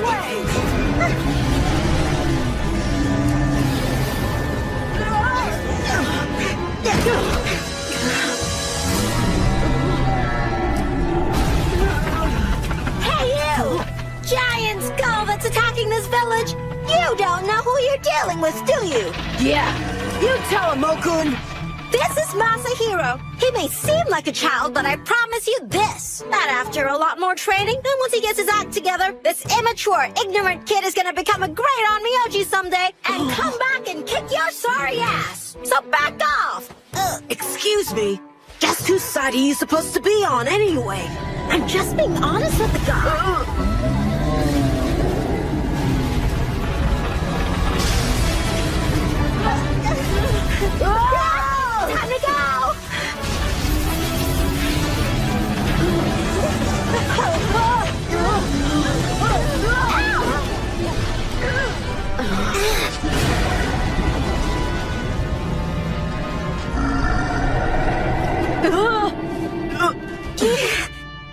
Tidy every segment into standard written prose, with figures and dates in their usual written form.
way! Hey, you! Giant skull that's attacking this village! You don't know who you're dealing with, do you? Yeah, you tell him, Mokun! This is Masahiro. He may seem like a child, but I promise you this. That after a lot more training, and once he gets his act together, this immature, ignorant kid is gonna become a great Onmyoji someday and come back and kick your sorry ass. So back off! Excuse me, guess whose side are you supposed to be on anyway? I'm just being honest with the guy. Time to go!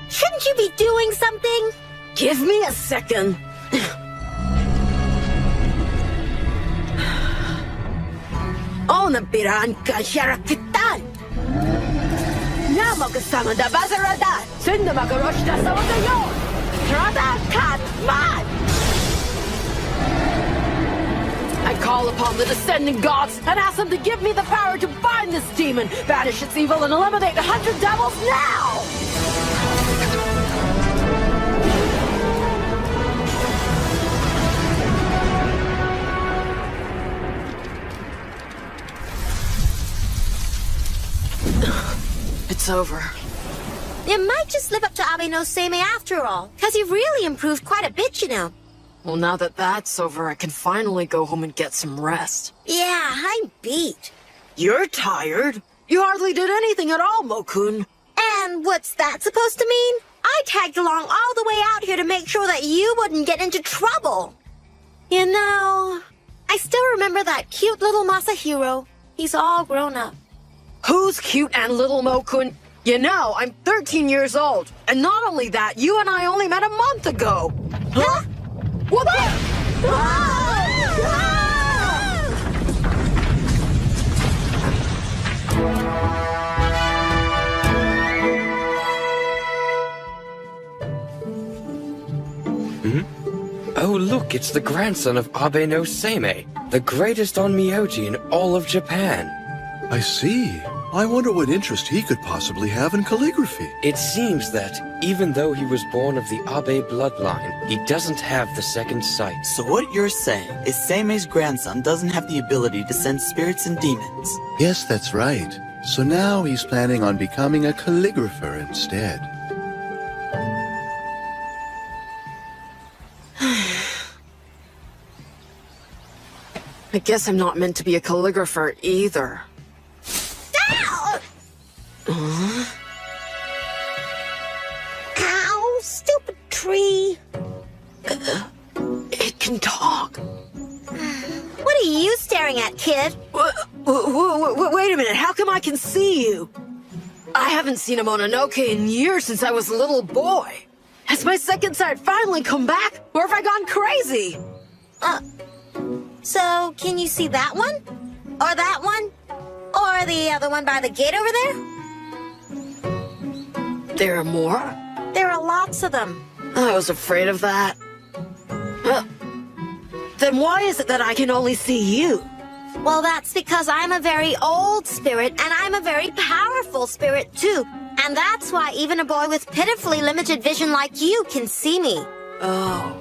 Shouldn't you be doing something? Give me a second. Ona biranka sharakitan. Namakasama da bazarada. Sindamagarosh da sawadayo. Trada kat man. I call upon the descending gods and ask them to give me the power to bind this demon, banish its evil, and eliminate 100 devils now! It's over. You might just live up to Abe no Seimei after all, because you've really improved quite a bit, you know. Well, now that that's over, I can finally go home and get some rest. Yeah, I'm beat. You're tired? You hardly did anything at all, Mokun. And what's that supposed to mean? I tagged along all the way out here to make sure that you wouldn't get into trouble. You know, I still remember that cute little Masahiro. He's all grown up. Who's cute and little, Mokun? You know, I'm 13 years old. And not only that, you and I only met a month ago. Huh? What the? Oh, look, it's the grandson of Abe no Seimei, the greatest Onmyoji in all of Japan. I see. I wonder what interest he could possibly have in calligraphy. It seems that, even though he was born of the Abe bloodline, he doesn't have the second sight. So what you're saying is Seimei's grandson doesn't have the ability to sense spirits and demons. Yes, that's right. So now he's planning on becoming a calligrapher instead. I guess I'm not meant to be a calligrapher either. Ow, stupid tree. It can talk. What are you staring at, kid? Wait a minute, how come I can see you? I haven't seen a Mononoke in years since I was a little boy. Has my second sight finally come back? Or have I gone crazy? So, can you see that one? Or that one? Or the other one by the gate over there? There are more? There are lots of them. I was afraid of that. Then why is it that I can only see you? Well, that's because I'm a very old spirit, and I'm a very powerful spirit, too. And that's why even a boy with pitifully limited vision like you can see me. Oh.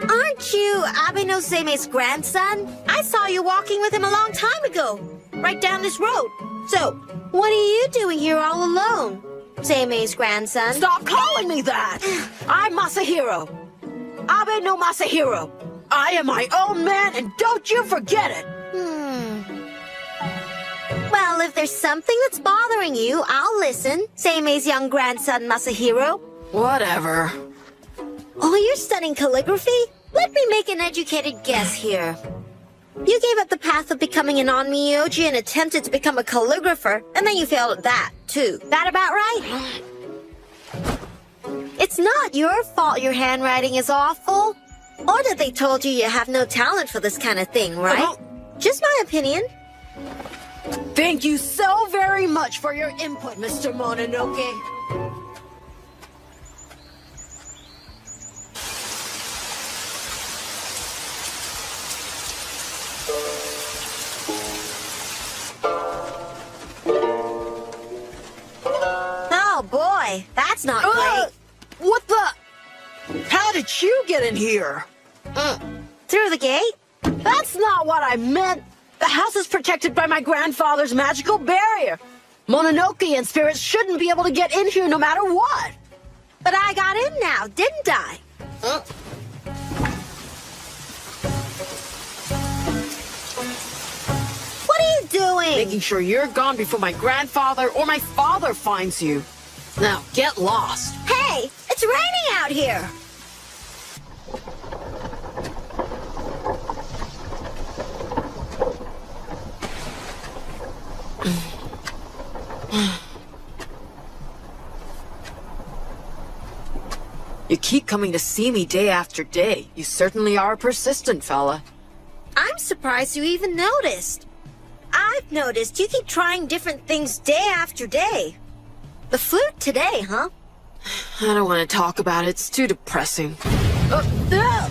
Aren't you Abe no Seimei's grandson? I saw you walking with him a long time ago, right down this road. So, what are you doing here all alone, Seimei's grandson? Stop calling me that! I'm Masahiro. Abe no Masahiro. I am my own man, and don't you forget it! Well, if there's something that's bothering you, I'll listen, Seimei's young grandson Masahiro. Whatever. Oh, you're studying calligraphy? Let me make an educated guess here. You gave up the path of becoming an Onmyoji and attempted to become a calligrapher, and then you failed at that, too. That about right? It's not your fault your handwriting is awful. Or that they told you you have no talent for this kind of thing, right? Just my opinion. Thank you so very much for your input, Mr. Mononoke. Oh boy, that's not great. What the? How did you get in here? Through the gate? That's not what I meant. The house is protected by my grandfather's magical barrier. Mononoke and spirits shouldn't be able to get in here no matter what. But I got in now, didn't I? What are you doing? Making sure you're gone before my grandfather or my father finds you. Now, get lost. Hey, it's raining out here. You keep coming to see me day after day. You certainly are a persistent fella. I'm surprised you even noticed. I've noticed you keep trying different things day after day. The flute today, huh? I don't want to talk about it. It's too depressing. What's that?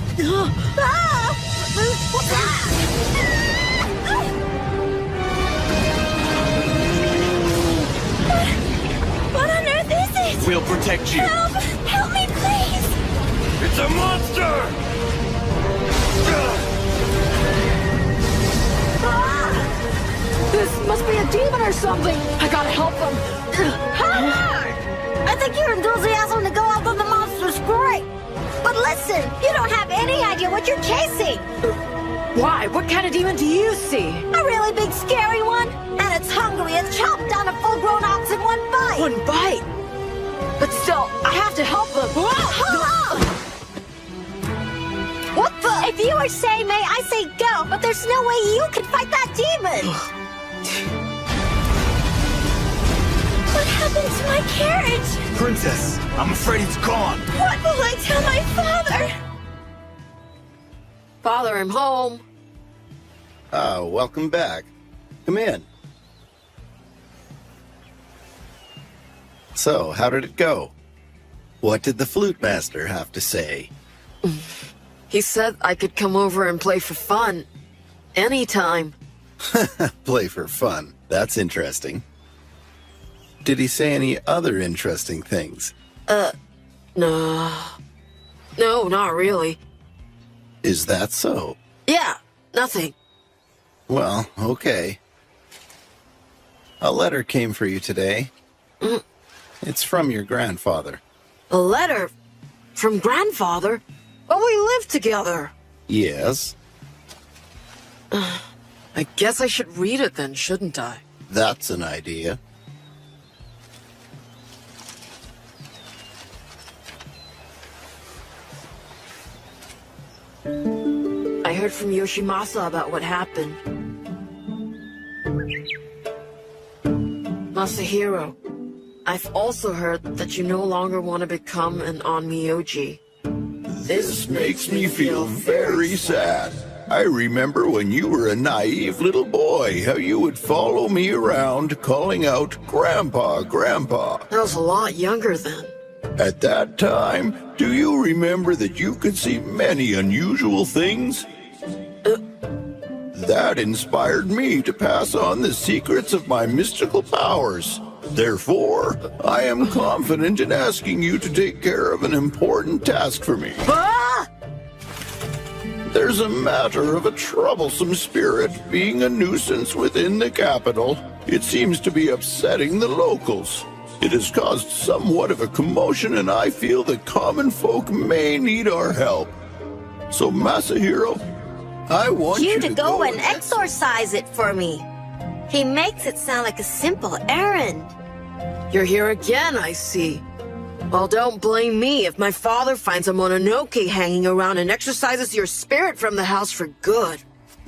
What on earth is it? We'll protect you. Help! Help me, please! It's a monster! This must be a demon or something. I gotta help them. Hard! I think your enthusiasm to go after the monster's great. But listen, you don't have any idea what you're chasing. Why? What kind of demon do you see? A really big, scary one, and it's hungry. It's chopped down a full-grown ox in one bite. One bite. But still, I have to help them. What the? If you were saying May, I say go, but there's no way you can fight that demon. What happened to my carriage? Princess, I'm afraid it's gone. What will I tell my father? Father, I'm home. Welcome back. Come in. So, how did it go? What did the flute master have to say? He said I could come over and play for fun. Anytime. Play for fun. That's interesting. Did he say any other interesting things? No. No, not really. Is that so? Yeah, nothing. Well, okay. A letter came for you today. It's from your grandfather. A letter? From grandfather? But we live together. Yes, I guess I should read it then, shouldn't I? that's an idea. I heard from Yoshimasa about what happened. Masahiro, I've also heard that you no longer want to become an Onmyoji. This makes me feel very sad. I remember when you were a naive little boy, how you would follow me around calling out, "Grandpa, Grandpa." I was a lot younger then. At that time, do you remember that you could see many unusual things? That inspired me to pass on the secrets of my mystical powers. Therefore, I am confident in asking you to take care of an important task for me. Ah! There's a matter of a troublesome spirit being a nuisance within the capital. It seems to be upsetting the locals. It has caused somewhat of a commotion, and I feel that common folk may need our help. So, Masahiro, I want You you to go and exorcise it for me. He makes it sound like a simple errand. You're here again, I see. Well, don't blame me if my father finds a Mononoke hanging around and exorcises your spirit from the house for good.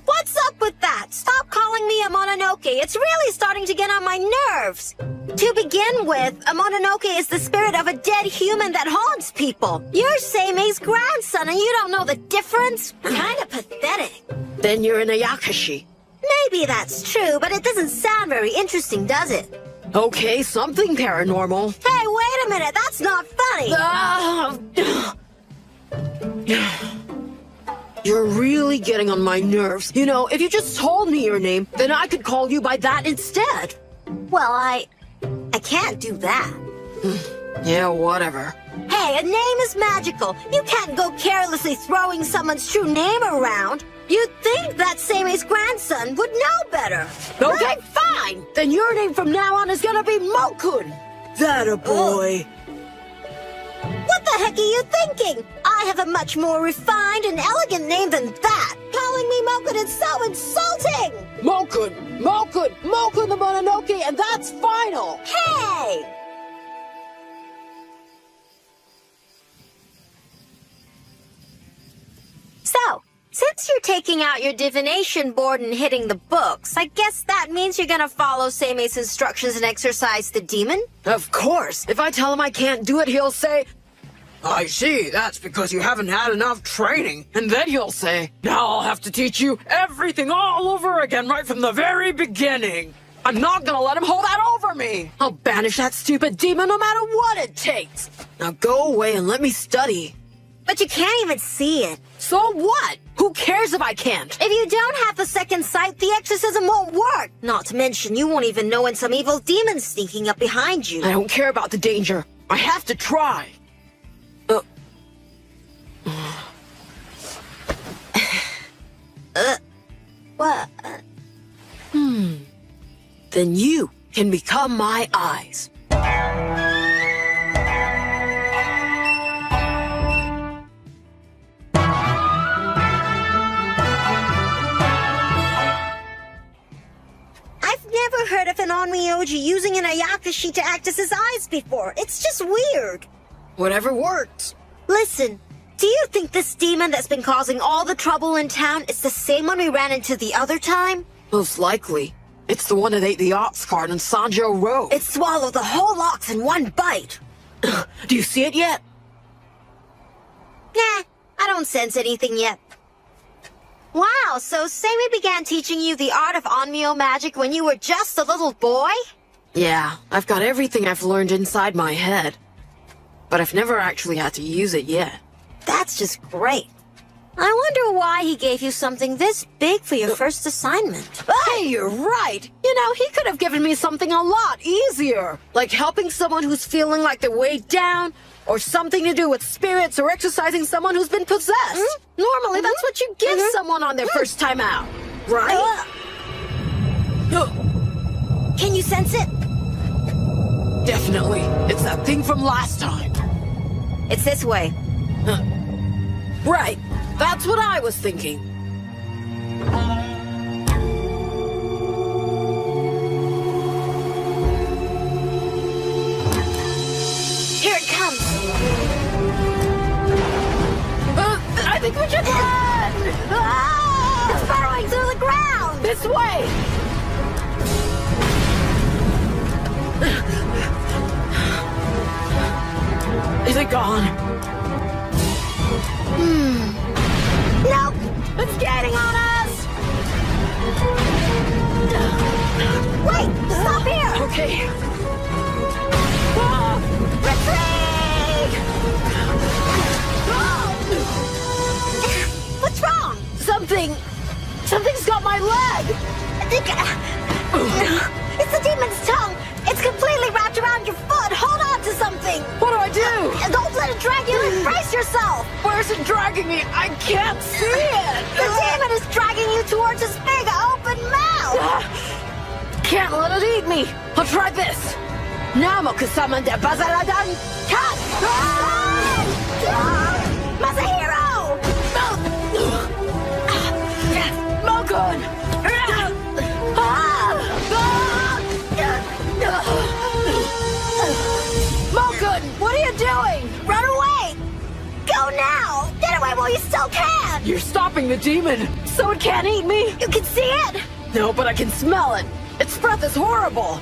What's up up with that. Stop calling me a Mononoke. It's really starting to get on my nerves. To begin with, a Mononoke is the spirit of a dead human that haunts people. You're Seimei's grandson and you don't know the difference? Kinda pathetic. Then you're an Ayakashi. Maybe that's true, but it doesn't sound very interesting, does it? Okay, something paranormal. Hey, wait a minute, that's not funny. You're really getting on my nerves. You know, if you just told me your name, then I could call you by that instead. Well, I can't do that. Yeah, whatever. Hey, a name is magical. You can't go carelessly throwing someone's true name around. You'd think that Seimei's grandson would know better. Okay, fine. Then your name from now on is gonna be Mokun. That a boy. What the heck are you thinking? I have a much more refined and elegant name than that. Calling me Mokun is so insulting. Mokun the Mononoke, and that's final. Hey! So, since you're taking out your divination board and hitting the books, I guess that means you're gonna follow Seimei's instructions and exorcise the demon? Of course. If I tell him I can't do it, he'll say, I see, that's because you haven't had enough training. And then he'll say, now I'll have to teach you everything all over again right from the very beginning. I'm not gonna let him hold that over me. I'll banish that stupid demon no matter what it takes. Now go away and let me study. But you can't even see it. So what? Who cares if I can't? If you don't have the second sight, the exorcism won't work. Not to mention, you won't even know when some evil demon's sneaking up behind you. I don't care about the danger. I have to try. What? Then you can become my eyes. I've never heard of an Onmyoji using an Ayakashi to act as his eyes before. It's just weird. Whatever works. Listen, do you think this demon that's been causing all the trouble in town is the same one we ran into the other time? Most likely. It's the one that ate the ox cart on Sanjo Road. It swallowed the whole ox in one bite. Do you see it yet? Nah, I don't sense anything yet. Wow, so Seimei began teaching you the art of Onmyo magic when you were just a little boy? Yeah, I've got everything I've learned inside my head. But I've never actually had to use it yet. That's just great. I wonder why he gave you something this big for your first assignment. Hey, you're right. You know, he could have given me something a lot easier. Like helping someone who's feeling like they're weighed down, or something to do with spirits, or exercising someone who's been possessed. Normally, that's what you give someone on their first time out, right? Can you sense it? Definitely. It's that thing from last time. It's this way. Right. That's what I was thinking. Here it comes. I think we should run! It's burrowing through the ground. This way! Is it gone? Nope. It's getting on us! Wait, stop here. Okay. Retreat! What's wrong? Something's got my leg! It's the demon's tongue. It's completely wrapped around your foot. Hold on to something. What do I do? Don't let it drag you in. Brace yourself. Where's it dragging me? I can't see it! The demon is dragging you towards his big open mouth. Can't let it eat me. I'll try this. Namoku-sama de Bazaradan Cat! Masahiro! Mokun! Mokun, what are you doing? Run away! Go now! Get away while while you still can! You're stopping the demon, so it can't eat me? You can see it! No, but I can smell it. Its breath is horrible.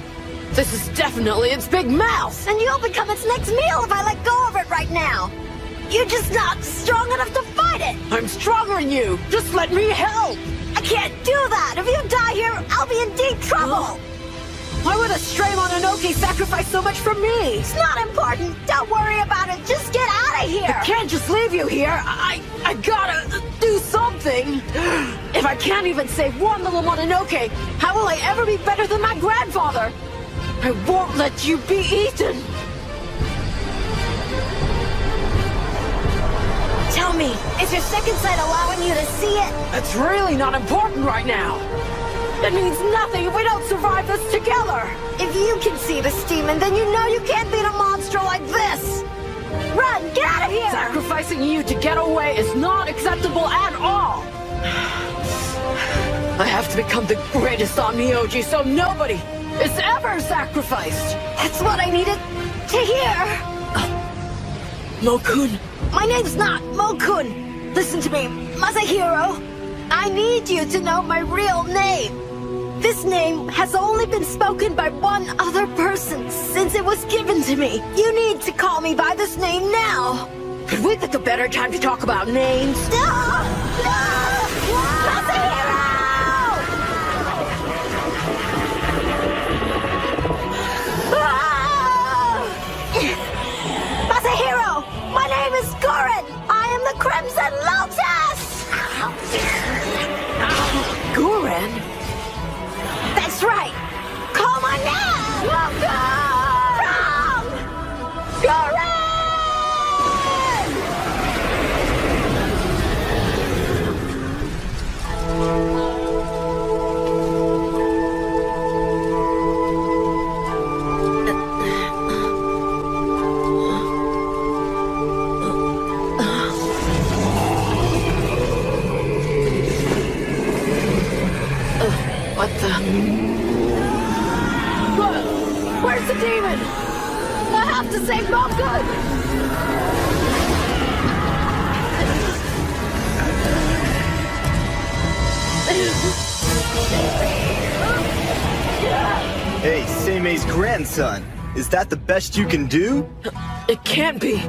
This is definitely its big mouth. And you'll become its next meal if I let go of it right now. You're just not strong enough to fight it. I'm stronger than you. Just let me help. I can't do that. If you die here, I'll be in deep trouble. Why would a stray Mononoke sacrifice so much for me? It's not important. Don't worry about it. Just get out of here. I can't just leave you here. I gotta do something. If I can't even save one little Mononoke, how will I ever be better than my grandfather? I won't let you be eaten. Tell me, is your second sight allowing you to see it? That's really not important right now. It means nothing if we don't survive this together. If you can see this demon, then you know you can't beat a monster like this. Run, get out of here! Sacrificing you to get away is not acceptable at all. I have to become the greatest Onmyoji so nobody is ever sacrificed. That's what I needed to hear. Mokun. My name's not Mokun. Listen to me, Masahiro. I need you to know my real name. This name has only been spoken by one other person since it was given to me. You need to call me by this name now. Could we pick a better time to talk about names? No! Masahiro! Masahiro! My name is Goren! I am the Crimson Lotus! Goren? That's right! Call my name! From Goren! What the? Where's the demon? I have to save Mokun! Hey, Seimei's grandson. Is that the best you can do? It can't be.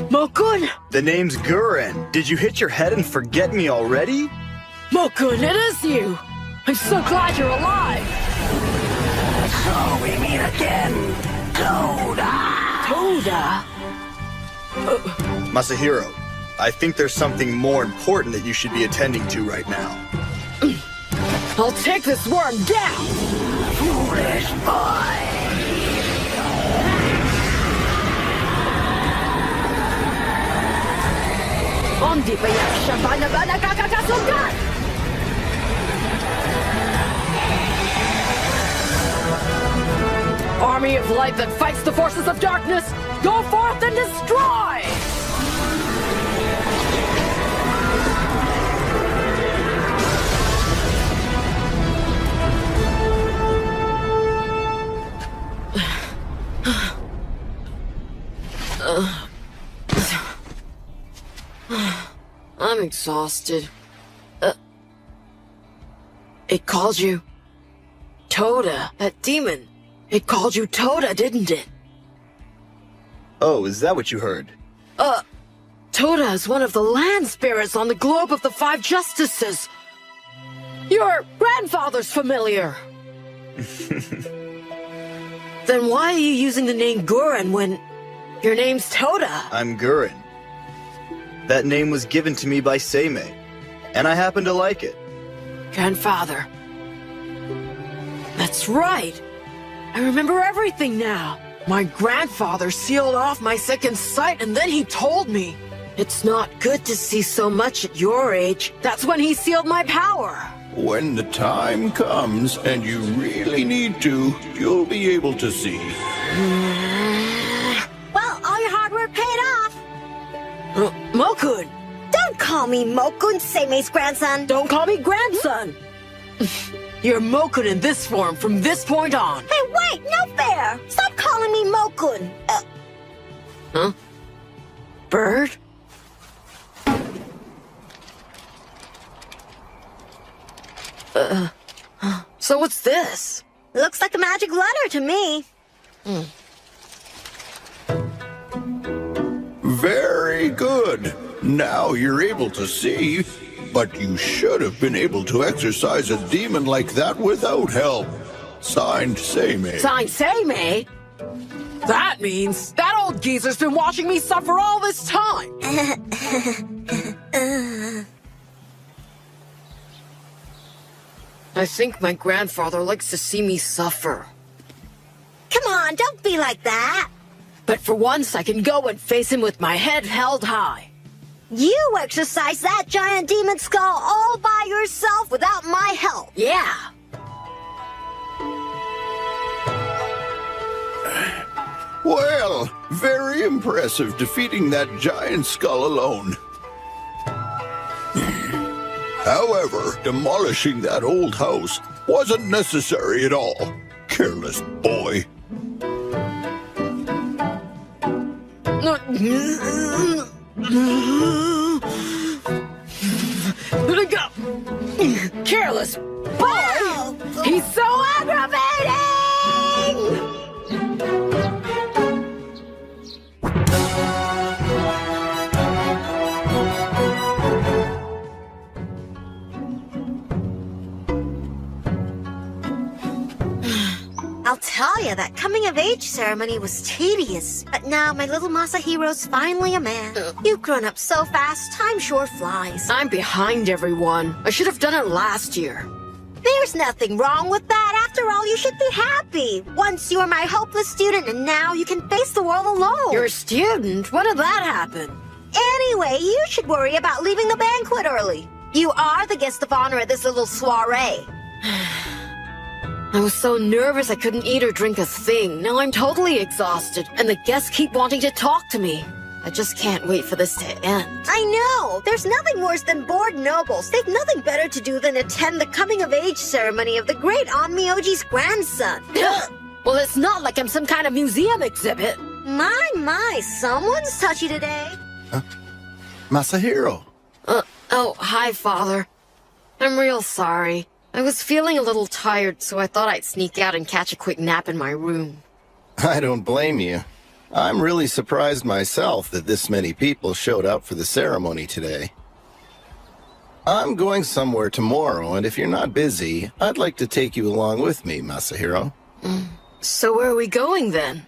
Mokun! The name's Guren. Did you hit your head and forget me already? Mokun, it is you! I'm so glad you're alive! So we meet again, Toda. Toda? Masahiro, I think there's something more important that you should be attending to right now. I'll take this worm down! Foolish boy. Ondi bayak shabana bana kakakasugan! Army of light that fights the forces of darkness, go forth and destroy! I'm exhausted. It called you Toda, that demon. It called you Toda, didn't it? Oh, is that what you heard? Toda is one of the land spirits on the globe of the Five Justices. Your grandfather's familiar. Then why are you using the name Guren when your name's Toda? I'm Guren. That name was given to me by Seimei, and I happen to like it. Grandfather. That's right. I remember everything now. My grandfather sealed off my second sight, and then he told me, it's not good to see so much at your age. That's when he sealed my power. When the time comes and you really need to, you'll be able to see. Well, all your hard work paid off. Mokun! Don't call me Mokun, Seimei's grandson. Don't call me grandson! You're Mokun in this form from this point on. Hey, wait, no fair. Stop calling me Mokun. Huh? Bird? So what's this? Looks like a magic letter to me. Very good. Now you're able to see, but you should have been able to exorcise a demon like that without help. Signed, Seimei. Signed Seimei? That means that old geezer's been watching me suffer all this time. I think my grandfather likes to see me suffer. Come on, don't be like that. But for once, I can go and face him with my head held high. You exercise that giant demon skull all by yourself without my help. Yeah. Well, very impressive defeating that giant skull alone. However, demolishing that old house wasn't necessary at all. Careless boy. Let it go. Careless boy. He's so aggravating. I'll tell you, that coming-of-age ceremony was tedious. But now my little Masahiro's finally a man. You've grown up so fast, time sure flies. I'm behind everyone. I should have done it last year. There's nothing wrong with that. After all, you should be happy. Once you were my hopeless student, and now you can face the world alone. You're a student? When did that happen? Anyway, you should worry about leaving the banquet early. You are the guest of honor at this little soiree. I was so nervous I couldn't eat or drink a thing. Now I'm totally exhausted, and the guests keep wanting to talk to me. I just can't wait for this to end. I know! There's nothing worse than bored nobles. They've nothing better to do than attend the coming-of-age ceremony of the great Onmyoji's grandson. Well, it's not like I'm some kind of museum exhibit. My, someone's touchy today. Masahiro. Oh, hi, Father. I'm real sorry. I was feeling a little tired, so I thought I'd sneak out and catch a quick nap in my room. I don't blame you. I'm really surprised myself that this many people showed up for the ceremony today. I'm going somewhere tomorrow, and if you're not busy, I'd like to take you along with me, Masahiro. So where are we going then?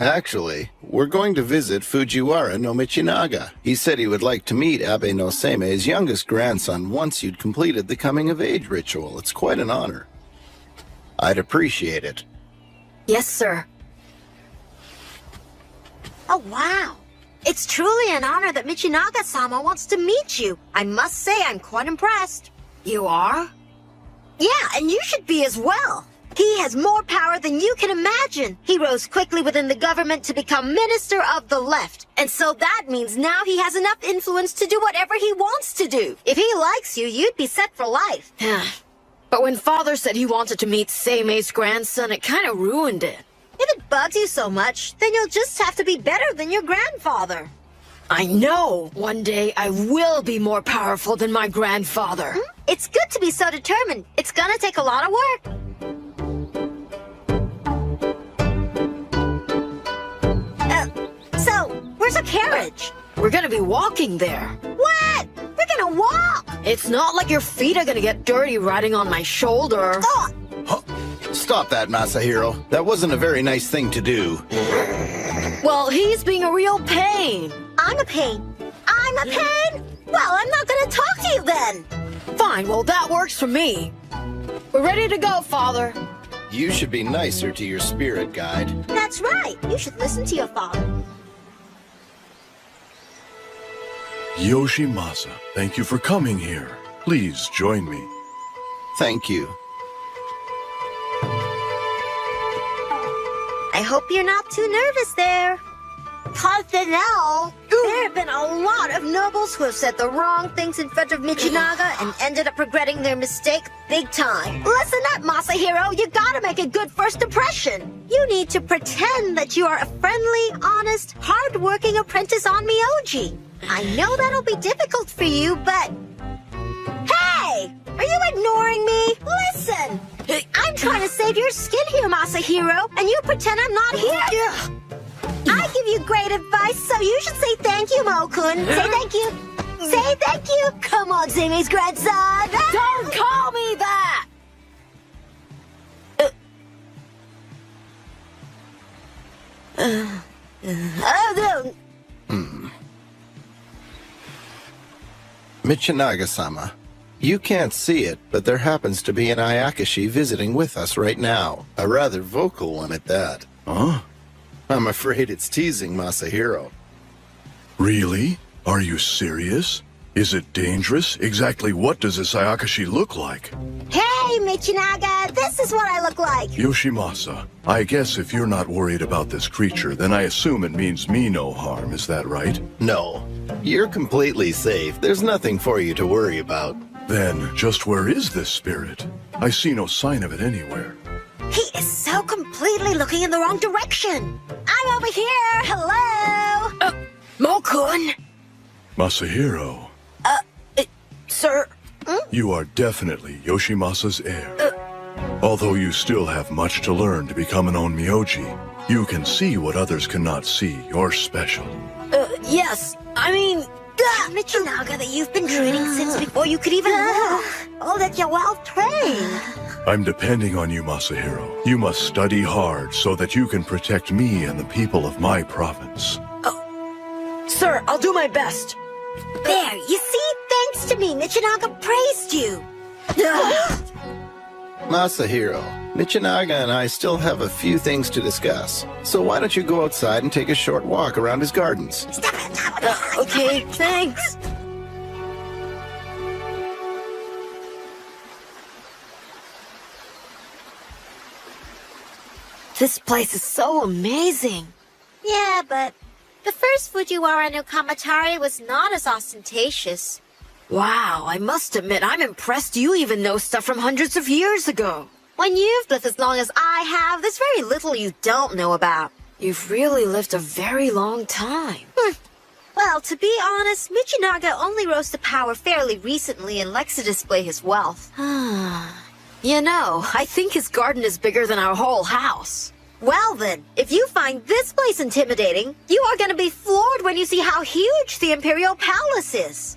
Actually, we're going to visit Fujiwara no Michinaga. He said he would like to meet Abe no Seimei's youngest grandson once you'd completed the coming-of-age ritual. It's quite an honor. I'd appreciate it. Yes, sir. Oh, wow. It's truly an honor that Michinaga-sama wants to meet you. I must say I'm quite impressed. You are? Yeah, and you should be as well. He has more power than you can imagine. He rose quickly within the government to become Minister of the Left. And so that means now he has enough influence to do whatever he wants to do. If he likes you, you'd be set for life. But when Father said he wanted to meet Seimei's grandson, it kind of ruined it. If it bugs you so much, then you'll just have to be better than your grandfather. I know. One day I will be more powerful than my grandfather. It's good to be so determined. It's gonna take a lot of work. So, where's a carriage? We're gonna be walking there. What? We're gonna walk! It's not like your feet are gonna get dirty riding on my shoulder. Oh, Stop that, Masahiro. That wasn't a very nice thing to do. Well, he's being a real pain. I'm a pain. I'm a pain? Well, I'm not gonna talk to you then. Fine, well, that works for me. We're ready to go, Father. You should be nicer to your spirit guide. That's right. You should listen to your father. Yoshimasa, thank you for coming here. Please join me. Thank you. I hope you're not too nervous there. Parthenow, there have been a lot of nobles who have said the wrong things in front of Michinaga and ended up regretting their mistake big time. Listen up, Masahiro. You gotta make a good first impression. You need to pretend that you are a friendly, honest, hard-working apprentice on Myoji. I know that'll be difficult for you, but... Hey! Are you ignoring me? Listen! I'm trying to save your skin here, Masahiro, and you pretend I'm not here. I give you great advice, so you should say thank you, Mo-kun. Say thank you. Say thank you. Come on, Zimi's grandson. Don't call me that! Oh, no. Michinaga-sama, you can't see it, but there happens to be an Ayakashi visiting with us right now. A rather vocal one at that. Huh? I'm afraid it's teasing Masahiro. Really? Are you serious? Is it dangerous? Exactly what does this Ayakashi look like? Hey, Michinaga, this is what I look like. Yoshimasa, I guess if you're not worried about this creature, then I assume it means me no harm, is that right? No, you're completely safe. There's nothing for you to worry about. Then, just where is this spirit? I see no sign of it anywhere. He is so completely looking in the wrong direction. I'm over here. Hello. Mo-kun! Masahiro, Sir, you are definitely Yoshimasa's heir. Although you still have much to learn to become an Onmyoji, you can see what others cannot see. You're special. yes, I mean... Michinaga, that you've been training since before you could even walk. Oh, that you're well trained. I'm depending on you, Masahiro. You must study hard so that you can protect me and the people of my province. Sir, I'll do my best. There, you see? Thanks to me, Michinaga praised you. Masahiro, Michinaga and I still have a few things to discuss. So why don't you go outside and take a short walk around his gardens? Okay, thanks. This place is so amazing. Yeah, but the first Fujiwara no Kamatari was not as ostentatious. Wow, I must admit, I'm impressed you even know stuff from hundreds of years ago. When you've lived as long as I have, there's very little you don't know about. You've really lived a very long time. Well, to be honest, Michinaga only rose to power fairly recently and likes to display his wealth. You know, I think his garden is bigger than our whole house. Well then, if you find this place intimidating, you are gonna be floored when you see how huge the Imperial Palace is.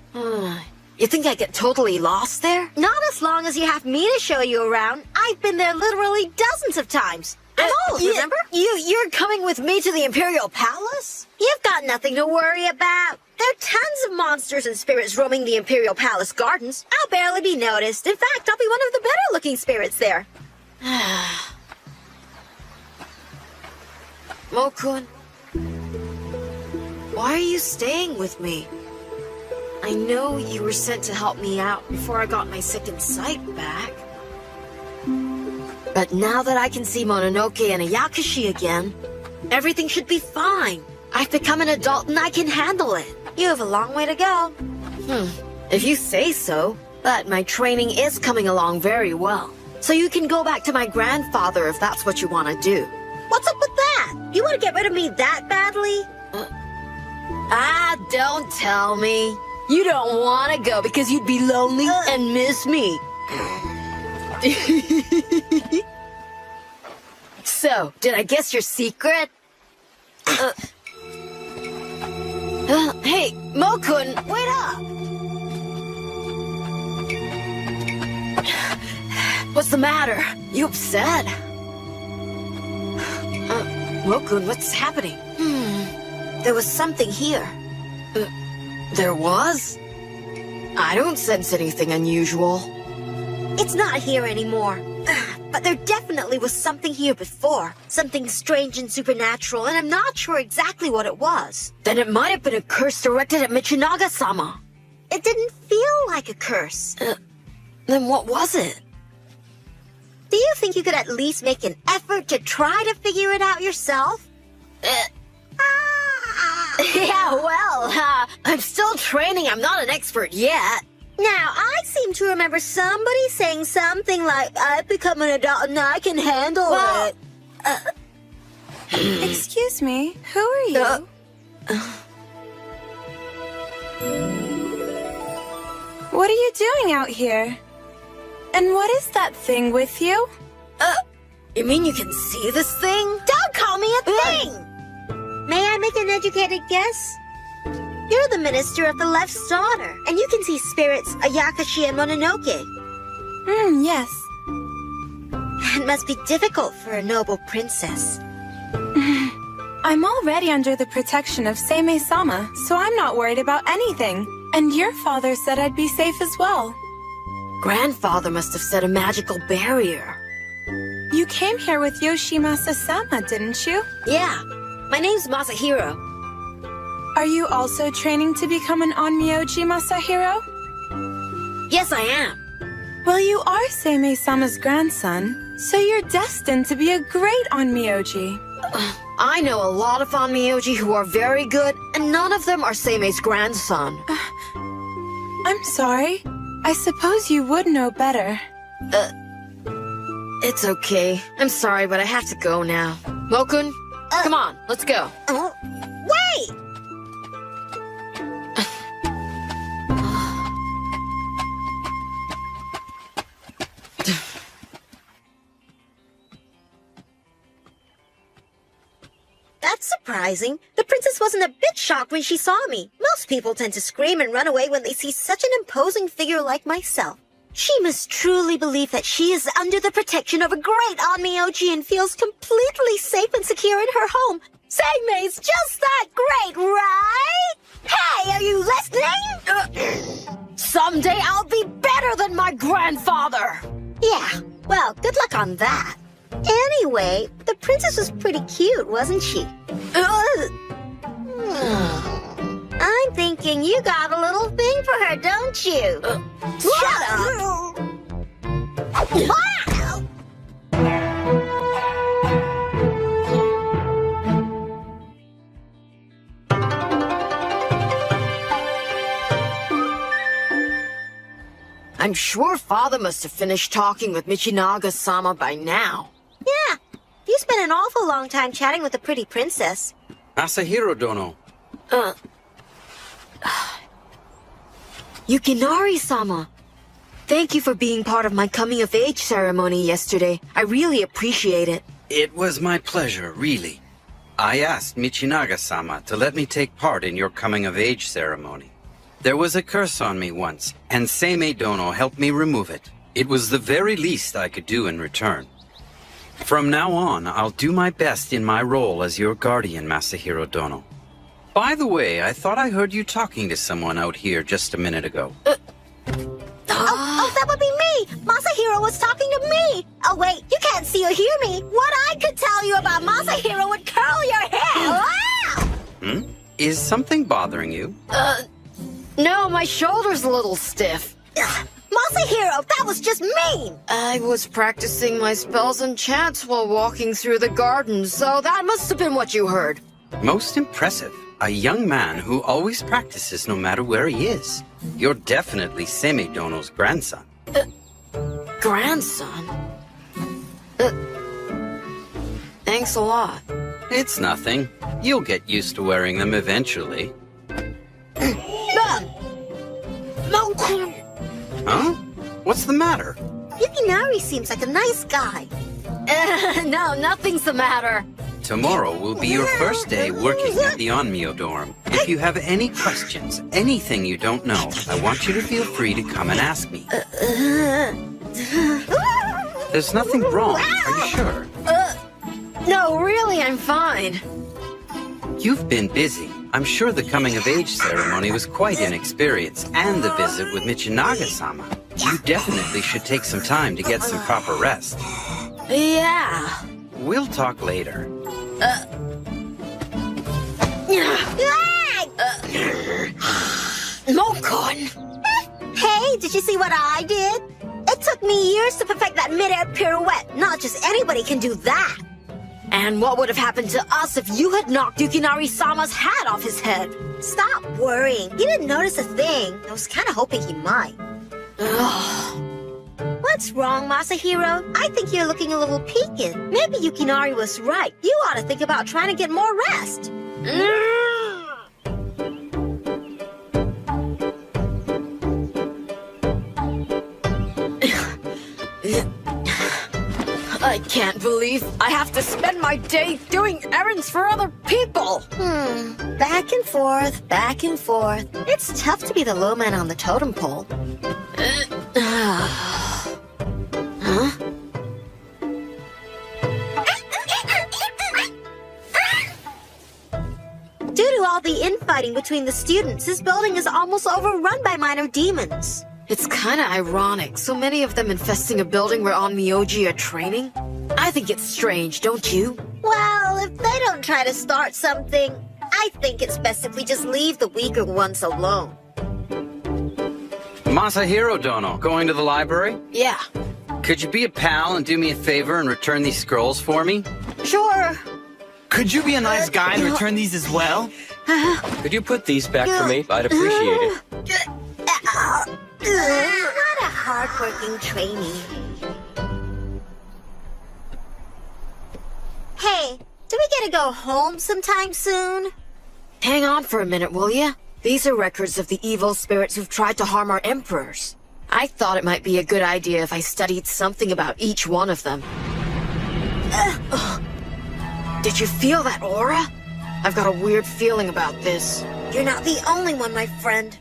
You think I get totally lost there? Not as long as you have me to show you around. I've been there literally dozens of times. I'm old, remember? You're coming with me to the Imperial Palace? You've got nothing to worry about. There are tons of monsters and spirits roaming the Imperial Palace gardens. I'll barely be noticed. In fact, I'll be one of the better-looking spirits there. Mo-kun, why are you staying with me? I know you were sent to help me out before I got my second sight back. But now that I can see Mononoke and Ayakashi again, everything should be fine. I've become an adult and I can handle it. You have a long way to go. If you say so, but my training is coming along very well. So you can go back to my grandfather if that's what you want to do. What's up with that? You want to get rid of me that badly? Don't tell me. You don't want to go because you'd be lonely and miss me. So, did I guess your secret? Hey, Mo-kun, wait up! What's the matter? You upset? Mo-kun, what's happening? There was something here. There was? I don't sense anything unusual. It's not here anymore. But there definitely was something here before. Something strange and supernatural, and I'm not sure exactly what it was. Then it might have been a curse directed at Michinaga-sama. It didn't feel like a curse. Then what was it? Do you think you could at least make an effort to try to figure it out yourself? Yeah, well, I'm still training. I'm not an expert yet. Now, I seem to remember somebody saying something like, I've become an adult and I can handle it. Excuse me, who are you? What are you doing out here? And what is that thing with you? You mean you can see this thing? Don't call me a thing! May I make an educated guess? You're the minister of the Left's daughter, and you can see spirits Ayakashi and Mononoke. Yes. It must be difficult for a noble princess. I'm already under the protection of Seimei-sama, so I'm not worried about anything. And your father said I'd be safe as well. Grandfather must have set a magical barrier. You came here with Yoshimasa-sama, didn't you? Yeah, my name's Masahiro. Are you also training to become an Onmyoji, Masahiro? Yes, I am. Well, you are Seimei-sama's grandson, so you're destined to be a great Onmyoji. I know a lot of Onmyoji who are very good, and none of them are Seimei's grandson. I'm sorry. I suppose you would know better. It's okay. I'm sorry, but I have to go now. Mokun, come on, let's go. Wait! That's surprising. The princess wasn't a bit shocked when she saw me. Most people tend to scream and run away when they see such an imposing figure like myself. She must truly believe that she is under the protection of a great Onmyoji and feels completely safe and secure in her home. Seimei's just that great, right? Hey, are you listening? Someday I'll be better than my grandfather! Yeah, well, good luck on that. Anyway, the princess was pretty cute, wasn't she? I'm thinking you got a little thing for her, don't you? Shut up! Wow! I'm sure Father must have finished talking with Michinaga-sama by now. Yeah, you spent an awful long time chatting with the pretty princess. Masahiro Dono. Yukinari-sama. Thank you for being part of my coming-of-age ceremony yesterday. I really appreciate it. It was my pleasure, really. I asked Michinaga-sama to let me take part in your coming-of-age ceremony. There was a curse on me once, and Seimei Dono helped me remove it. It was the very least I could do in return. From now on, I'll do my best in my role as your guardian, Masahiro Dono. By the way, I thought I heard you talking to someone out here just a minute ago. Oh, that would be me! Masahiro was talking to me! Oh, wait, you can't see or hear me. What I could tell you about Masahiro would curl your hair! Wow! Is something bothering you? No, my shoulder's a little stiff. Masahiro, that was just mean! I was practicing my spells and chants while walking through the garden, so that must have been what you heard. Most impressive. A young man who always practices no matter where he is. You're definitely Seimei Dono's grandson. Grandson? Thanks a lot. It's nothing. You'll get used to wearing them eventually. Huh? What's the matter? Yukinari seems like a nice guy. No, nothing's the matter. Tomorrow will be your first day working at the Onmyo dorm. If you have any questions, anything you don't know, I want you to feel free to come and ask me. There's nothing wrong, are you sure? No, really, I'm fine. You've been busy. I'm sure the coming-of-age ceremony was quite an experience, and the visit with Michinaga-sama. You definitely should take some time to get some proper rest. Yeah. We'll talk later. Mokon! Hey, did you see what I did? It took me years to perfect that mid-air pirouette. Not just anybody can do that. And what would have happened to us if you had knocked Yukinari-sama's hat off his head? Stop worrying. He didn't notice a thing. I was kind of hoping he might. What's wrong, Masahiro? I think you're looking a little peaked. Maybe Yukinari was right. You ought to think about trying to get more rest. can't believe I have to spend my day doing errands for other people. Back and forth, back and forth. It's tough to be the low man on the totem pole. Huh? Due to all the infighting between the students, this building is almost overrun by minor demons. It's kinda ironic, so many of them infesting a building where Onmyoji are training. I think it's strange, don't you? Well, if they don't try to start something, I think it's best if we just leave the weaker ones alone. Masahiro Dono, going to the library? Yeah. Could you be a pal and do me a favor and return these scrolls for me? Sure. Could you be a nice guy and return these as well? Could you put these back for me? I'd appreciate it. What a hard-working trainee. Hey, do we get to go home sometime soon? Hang on for a minute, will ya? These are records of the evil spirits who've tried to harm our emperors. I thought it might be a good idea if I studied something about each one of them. Did you feel that aura? I've got a weird feeling about this. You're not the only one, my friend.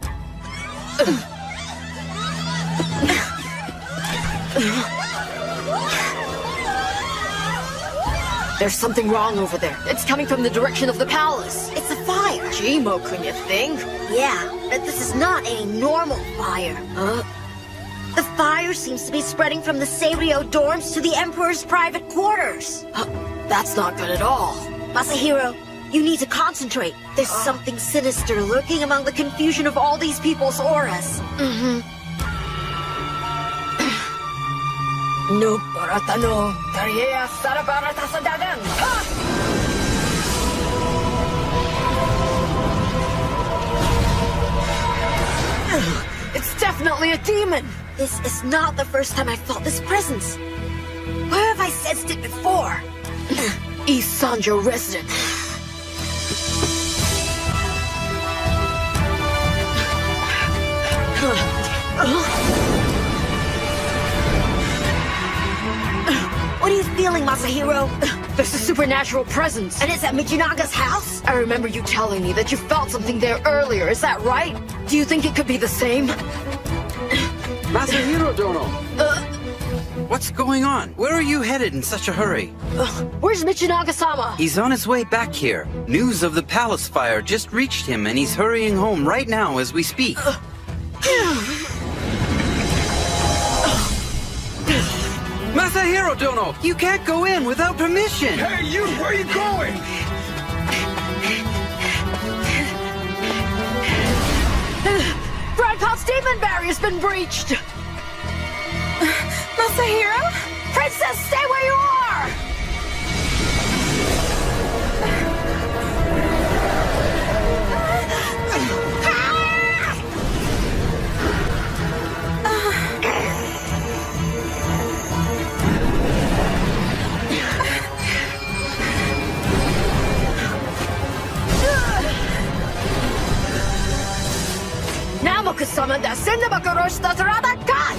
There's something wrong over there. It's coming from the direction of the palace. It's a fire. Jimo, couldn't you think? Yeah, but this is not any normal fire. The fire seems to be spreading from the Seiryō dorms to the Emperor's private quarters. That's not good at all. Masahiro, you need to concentrate. There's something sinister lurking among the confusion of all these people's auras. No baratano, Tariya Sarabarata Sadagan. It's definitely a demon. This is not the first time I've felt this presence. Where have I sensed it before? East Sanjo resident. What are you feeling, Masahiro? There's a supernatural presence. And it's at Michinaga's house? I remember you telling me that you felt something there earlier, is that right? Do you think it could be the same? Masahiro Dono! What's going on? Where are you headed in such a hurry? Where's Michinaga-sama? He's on his way back here. News of the palace fire just reached him and he's hurrying home right now as we speak. Masahiro Dono! You can't go in without permission! Hey, you! Where are you going? Broadcast's demon barrier's been breached! Masahiro? Princess, stay where you are! Namoku-sama da Sendabakuroshi da Taradakan!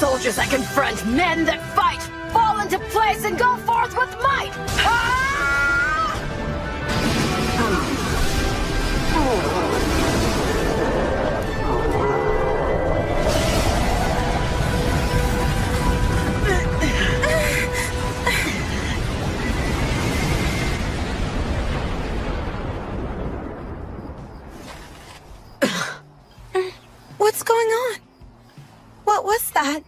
Soldiers that confront, men that fight, fall into place and go forth with might! What's going on? What was that?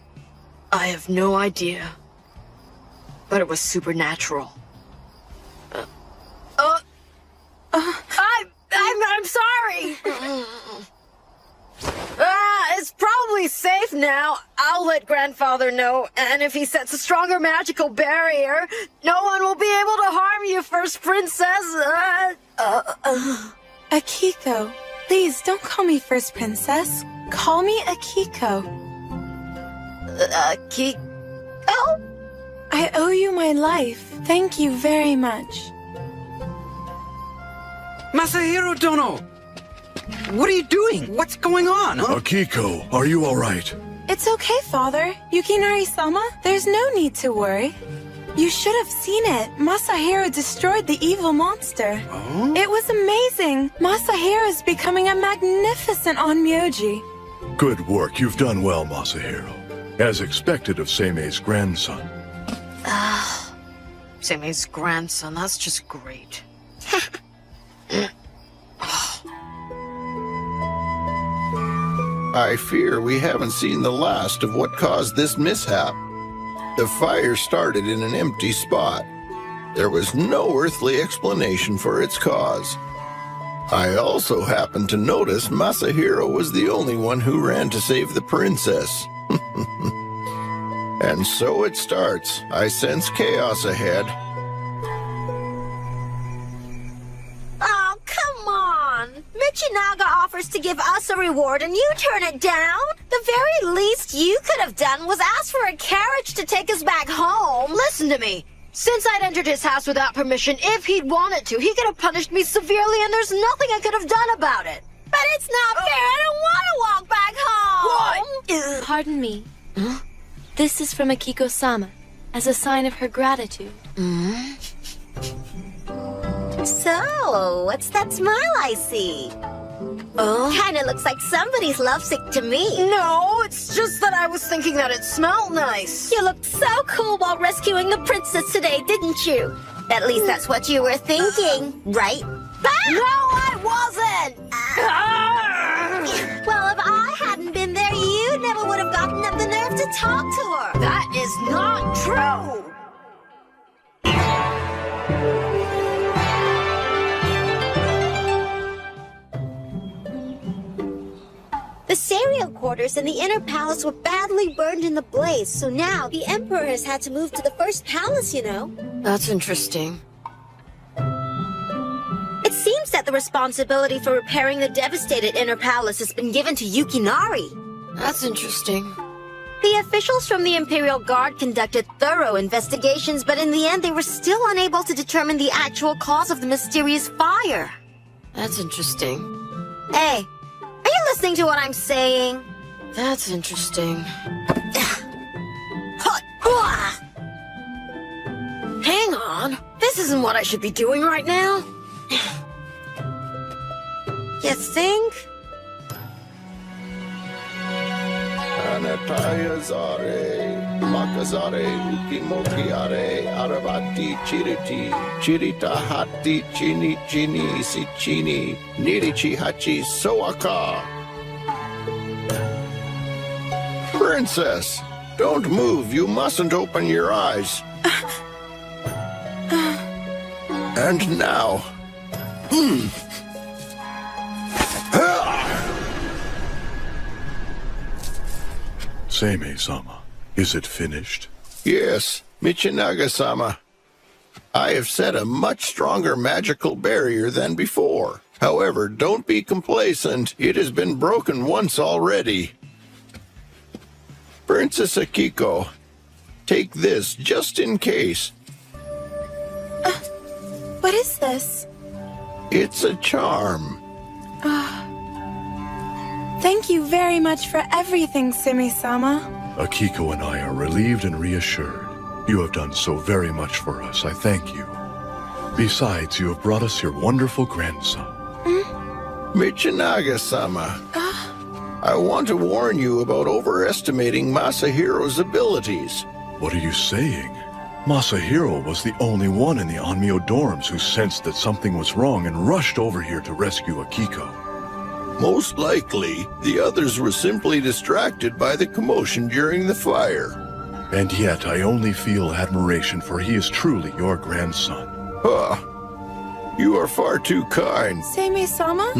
I have no idea. But it was supernatural. I'm sorry! It's probably be safe now. I'll let Grandfather know, and if he sets a stronger magical barrier, no one will be able to harm you, First Princess. Akiko, please don't call me First Princess. Call me Akiko. Akiko? I owe you my life. Thank you very much. Masahiro Dono! What are you doing? What's going on? Huh? Akiko, are you all right? It's okay, Father. Yukinari-sama, there's no need to worry. You should have seen it. Masahiro destroyed the evil monster. Oh? It was amazing. Masahiro's becoming a magnificent Onmyoji. Good work. You've done well, Masahiro. As expected of Seimei's grandson. Seimei's grandson, that's just great. I fear we haven't seen the last of what caused this mishap. The fire started in an empty spot. There was no earthly explanation for its cause. I also happened to notice Masahiro was the only one who ran to save the princess. And so it starts. I sense chaos ahead. Oh, come on. Michinaga offers to give us a reward and you turn it down? The very least you could have done was ask for a carriage to take us back home. Listen to me. Since I'd entered his house without permission, if he'd wanted to, he could have punished me severely and there's nothing I could have done about it. But it's not fair. I don't want to walk back home. What? Pardon me. Huh? This is from Akiko-sama, as a sign of her gratitude. So, what's that smile I see? Kinda looks like somebody's lovesick to me. No, it's just that I was thinking that it smelled nice. You looked so cool while rescuing the princess today, didn't you? At least that's what you were thinking, right? No, I wasn't! Well, if I hadn't been there, you never would have gotten up the nerve to talk to her. That is not true! The cereal quarters in the inner palace were badly burned in the blaze, so now the emperor has had to move to the first palace, you know. That's interesting. It seems that the responsibility for repairing the devastated inner palace has been given to Yukinari. That's interesting. The officials from the Imperial Guard conducted thorough investigations, but in the end they were still unable to determine the actual cause of the mysterious fire. That's interesting. Hey, are you listening to what I'm saying? That's interesting. Hang on. This isn't what I should be doing right now. You think? Anataya Zare, Makazare, Ukimokiare, Aravati Chiriti, Chirita Hati Chini Chini Sichini, Nirichi Hachi Soaka. Princess, don't move. You mustn't open your eyes. And now. Seimei-sama, is it finished? Yes, Michinaga-sama. I have set a much stronger magical barrier than before. However, don't be complacent. It has been broken once already. Princess Akiko, take this just in case. What is this? It's a charm. Thank you very much for everything, Seimei-sama. Akiko and I are relieved and reassured. You have done so very much for us. I thank you. Besides, you have brought us your wonderful grandson. Michinaga-sama. I want to warn you about overestimating Masahiro's abilities. What are you saying? Masahiro was the only one in the Onmyo dorms who sensed that something was wrong and rushed over here to rescue Akiko. Most likely, the others were simply distracted by the commotion during the fire. And yet, I only feel admiration, for he is truly your grandson. You are far too kind. Seimei-sama?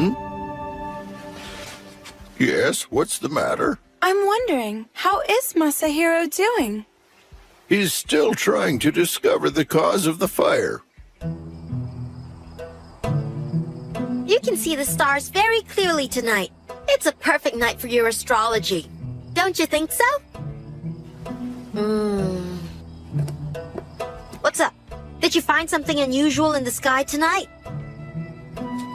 Yes, what's the matter? I'm wondering, how is Masahiro doing? He's still trying to discover the cause of the fire. You can see the stars very clearly tonight. It's a perfect night for your astrology. Don't you think so? What's up? Did you find something unusual in the sky tonight?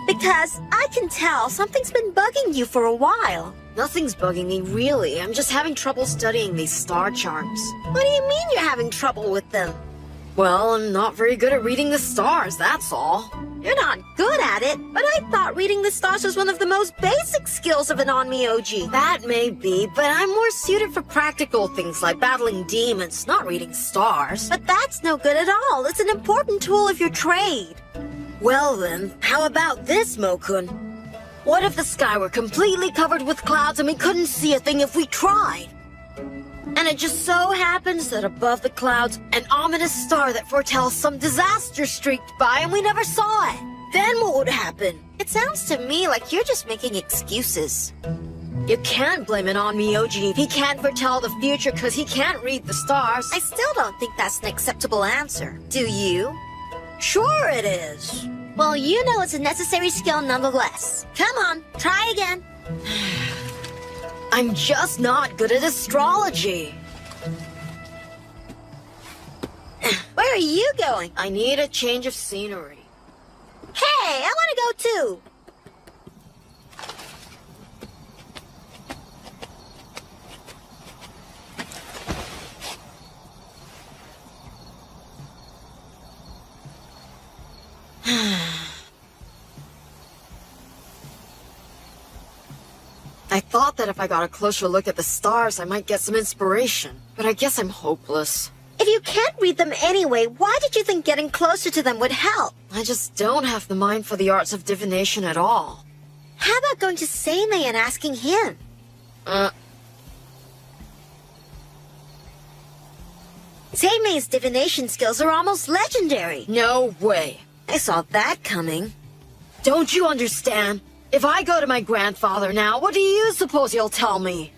Because I can tell something's been bugging you for a while. Nothing's bugging me, really. I'm just having trouble studying these star charts. What do you mean you're having trouble with them? Well, I'm not very good at reading the stars, that's all. You're not good at it, but I thought reading the stars was one of the most basic skills of an Onmyoji. That may be, but I'm more suited for practical things like battling demons, not reading stars. But that's no good at all. It's an important tool of your trade. Well then, how about this, Mokun? What if the sky were completely covered with clouds and we couldn't see a thing if we tried? And it just so happens that above the clouds, an ominous star that foretells some disaster streaked by and we never saw it. Then what would happen? It sounds to me like you're just making excuses. You can't blame it on Myoji if he can't foretell the future because he can't read the stars. I still don't think that's an acceptable answer. Do you? Sure it is. Well, you know it's a necessary skill nonetheless. Come on, try again. I'm just not good at astrology. Where are you going? I need a change of scenery. Hey, I want to go too. I thought that if I got a closer look at the stars, I might get some inspiration. But I guess I'm hopeless. If you can't read them anyway, why did you think getting closer to them would help? I just don't have the mind for the arts of divination at all. How about going to Seimei and asking him? Seimei's divination skills are almost legendary. No way. I saw that coming. Don't you understand? If I go to my grandfather now, what do you suppose he'll tell me?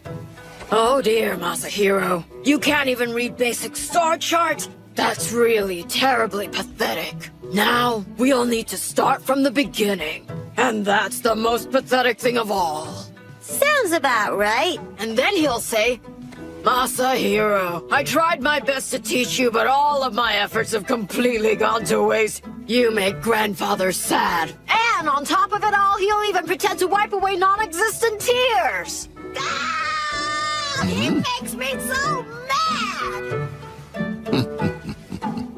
Oh dear, Masahiro. You can't even read basic star charts? That's really terribly pathetic. Now, we'll need to start from the beginning. And that's the most pathetic thing of all. Sounds about right. And then he'll say, Masahiro, I tried my best to teach you, but all of my efforts have completely gone to waste. You make grandfather sad. And on top of it all, he'll even pretend to wipe away non-existent tears. It makes me so mad!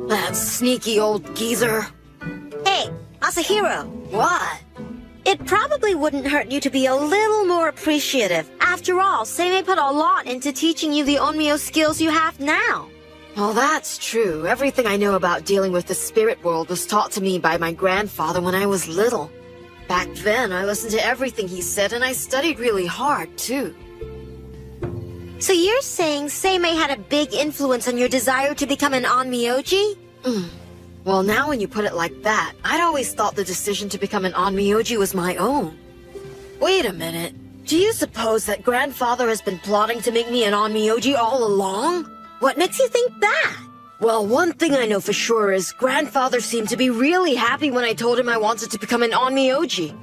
That sneaky old geezer. Hey, Masahiro. What? It probably wouldn't hurt you to be a little more appreciative. After all, Seimei put a lot into teaching you the Onmyo skills you have now. Well, that's true. Everything I know about dealing with the spirit world was taught to me by my grandfather when I was little. Back then, I listened to everything he said, and I studied really hard, too. So you're saying Seimei had a big influence on your desire to become an Onmyoji? Well, now when you put it like that, I'd always thought the decision to become an Onmyoji was my own. Wait a minute. Do you suppose that grandfather has been plotting to make me an Onmyoji all along? What makes you think that? Well, one thing I know for sure is grandfather seemed to be really happy when I told him I wanted to become an Onmyoji.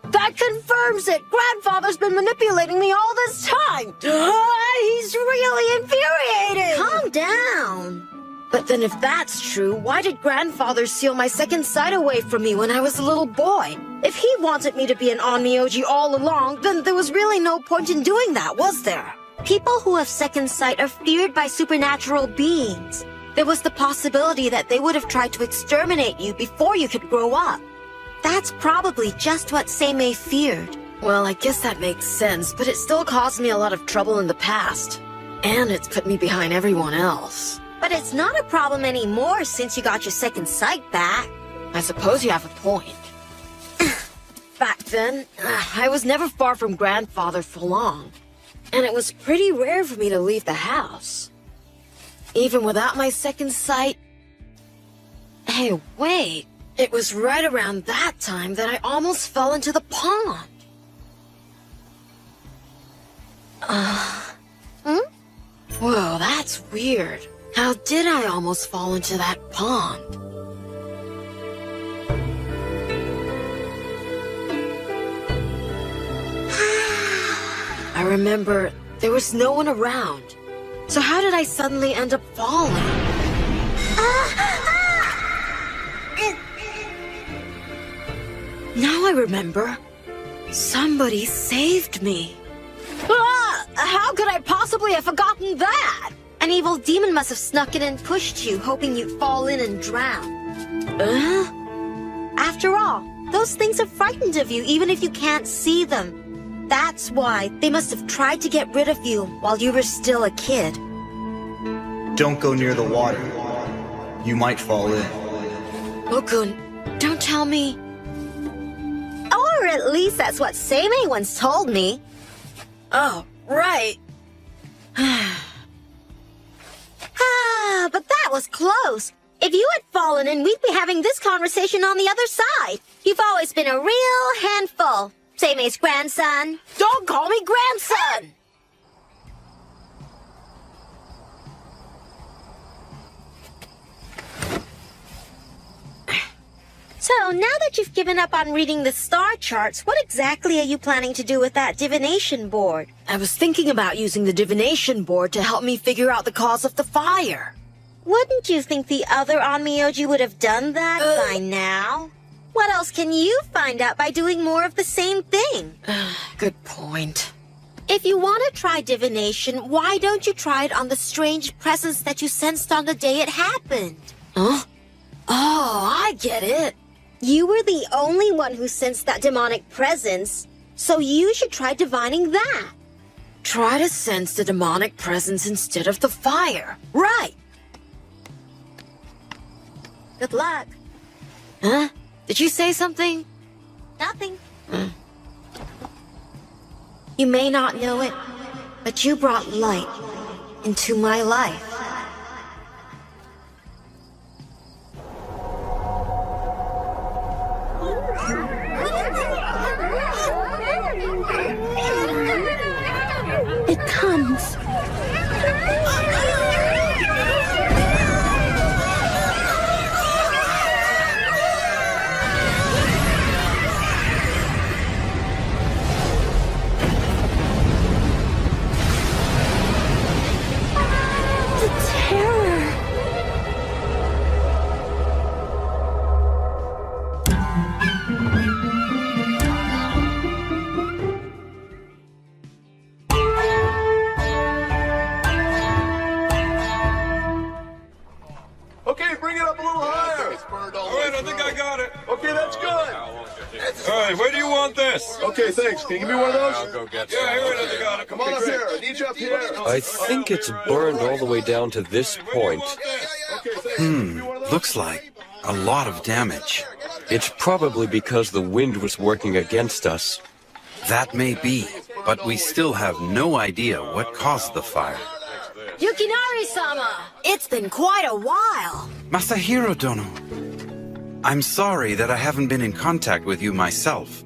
That confirms it! Grandfather's been manipulating me all this time! He's really infuriated! Calm down! But then if that's true, why did grandfather seal my second sight away from me when I was a little boy? If he wanted me to be an Onmyoji all along, then there was really no point in doing that, was there? People who have second sight are feared by supernatural beings. There was the possibility that they would have tried to exterminate you before you could grow up. That's probably just what Seimei feared. Well, I guess that makes sense, but it still caused me a lot of trouble in the past. And it's put me behind everyone else. But it's not a problem anymore since you got your second sight back. I suppose you have a point. Back then, I was never far from grandfather for long. And it was pretty rare for me to leave the house. Even without my second sight... Hey, wait. It was right around that time that I almost fell into the pond. Whoa, that's weird. How did I almost fall into that pond? I remember there was no one around. So how did I suddenly end up falling? Now I remember. Somebody saved me. How could I possibly have forgotten that? An evil demon must have snuck in and pushed you, hoping you'd fall in and drown. After all, those things are frightened of you, even if you can't see them. That's why they must have tried to get rid of you while you were still a kid. Don't go near the water. You might fall in. Okun, don't tell me. Or at least that's what Seimei once told me. Oh, right. But that was close. If you had fallen in, we'd be having this conversation on the other side. You've always been a real handful. Seimei's grandson. Don't call me grandson! So, now that you've given up on reading the star charts, what exactly are you planning to do with that divination board? I was thinking about using the divination board to help me figure out the cause of the fire. Wouldn't you think the other Onmyoji would have done that by now? What else can you find out by doing more of the same thing? Good point. If you want to try divination, why don't you try it on the strange presence that you sensed on the day it happened? Huh? Oh, I get it. You were the only one who sensed that demonic presence, so you should try divining that. Try to sense the demonic presence instead of the fire. Right. Good luck. Huh? Did you say something? Nothing. You may not know it, but you brought light into my life. It comes. Okay, bring it up a little higher. All right, I think I got it. Okay, that's good. All right, where do you want this? Okay, thanks. Can you give me one of those? I'll go get some. Yeah, here it is. I got it. Come on up here. I need you up here. I think it's burned all the way down to this point. Looks like a lot of damage. It's probably because the wind was working against us. That may be, but we still have no idea what caused the fire. Yukinari-sama! It's been quite a while. Masahiro Dono, I'm sorry that I haven't been in contact with you myself.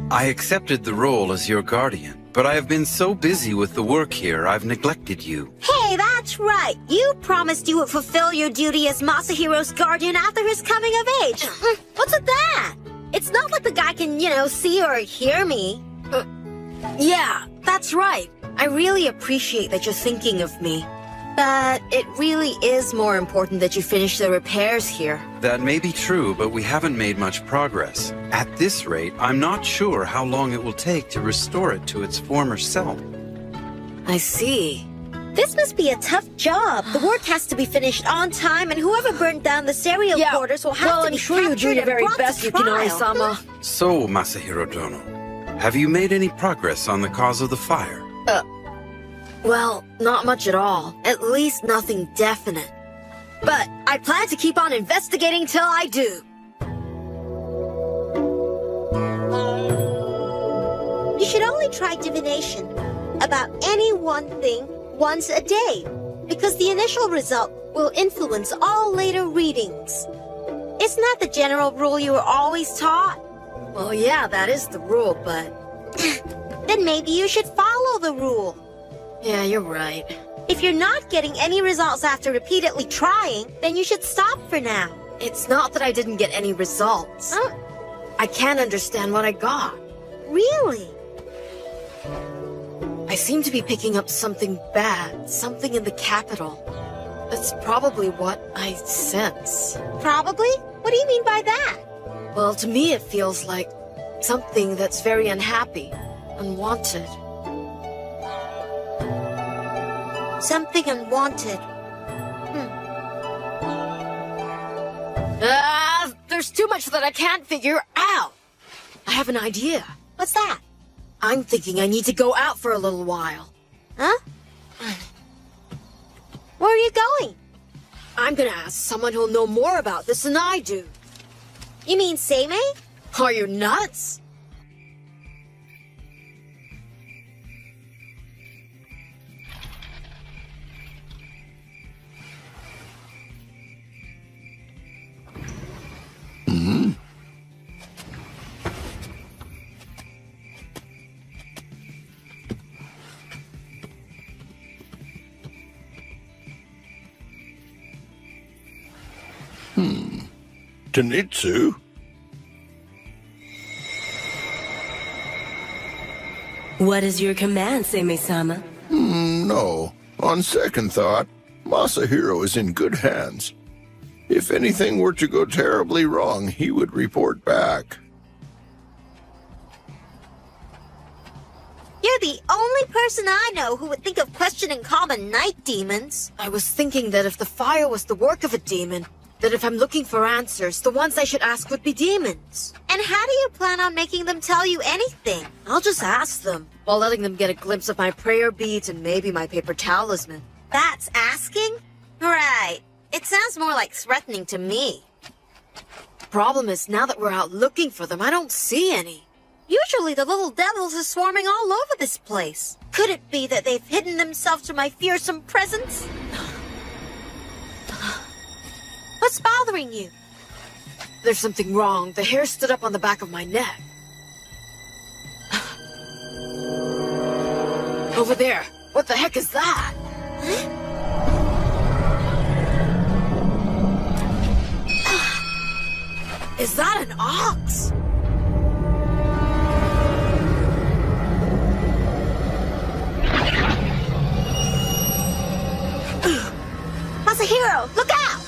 I accepted the role as your guardian, but I have been so busy with the work here, I've neglected you. Hey, that's right. You promised you would fulfill your duty as Masahiro's guardian after his coming of age. What's with that? It's not like the guy can, see or hear me. Yeah, that's right. I really appreciate that you're thinking of me. But it really is more important that you finish the repairs here. That may be true, but we haven't made much progress. At this rate, I'm not sure how long it will take to restore it to its former self. I see. This must be a tough job. The work has to be finished on time, and whoever burned down the cereal quarters will have to be captured and brought to trial. Well, I'm sure you do your very best, Yukinari-sama. So, Masahiro Dono, have you made any progress on the cause of the fire? Well, not much at all. At least nothing definite. But I plan to keep on investigating till I do. You should only try divination about any one thing once a day, because the initial result will influence all later readings. Isn't that the general rule you were always taught? Well, yeah, that is the rule, but Then maybe you should follow the rule. Yeah, you're right. If you're not getting any results after repeatedly trying, then you should stop for now. It's not that I didn't get any results. I can't understand what I got. Really? I seem to be picking up something bad, something in the capital. That's probably what I sense. Probably? What do you mean by that? Well, to me it feels like something that's very unhappy, unwanted. Something unwanted. There's too much that I can't figure out. I have an idea. What's that? I'm thinking I need to go out for a little while. Huh? Where are you going? I'm gonna ask someone who'll know more about this than I do. You mean Seimei? Are you nuts? Tenitsu? What is your command, Seimei-sama? No. On second thought, Masahiro is in good hands. If anything were to go terribly wrong, he would report back. You're the only person I know who would think of questioning common night demons. I was thinking that if the fire was the work of a demon, that if I'm looking for answers, the ones I should ask would be demons. And how do you plan on making them tell you anything? I'll just ask them, while letting them get a glimpse of my prayer beads and maybe my paper talisman. That's asking? Right. It sounds more like threatening to me. Problem is, now that we're out looking for them, I don't see any. Usually the little devils are swarming all over this place. Could it be that they've hidden themselves from my fearsome presence? What's bothering you? There's something wrong. The hair stood up on the back of my neck. Over there. What the heck is that? Is that an ox? Masahiro, look out!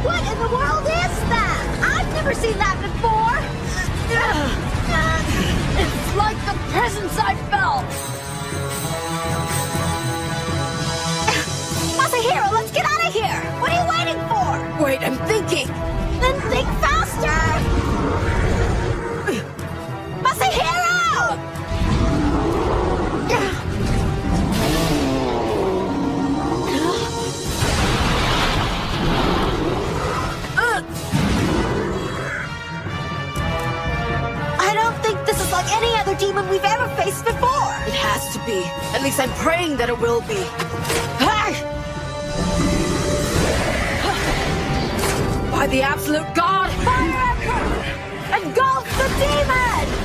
What in the world is that? I've never seen that before! It's like the presence I felt! Masahiro, let's get out of here! What are you waiting for? Wait, I'm thinking! Then think faster! Masahiro! Like any other demon we've ever faced before. It has to be. At least I'm praying that it will be. By the absolute god, fire emperor! Engulf the demon!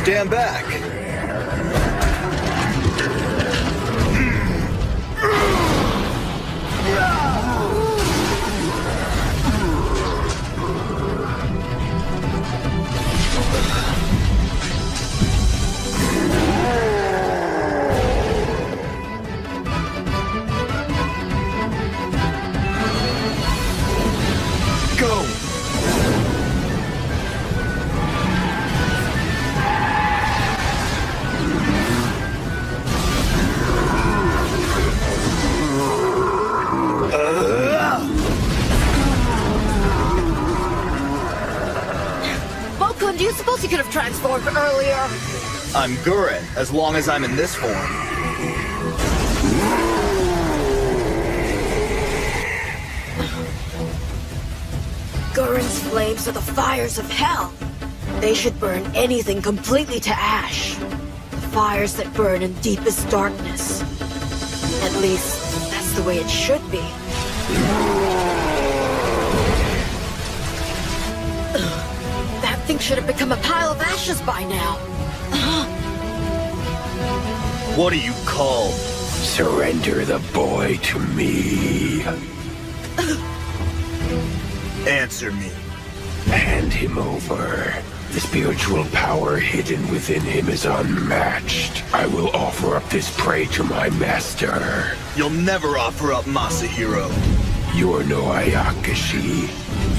Stand back! work earlier. I'm Gurren, as long as I'm in this form. Gurren's flames are the fires of hell. They should burn anything completely to ash. The fires that burn in deepest darkness. At least, that's the way it should be. That thing should have become a pile of ashes by now. What do you call? Surrender the boy to me. Answer me. Hand him over. The spiritual power hidden within him is unmatched. I will offer up this prey to my master. You'll never offer up Masahiro. You're no Ayakashi.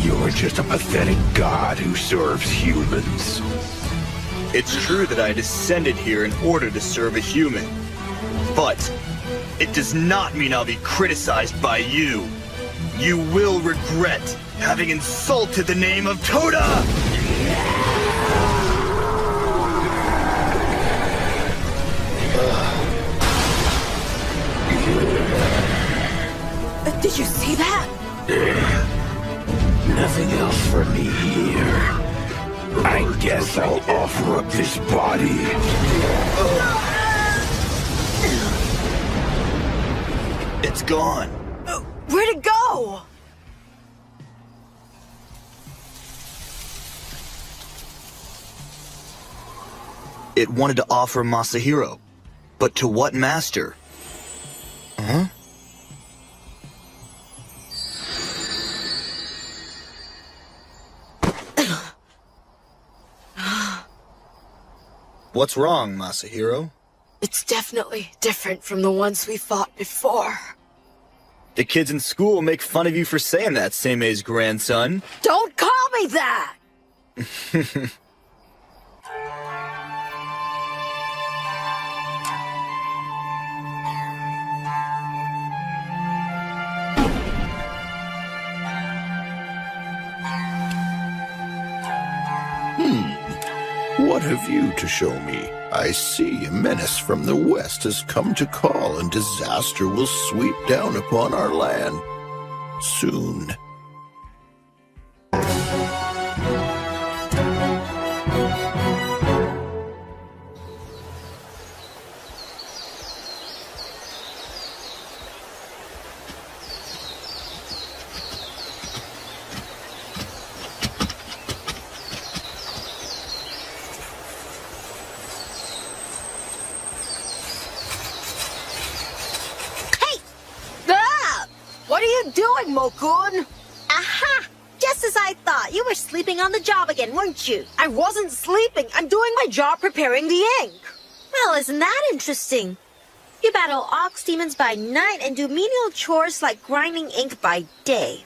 You're just a pathetic god who serves humans. It's true that I descended here in order to serve a human. But it does not mean I'll be criticized by you. You will regret having insulted the name of Toda! Did you see that? Nothing else for me here. I guess I'll offer up this body. It's gone. Where'd it go? It wanted to offer Masahiro. But to what master? Huh? What's wrong, Masahiro? It's definitely different from the ones we fought before. The kids in school make fun of you for saying that, Seimei's grandson. Don't call me that! What have you to show me? I see a menace from the west has come to call, and disaster will sweep down upon our land. Soon. What are you doing, Mokun? Aha! Just as I thought. You were sleeping on the job again, weren't you? I wasn't sleeping. I'm doing my job preparing the ink. Well, isn't that interesting? You battle ox demons by night and do menial chores like grinding ink by day.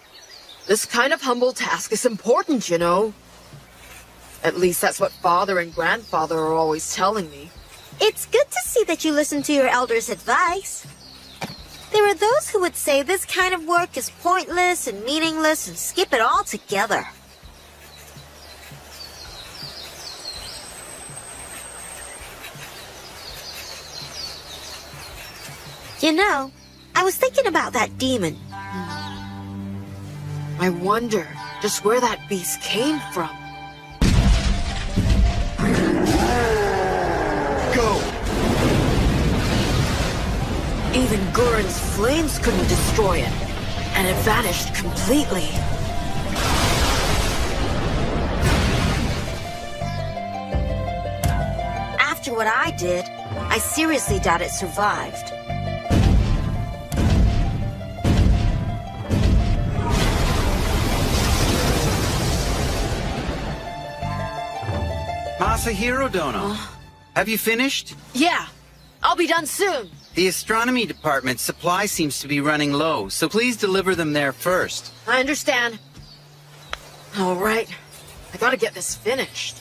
This kind of humble task is important, you know. At least that's what Father and Grandfather are always telling me. It's good to see that you listen to your elders' advice. There are those who would say this kind of work is pointless and meaningless and skip it all together. You know, I was thinking about that demon. I wonder just where that beast came from. Go! Even Gurren's flames couldn't destroy it, and it vanished completely. After what I did, I seriously doubt it survived. Masahiro Dono, have you finished? Yeah, I'll be done soon. The astronomy department's supply seems to be running low, so please deliver them there first. I understand. All right, I gotta get this finished.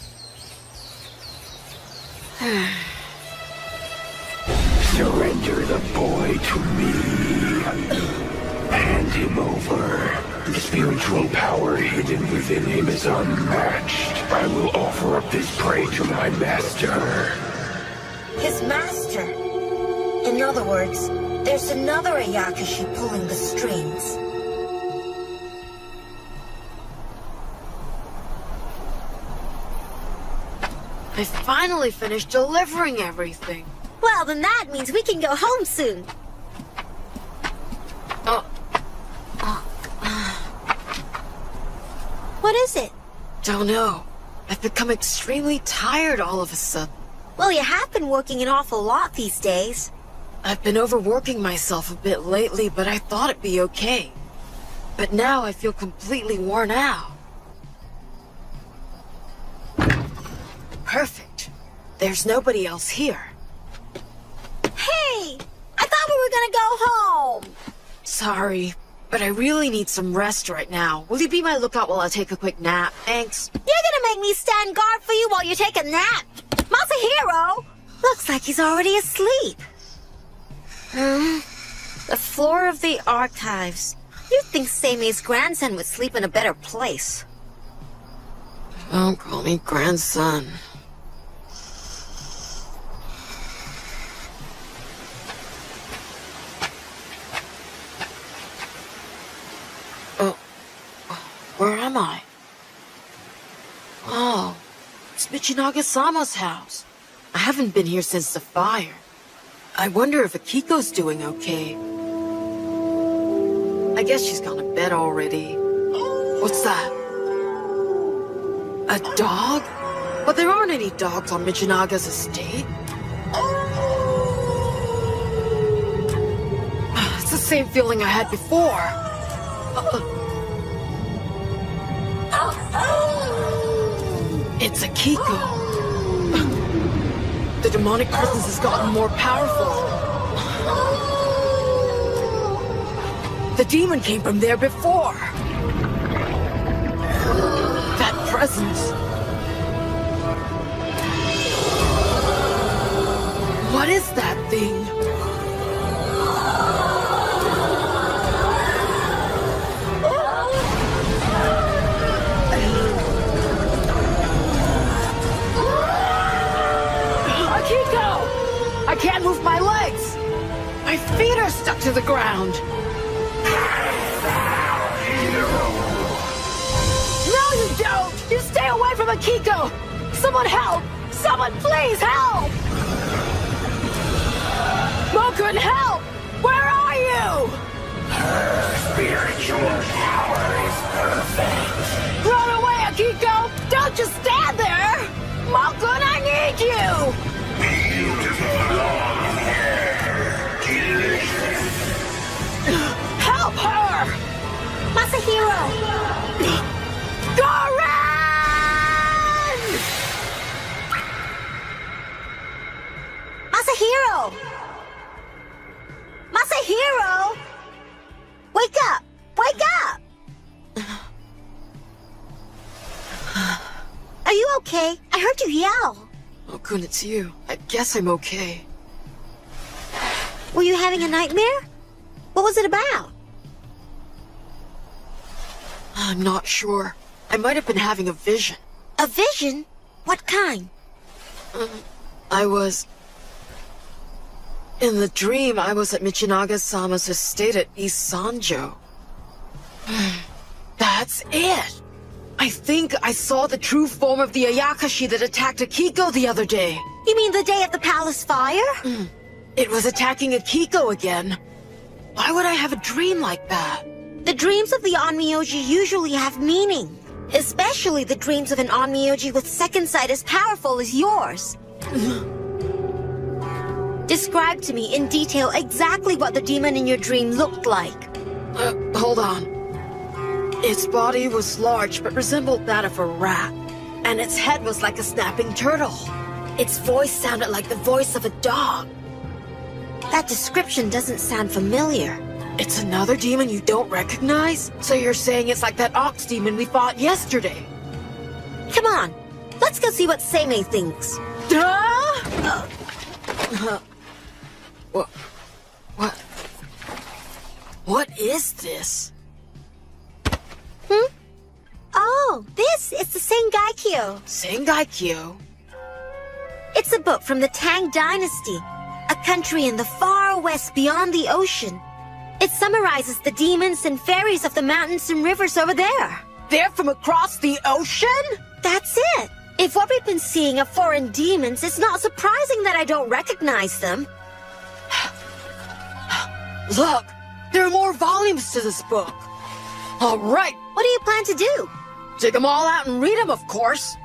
Surrender the boy to me. Hand him over. The spiritual power hidden within him is unmatched. I will offer up this prey to my master. His master? In other words, there's another Ayakashi pulling the strings. I finally finished delivering everything. Well, then that means we can go home soon. What is it? Don't know. I've become extremely tired all of a sudden. Well, you have been working an awful lot these days. I've been overworking myself a bit lately, but I thought it'd be okay. But now I feel completely worn out. Perfect. There's nobody else here. Hey! I thought we were gonna go home! Sorry, but I really need some rest right now. Will you be my lookout while I take a quick nap? Thanks. You're gonna make me stand guard for you while you take a nap? Masahiro! Looks like he's already asleep. The floor of the archives. You'd think Seimei's grandson would sleep in a better place. Don't call me grandson. Where am I? Oh, it's Michinaga-sama's house. I haven't been here since the fire. I wonder if Akiko's doing okay. I guess she's gone to bed already. What's that? A dog? But there aren't any dogs on Michinaga's estate. It's the same feeling I had before. It's Akiko. The demonic presence has gotten more powerful. The demon came from there before. That presence. What is that thing? I can't move my legs! My feet are stuck to the ground! No, you don't! You stay away from Akiko! Someone help! Someone please help! Mokun, help! Where are you? Her spiritual power is perfect. Run away, Akiko! Don't just stand there! Mokun, I need you! Help her! Masahiro! Goran! Masahiro! Masahiro! Wake up! Wake up! Are you okay? I heard you yell. Oh, good, it's you. I guess I'm okay. Were you having a nightmare? What was it about? I'm not sure. I might have been having a vision. A vision? What kind? In the dream, I was at Michinaga-sama's estate at East Sanjo. That's it! I think I saw the true form of the Ayakashi that attacked Akiko the other day. You mean the day of the palace fire? It was attacking Akiko again. Why would I have a dream like that? The dreams of the Onmyoji usually have meaning. Especially the dreams of an Onmyoji with second sight as powerful as yours. Describe to me in detail exactly what the demon in your dream looked like. Hold on. Its body was large but resembled that of a rat, and its head was like a snapping turtle. Its voice sounded like the voice of a dog. That description doesn't sound familiar. It's another demon you don't recognize? So you're saying it's like that ox demon we fought yesterday? Come on, let's go see what Seimei thinks. What is this? Sengaikyo. Sengaikyo? It's a book from the Tang Dynasty, a country in the far west beyond the ocean. It summarizes the demons and fairies of the mountains and rivers over there. They're from across the ocean? That's it. If what we've been seeing are foreign demons, it's not surprising that I don't recognize them. Look, there are more volumes to this book. All right. What do you plan to do? Dig them all out and read them, of course.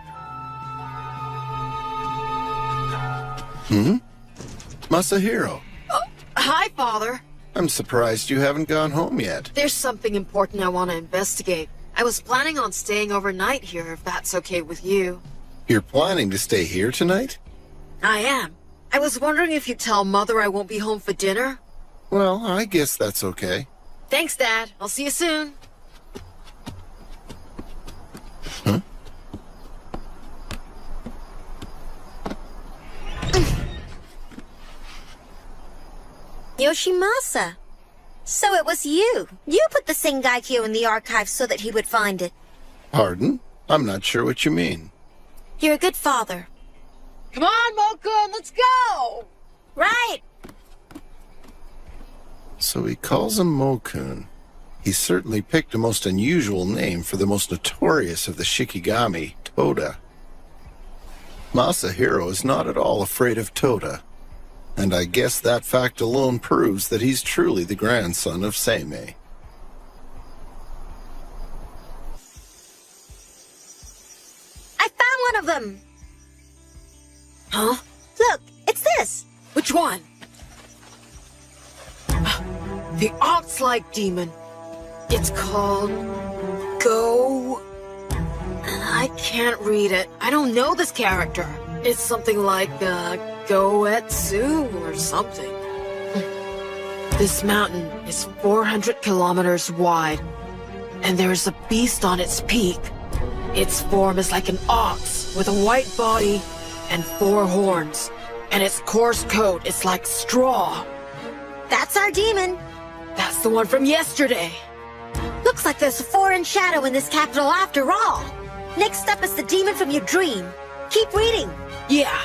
Masahiro. Hi, Father. I'm surprised you haven't gone home yet. There's something important I want to investigate. I was planning on staying overnight here, if that's okay with you. You're planning to stay here tonight? I am. I was wondering if you'd tell Mother I won't be home for dinner. Well, I guess that's okay. Thanks, Dad. I'll see you soon. Huh? Yoshimasa. So it was you. You put the Sengaikyo in the archive so that he would find it. Pardon? I'm not sure what you mean. You're a good father. Come on, Mokun, let's go! Right! So he calls him Mokun. He certainly picked a most unusual name for the most notorious of the Shikigami, Toda. Masahiro is not at all afraid of Toda. And I guess that fact alone proves that he's truly the grandson of Seimei. I found one of them! Huh? Look, it's this! Which one? The ox-like demon. It's called... Go... I can't read it. I don't know this character. It's something like, Goetsu or something. This mountain is 400 kilometers wide, and there is a beast on its peak. Its form is like an ox with a white body and 4 horns, and its coarse coat is like straw. That's our demon. That's the one from yesterday. Looks like there's a foreign shadow in this capital after all. Next up is the demon from your dream. Keep reading. Yeah.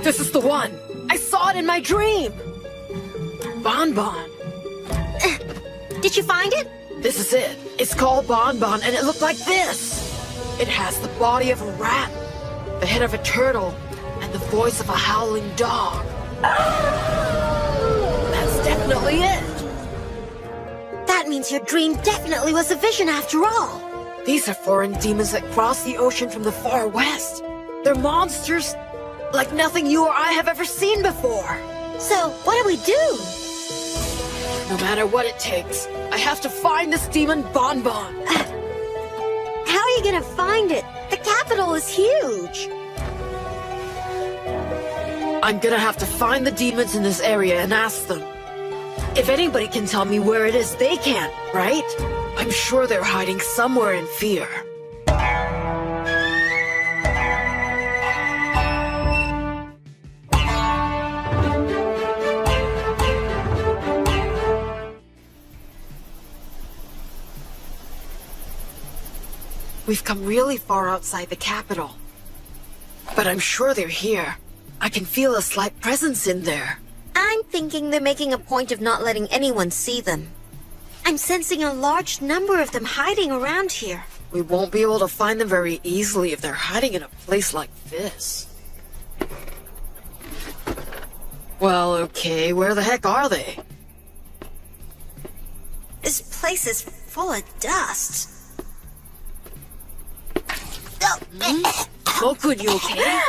This is the one. I saw it in my dream. Bonbon. Did you find it? This is it. It's called Bonbon, and it looked like this. It has the body of a rat, the head of a turtle, and the voice of a howling dog. That's definitely it. That means your dream definitely was a vision after all. These are foreign demons that cross the ocean from the far west. They're monsters like nothing you or I have ever seen before. So, what do we do? No matter what it takes, I have to find this demon Bonbon. How are you gonna find it? The capital is huge. I'm gonna have to find the demons in this area and ask them. If anybody can tell me where it is, they can, right? I'm sure they're hiding somewhere in fear. We've come really far outside the capital. But I'm sure they're here. I can feel a slight presence in there. I'm thinking they're making a point of not letting anyone see them. I'm sensing a large number of them hiding around here. We won't be able to find them very easily if they're hiding in a place like this. Well, okay, where the heck are they? This place is full of dust. Mokun, you okay?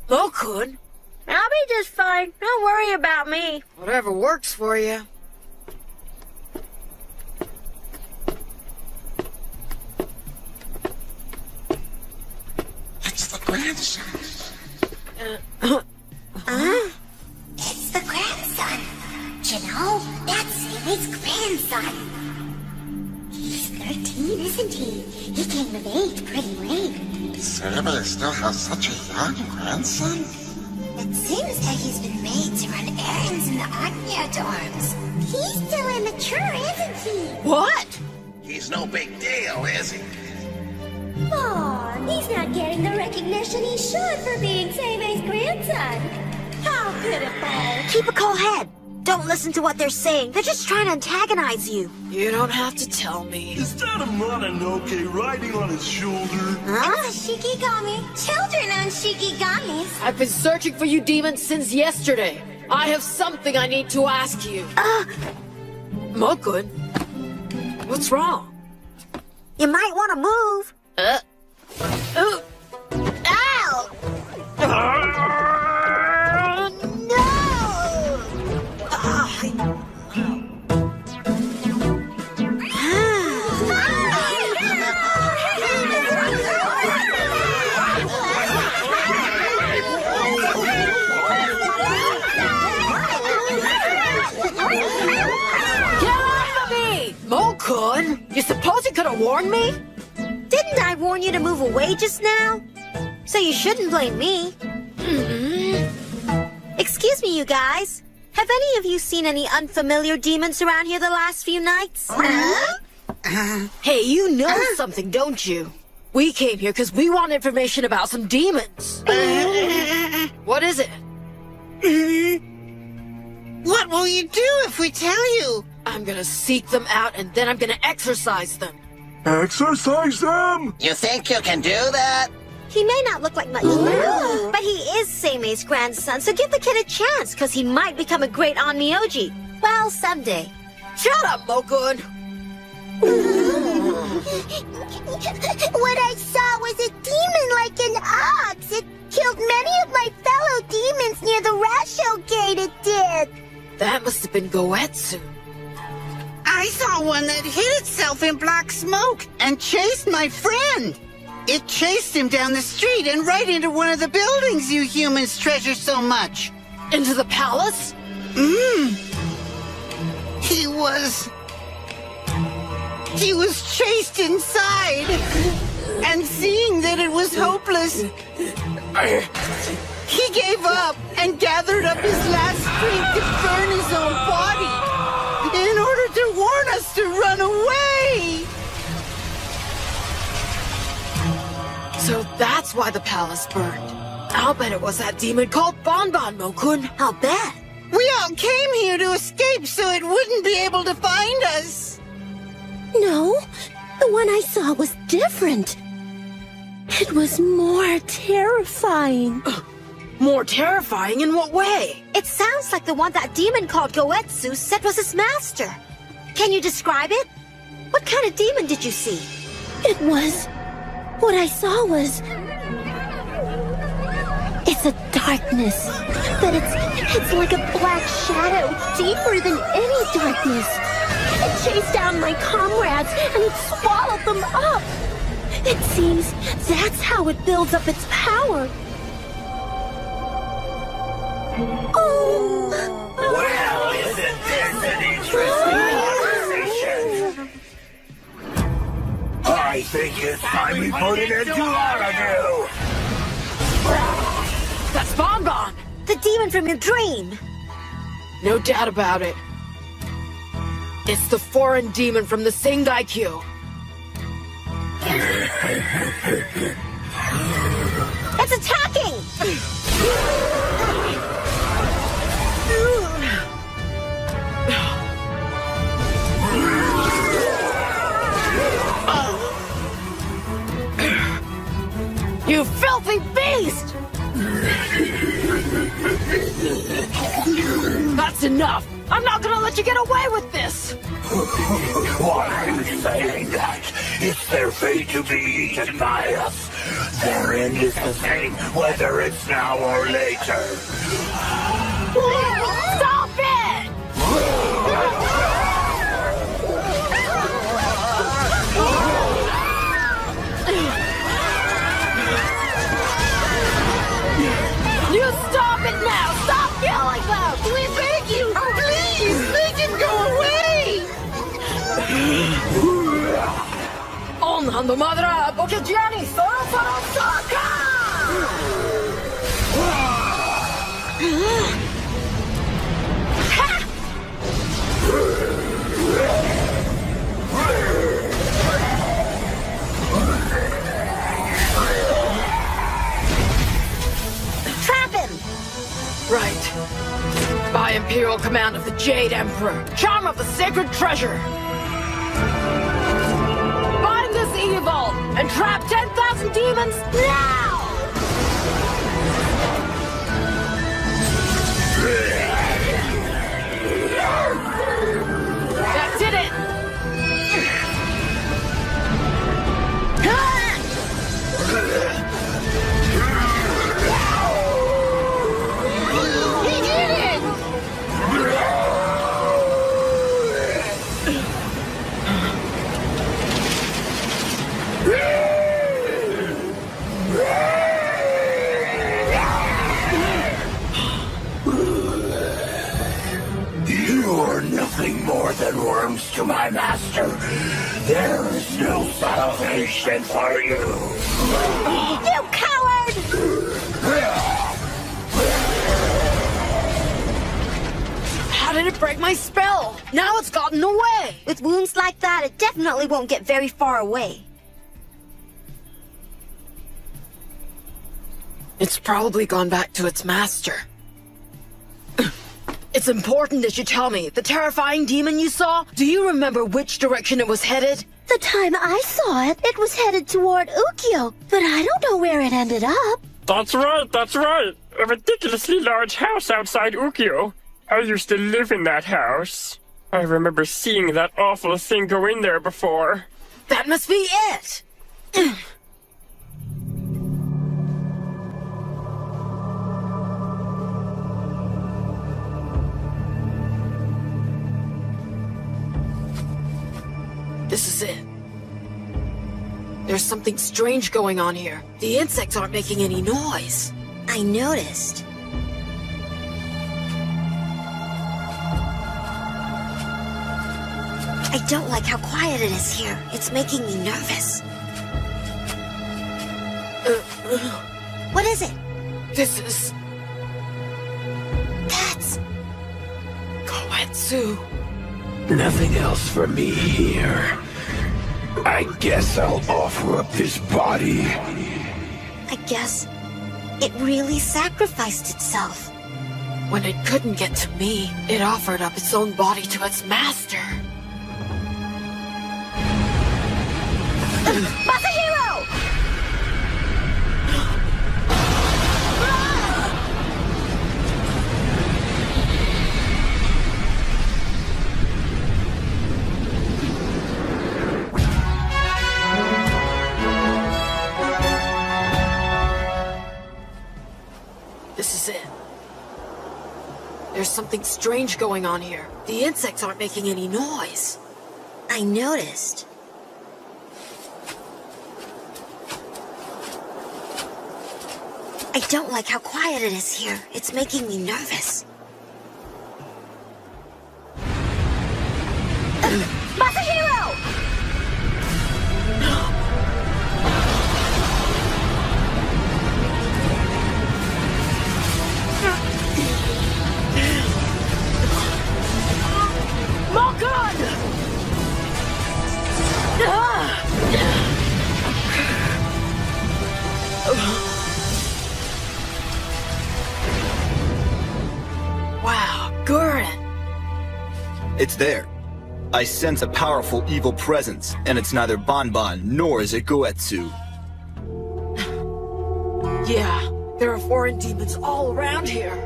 Mokun? I'll be just fine. Don't worry about me. Whatever works for you. It's the grandson. It's the grandson. You know, that's Sammy's grandson. He's 13, isn't he? He came of age pretty late. Sammy still has such a young grandson? It seems that he's been made to run errands in the Agnia dorms. He's still immature, isn't he? What? He's no big deal, is he? Aw, he's not getting the recognition he should for being Seimei's grandson. How pitiful. Keep a cool head. Don't listen to what they're saying. They're just trying to antagonize you. You don't have to tell me. Is that a Mononoke riding on his shoulder? Huh? It's a Shikigami. Children on Shikigamis. I've been searching for you demons since yesterday. I have something I need to ask you. Mokun, what's wrong? You might want to move. Ow! Mokun, you suppose you could have warned me? Didn't I warn you to move away just now? So you shouldn't blame me. Excuse me, you guys. Have any of you seen any unfamiliar demons around here the last few nights? Hey, you know something, don't you? We came here because we want information about some demons. What is it? What will you do if we tell you? I'm gonna seek them out and then I'm gonna exorcise them. Exercise them! You think you can do that? He may not look like much now, but he is Seimei's grandson, so give the kid a chance, because he might become a great Onmyoji. Well, someday. Shut up, Mokun! What I saw was a demon like an ox. It killed many of my fellow demons near the Rasho Gate, it did. That must have been Goetsu. I saw one that hid itself in black smoke and chased my friend. It chased him down the street and right into one of the buildings you humans treasure so much. Into the palace? He was chased inside. And seeing that it was hopeless, he gave up and gathered up his last strength to burn his own body in order to warn us to run away. So that's why the palace burned. I'll bet it was that demon called Bonbon, Mokun. I'll bet. We all came here to escape so it wouldn't be able to find us. No, the one I saw was different. It was more terrifying. More terrifying in what way? It sounds like the one that demon called Goetsu said was his master. Can you describe it? What kind of demon did you see? What I saw was... It's a darkness, but it's like a black shadow, deeper than any darkness. It chased down my comrades, and it swallowed them up. It seems that's how it builds up its power. Oh! Well, isn't this an interesting conversation? I think it's time we put an end to all of you! That's Bonbon! The demon from your dream! No doubt about it. It's the foreign demon from the Sengaikyo. It's attacking! You filthy beast! That's enough! I'm not gonna let you get away with this! Why are you saying that? It's their fate to be eaten by us. Their end is the same, whether it's now or later. Stop it! You stop it now! Sonando Madra Bokejiani Soro Saka! Trap him! Right. By Imperial command of the Jade Emperor, charm of the sacred treasure. Bind this evil and trap 10,000 demons now! That did it! He did it! You are nothing more than worms to my master. There is no salvation for you. You coward! How did it break my spell? Now it's gotten away! With wounds like that, it definitely won't get very far away. It's probably gone back to its master. It's important that you tell me, the terrifying demon you saw, do you remember which direction it was headed? The time I saw it, it was headed toward Ukyo, but I don't know where it ended up. That's right, that's right. A ridiculously large house outside Ukyo. I used to live in that house. I remember seeing that awful thing go in there before. That must be it! This is it. There's something strange going on here. The insects aren't making any noise. I noticed. I don't like how quiet it is here. It's making me nervous. What is it? This is... That's... Koetsu. Nothing else for me here. I guess I'll offer up this body. I guess it really sacrificed itself. When it couldn't get to me, it offered up its own body to its master. Masahiro! This is it. There's something strange going on here. The insects aren't making any noise. I noticed. I don't like how quiet it is here. It's making me nervous. Masahiro! Malkan! Wow, Gurren! It's there. I sense a powerful evil presence, and it's neither Banban nor is it Goetsu. Yeah, there are foreign demons all around here.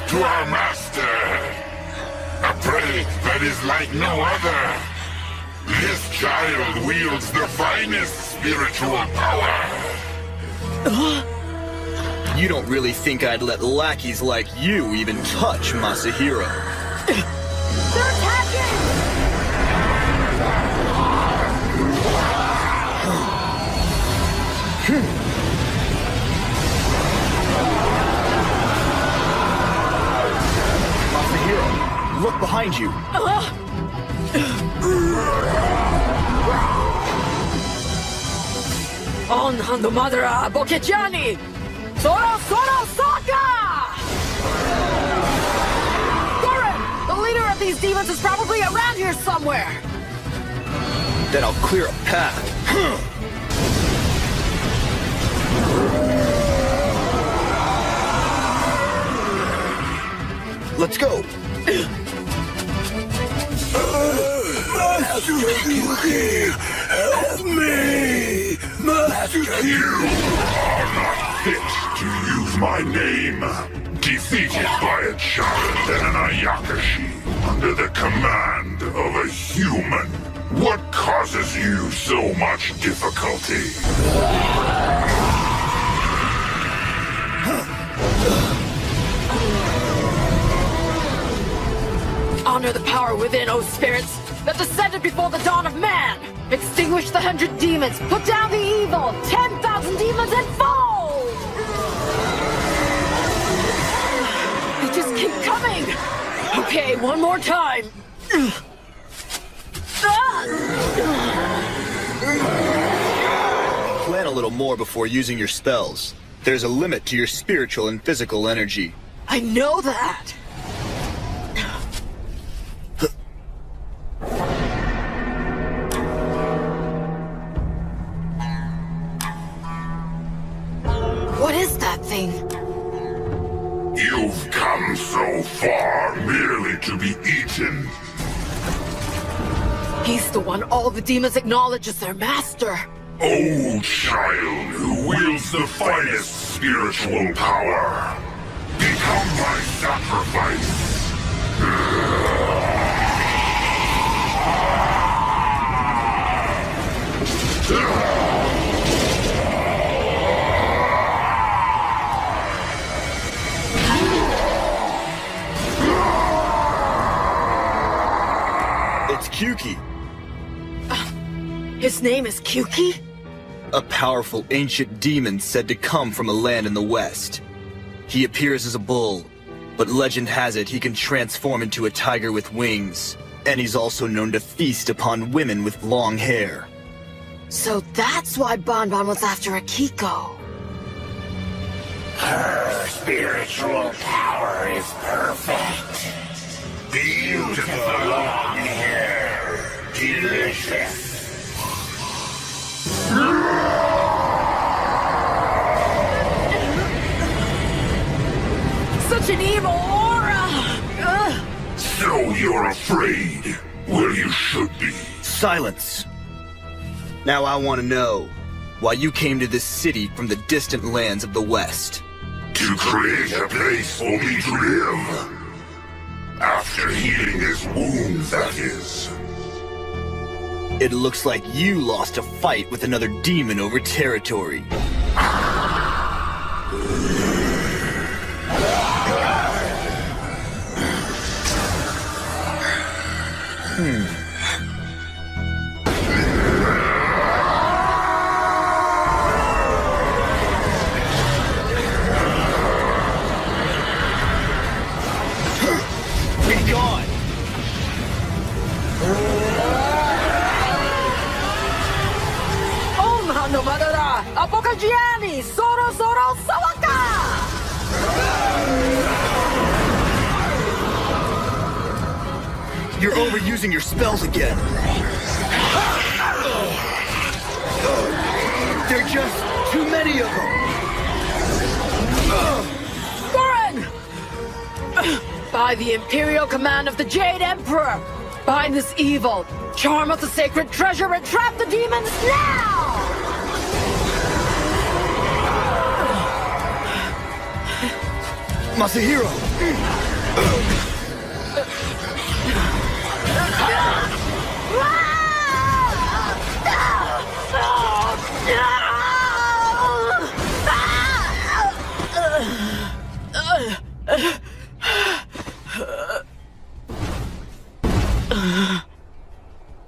To our master, a prey that is like no other. This child wields the finest spiritual power. You don't really think I'd let lackeys like you even touch Masahiro? They're attacking! behind you. On Handumadara Bokejani! Soro Soro Sokka! Goran! The leader of these demons is probably around here somewhere! Then I'll clear a path. Let's go. Master Kyuki, help me! Master You are not fit to use my name. Defeated by a child and an Ayakashi under the command of a human. What causes you so much difficulty? Honor the power within, O spirits, that descended before the dawn of man! Extinguish the 100 demons! Put down the evil! 10,000 demons and fall! They just keep coming! Okay, one more time! Plan a little more before using your spells. There's a limit to your spiritual and physical energy. I know that! What is that thing? You've come so far merely to be eaten. He's the one all the demons acknowledge as their master. O child who wields the finest spiritual power, become my sacrifice. It's Kyuki. His name is Kyuki? A powerful ancient demon said to come from a land in the west. He appears as a bull, but legend has it he can transform into a tiger with wings. And he's also known to feast upon women with long hair. So that's why Bonbon was after Akiko. Her spiritual power is perfect. Beautiful long hair. Delicious. Such an evil aura! So you're afraid? Well, you should be. Silence. Now I want to know why you came to this city from the distant lands of the West. To create a place for me to live. After healing his wounds, that is. It looks like you lost a fight with another demon over territory. Be gone! Om Handumadara Apokajiani Soro Soro Sawaka! You're overusing your spells again. There are just too many of them. Goran! By the imperial command of the Jade Emperor, bind this evil, charm up the sacred treasure, and trap the demons now! Masahiro!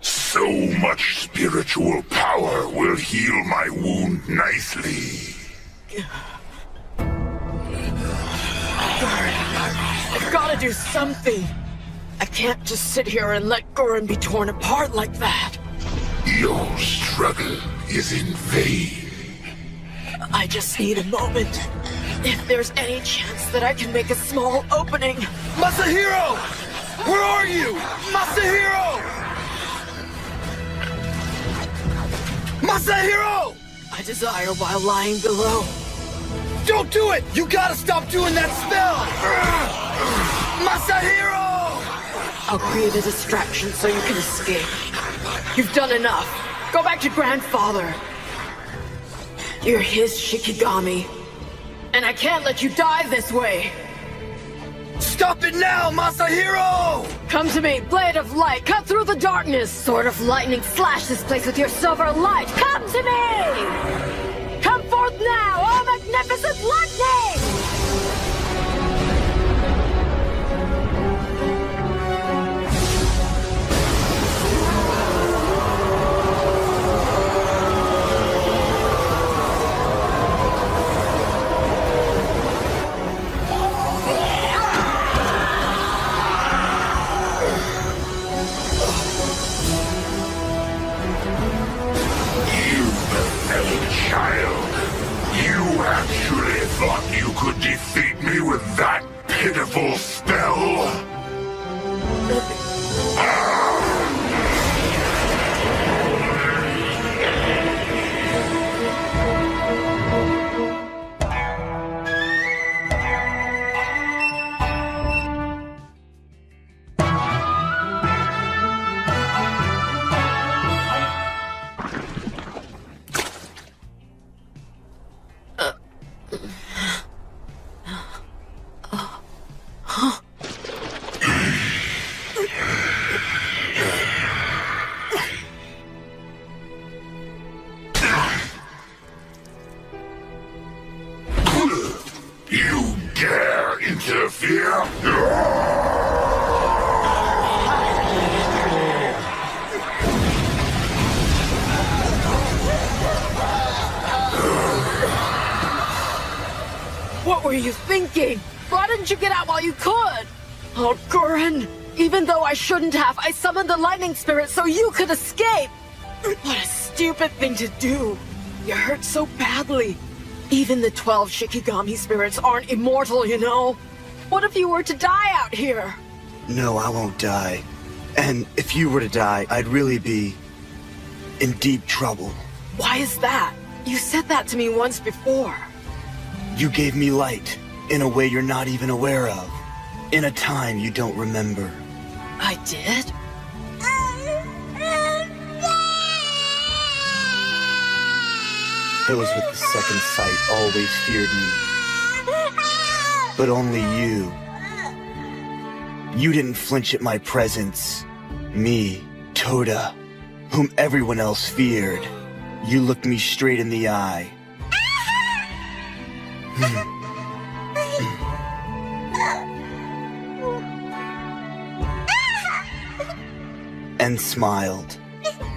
So much spiritual power will heal my wound nicely. I've gotta do something. I can't just sit here and let Gurren be torn apart like that. Your struggle is in vain. I just need a moment. If there's any chance that I can make a small opening. Masahiro! Where are you? Masahiro! Masahiro! I desire while lying below. Don't do it! You gotta stop doing that spell! Masahiro! I'll create a distraction so you can escape. You've done enough. Go back to Grandfather. You're his Shikigami. And I can't let you die this way. Stop it now, Masahiro! Come to me, blade of light, cut through the darkness. Sword of lightning, slash this place with your silver light. Come to me! Come forth now, oh magnificent lightning! Thought you could defeat me with that pitiful spell? You dare interfere? What were you thinking? Why didn't you get out while you could? Oh, Gurren. Even though I shouldn't have, I summoned the lightning spirit so you could escape. What a stupid thing to do. You hurt so badly. Even the 12 Shikigami spirits aren't immortal, you know. What if you were to die out here? No, I won't die. And if you were to die, I'd really be in deep trouble. Why is that? You said that to me once before. You gave me light in a way you're not even aware of. In a time you don't remember. I did? Those with the second sight always feared me. But only you. You didn't flinch at my presence. Me, Toda, whom everyone else feared. You looked me straight in the eye. And smiled.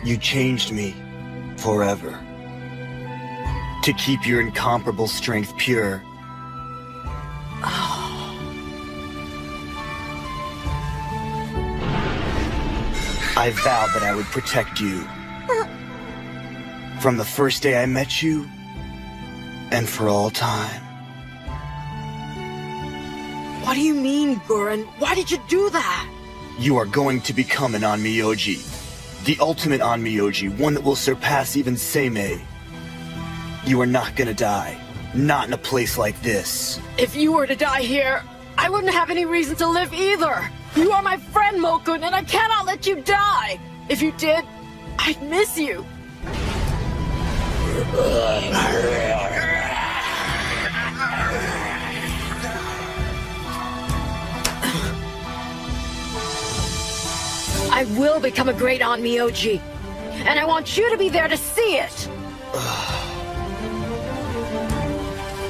You changed me forever. To keep your incomparable strength pure. I vowed that I would protect you. From the first day I met you, and for all time. What do you mean, Gurren? Why did you do that? You are going to become an Onmyoji. The ultimate Onmyoji, one that will surpass even Seimei. You are not gonna die. Not in a place like this. If you were to die here, I wouldn't have any reason to live either. You are my friend, Mokun, and I cannot let you die. If you did, I'd miss you. I will become a great Onmyoji, and I want you to be there to see it.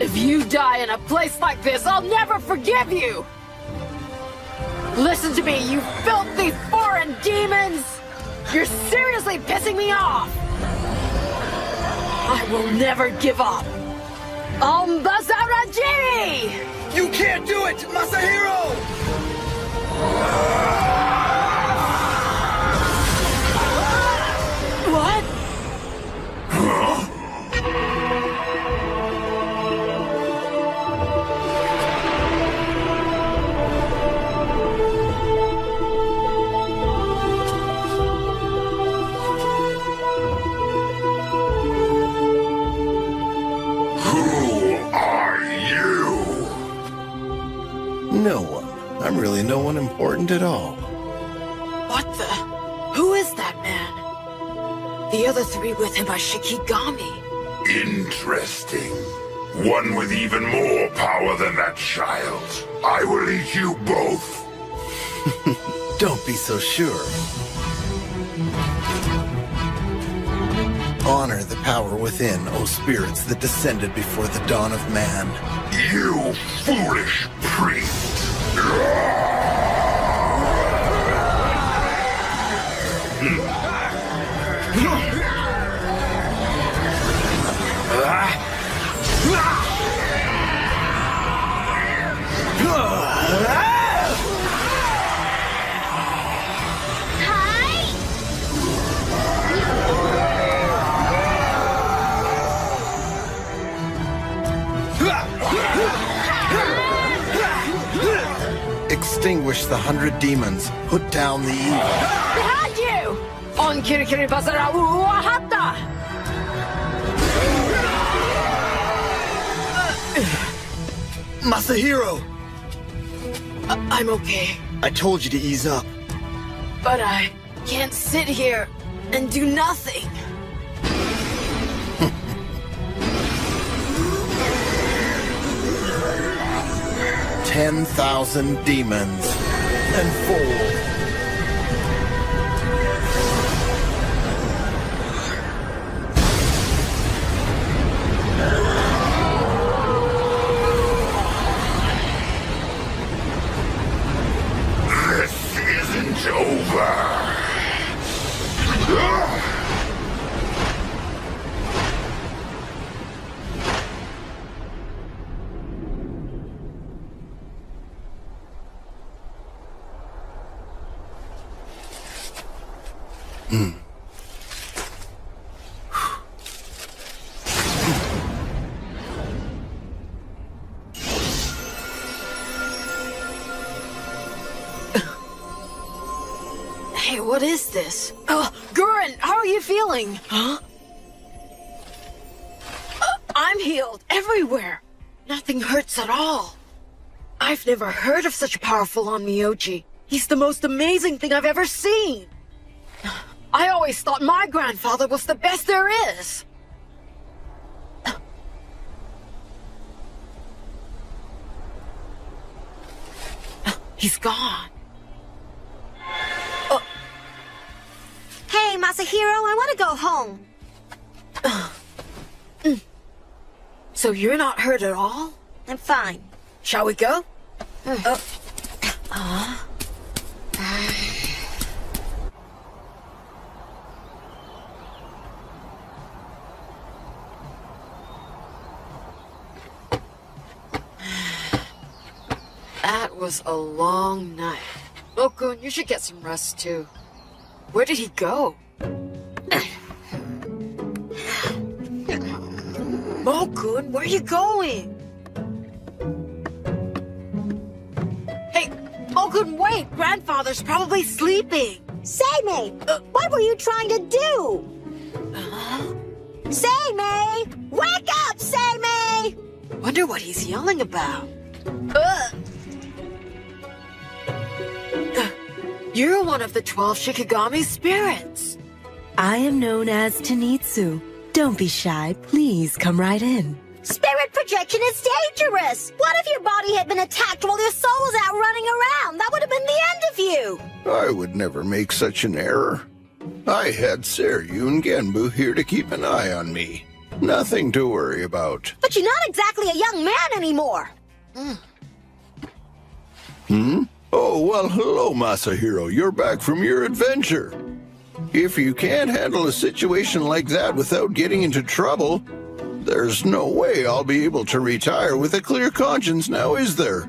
If you die in a place like this, I'll never forgive you! Listen to me, you filthy foreign demons! You're seriously pissing me off! I will never give up! Ombasarajiri! You can't do it, Masahiro! one important at all. What the? Who is that man? The other three with him are Shikigami. Interesting. One with even more power than that child. I will eat you both. Don't be so sure. Honor the power within, O spirits that descended before the dawn of man. You foolish priest! Extinguish the 100 demons. Put down the evil. Behind you! On Kirikiri Bazara Uahata! Masahiro! I'm okay, I told you to ease up. but I can't sit here and do nothing. 10,000 demons. And fold. This isn't over. Hey, what is this? Gurren, how are you feeling? Huh? I'm healed everywhere. Nothing hurts at all. I've never heard of such a powerful Onmyoji. He's the most amazing thing I've ever seen. I always thought my grandfather was the best there is. He's gone. Hey, Masahiro, I want to go home. So you're not hurt at all? I'm fine. Shall we go? That was a long night. Okun, you should get some rest too. Where did he go? Mokun, where are you going? Hey, Mokun, wait! Grandfather's probably sleeping. Seimei, what were you trying to do? Seimei! Wake up, Seimei! Wonder what he's yelling about. You're one of the 12 Shikigami spirits. I am known as Tenitsu. Don't be shy. Please come right in. Spirit projection is dangerous! What if your body had been attacked while your soul was out running around? That would have been the end of you! I would never make such an error. I had Seryu and Genbu here to keep an eye on me. Nothing to worry about. But you're not exactly a young man anymore. Oh, well, hello, Masahiro. You're back from your adventure. If you can't handle a situation like that without getting into trouble, there's no way I'll be able to retire with a clear conscience now, is there?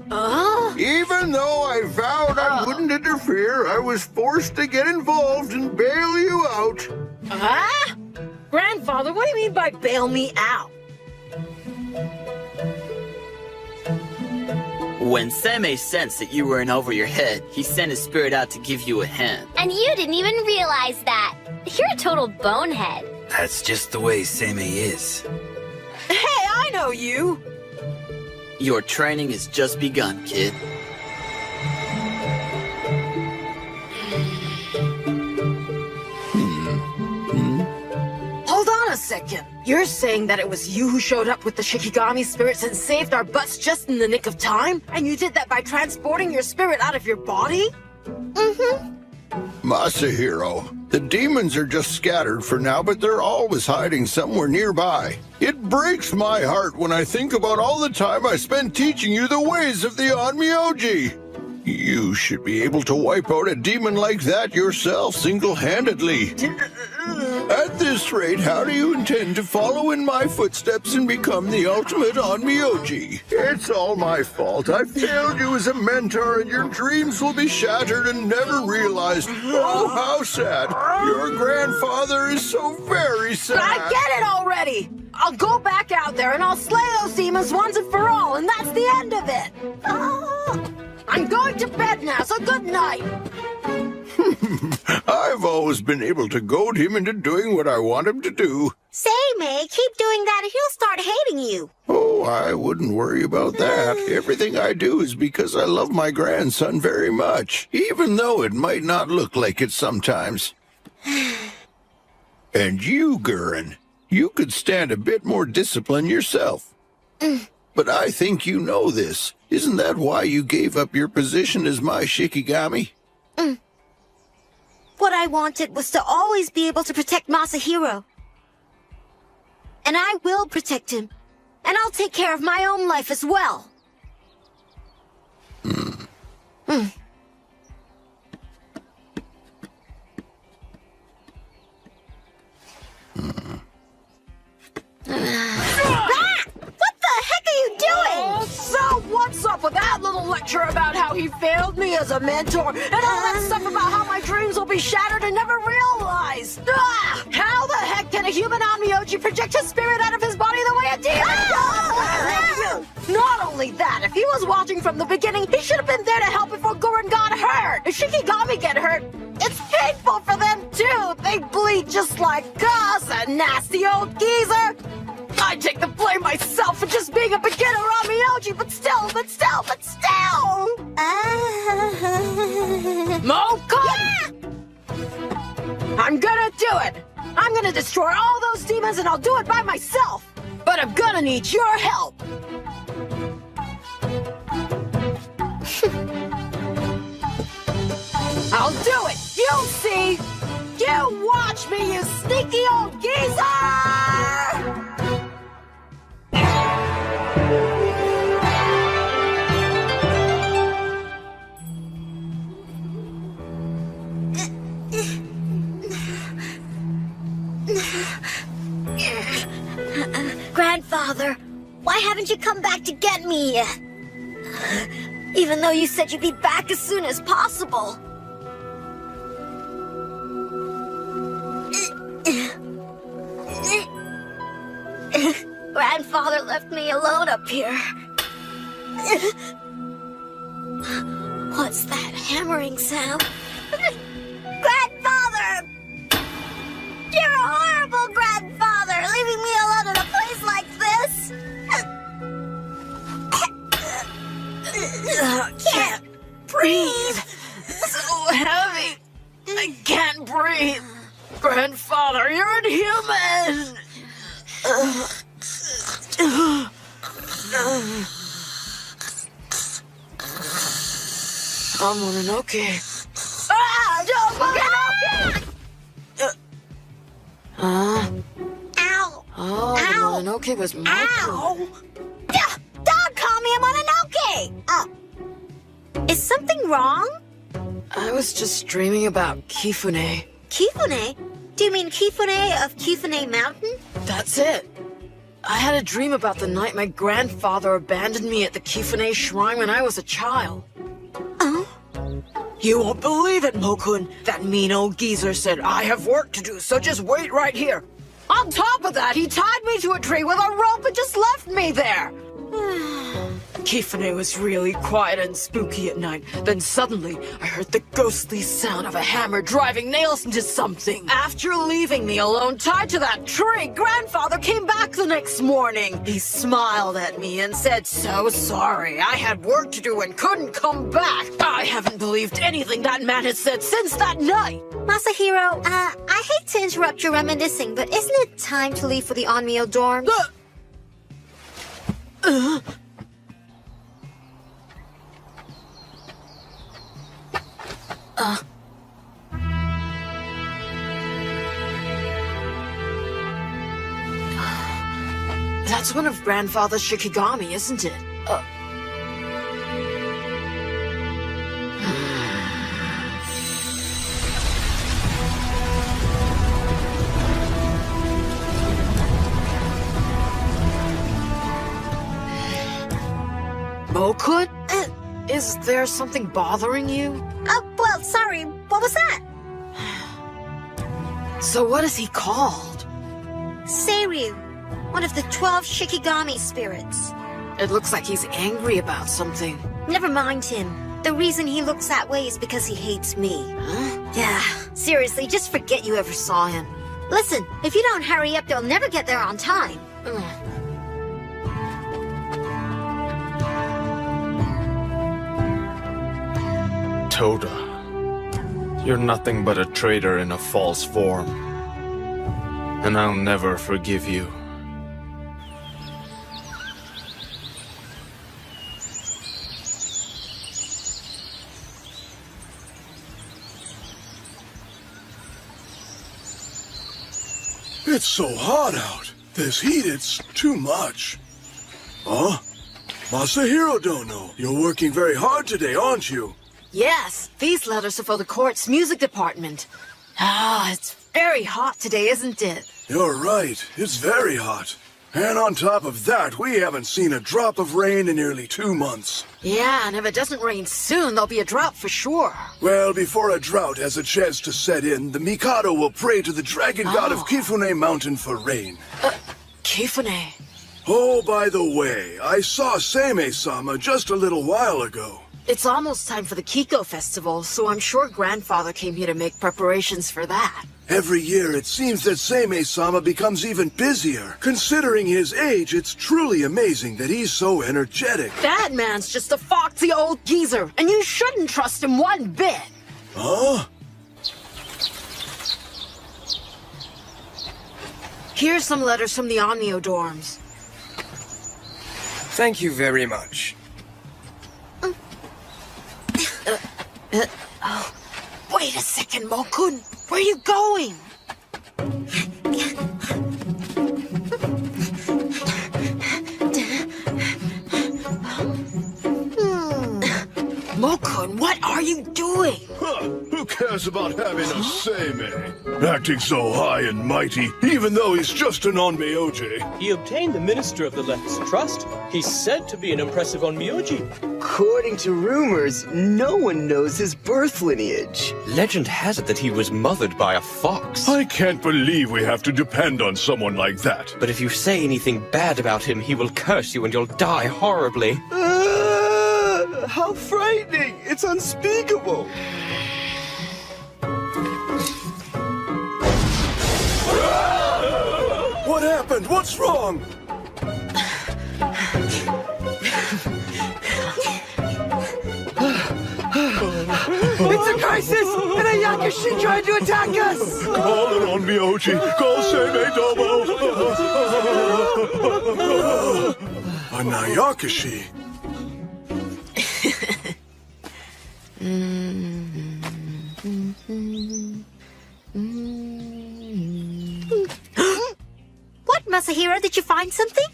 Even though I vowed I wouldn't interfere, I was forced to get involved and bail you out. Grandfather, what do you mean by bail me out? When Seimei sensed that you were in over your head, he sent his spirit out to give you a hand. And you didn't even realize that. You're a total bonehead. That's just the way Seimei is. Hey, I know you! Your training has just begun, kid. second. You're saying that it was you who showed up with the Shikigami spirits and saved our butts just in the nick of time? And you did that by transporting your spirit out of your body? Mm-hmm. Masahiro, the demons are just scattered for now, but they're always hiding somewhere nearby. It breaks my heart when I think about all the time I spent teaching you the ways of the Onmyoji. You should be able to wipe out a demon like that yourself single-handedly. At this rate, how do you intend to follow in my footsteps and become the ultimate Onmyoji? It's all my fault. I failed you as a mentor, and your dreams will be shattered and never realized. Oh, how sad. Your grandfather is so very sad. I get it already! I'll go back out there and I'll slay those demons once and for all, and that's the end of it! I'm going to bed now, so good night! I've always been able to goad him into doing what I want him to do. Seimei, keep doing that and he'll start hating you. Oh, I wouldn't worry about that. Everything I do is because I love my grandson very much, even though it might not look like it sometimes. And you, Gurren, you could stand a bit more discipline yourself. But I think you know this. Isn't that why you gave up your position as my Shikigami? What I wanted was to always be able to protect Masahiro. And I will protect him. And I'll take care of my own life as well. What the heck are you doing? Oh, so what's up with that little lecture about how he failed me as a mentor and all that stuff about how my dreams will be shattered and never realized? How the heck can a human Onmyoji project his spirit out of his body the way a demon does? Not only that, if he was watching from the beginning, he should have been there to help before Gurren got hurt. If Shikigami get hurt, it's painful for them too. They bleed just like us, a nasty old geezer. I take the blame myself for just being a beginner Onmyoji, but still. Mokon! Yeah! I'm gonna do it! I'm gonna destroy all those demons and I'll do it by myself! But I'm gonna need your help! I'll do it! You'll see! You watch me, you sneaky old geezer! Grandfather, why haven't you come back to get me yet? Even though you said you'd be back as soon as possible. Grandfather left me alone up here. What's that hammering sound? Grandfather! You're a horrible grandfather, leaving me alone in a place like this. Can't breathe. So heavy. I can't breathe. Grandfather, you're inhuman. I'm Mononoke. Don't Mononoke! Ow! Oh, the Mononoke was Moko. Ow! Don't call me a Mononoke! Is something wrong? I was just dreaming about Kifune. Kifune? Do you mean Kifune of Kifune Mountain? That's it. I had a dream about the night my grandfather abandoned me at the Kifune Shrine when I was a child. Oh? You won't believe it, Mokun. That mean old geezer said, I have work to do, so just wait right here. On top of that, he tied me to a tree with a rope and just left me there. Kifune was really quiet and spooky at night. Then suddenly, I heard the ghostly sound of a hammer driving nails into something. After leaving me alone tied to that tree, Grandfather came back the next morning. He smiled at me and said, so sorry, I had work to do and couldn't come back. I haven't believed anything that man has said since that night. Masahiro, I hate to interrupt your reminiscing, but isn't it time to leave for the Onmyo dorms? That's one of Grandfather's Shikigami, isn't it? Mokun? Is there something bothering you? Well, sorry. What was that? So what is he called? Seiryu, one of the 12 Shikigami spirits. It looks like he's angry about something. Never mind him. The reason he looks that way is because he hates me. Huh? Yeah, seriously, just forget you ever saw him. Listen, if you don't hurry up, you'll never get there on time. Toda, you're nothing but a traitor in a false form. And I'll never forgive you. It's so hot out. This heat, it's too much. Huh? Masahiro Dono, you're working very hard today, aren't you? Yes, these letters are for the court's music department. It's very hot today, isn't it? You're right. It's very hot. And on top of that, we haven't seen a drop of rain in nearly 2 months. Yeah, and if it doesn't rain soon, there'll be a drought for sure. Well, before a drought has a chance to set in, the Mikado will pray to the dragon god of Kifune Mountain for rain. Kifune? Oh, by the way, I saw Seimei-sama just a little while ago. It's almost time for the Kiko Festival, so I'm sure Grandfather came here to make preparations for that. Every year, it seems that Seimei-sama becomes even busier. Considering his age, it's truly amazing that he's so energetic. That man's just a foxy old geezer, and you shouldn't trust him one bit. Huh? Here's some letters from the Onmyo dorms. Thank you very much. Wait a second, Mokun. Where are you going? Mokun, what are you doing? Who cares about having a Seimei? Acting so high and mighty, even though he's just an Onmyoji. He obtained the Minister of the Left's trust. He's said to be an impressive Onmyoji. According to rumors, no one knows his birth lineage. Legend has it that he was mothered by a fox. I can't believe we have to depend on someone like that. But if you say anything bad about him, he will curse you and you'll die horribly. How frightening! It's unspeakable! What happened? What's wrong? It's a crisis! And a Yakushi tried to attack us! Call it on Onmyoji! Call Seimei Domo! A Nayakashi? What, Masahiro? Did you find something?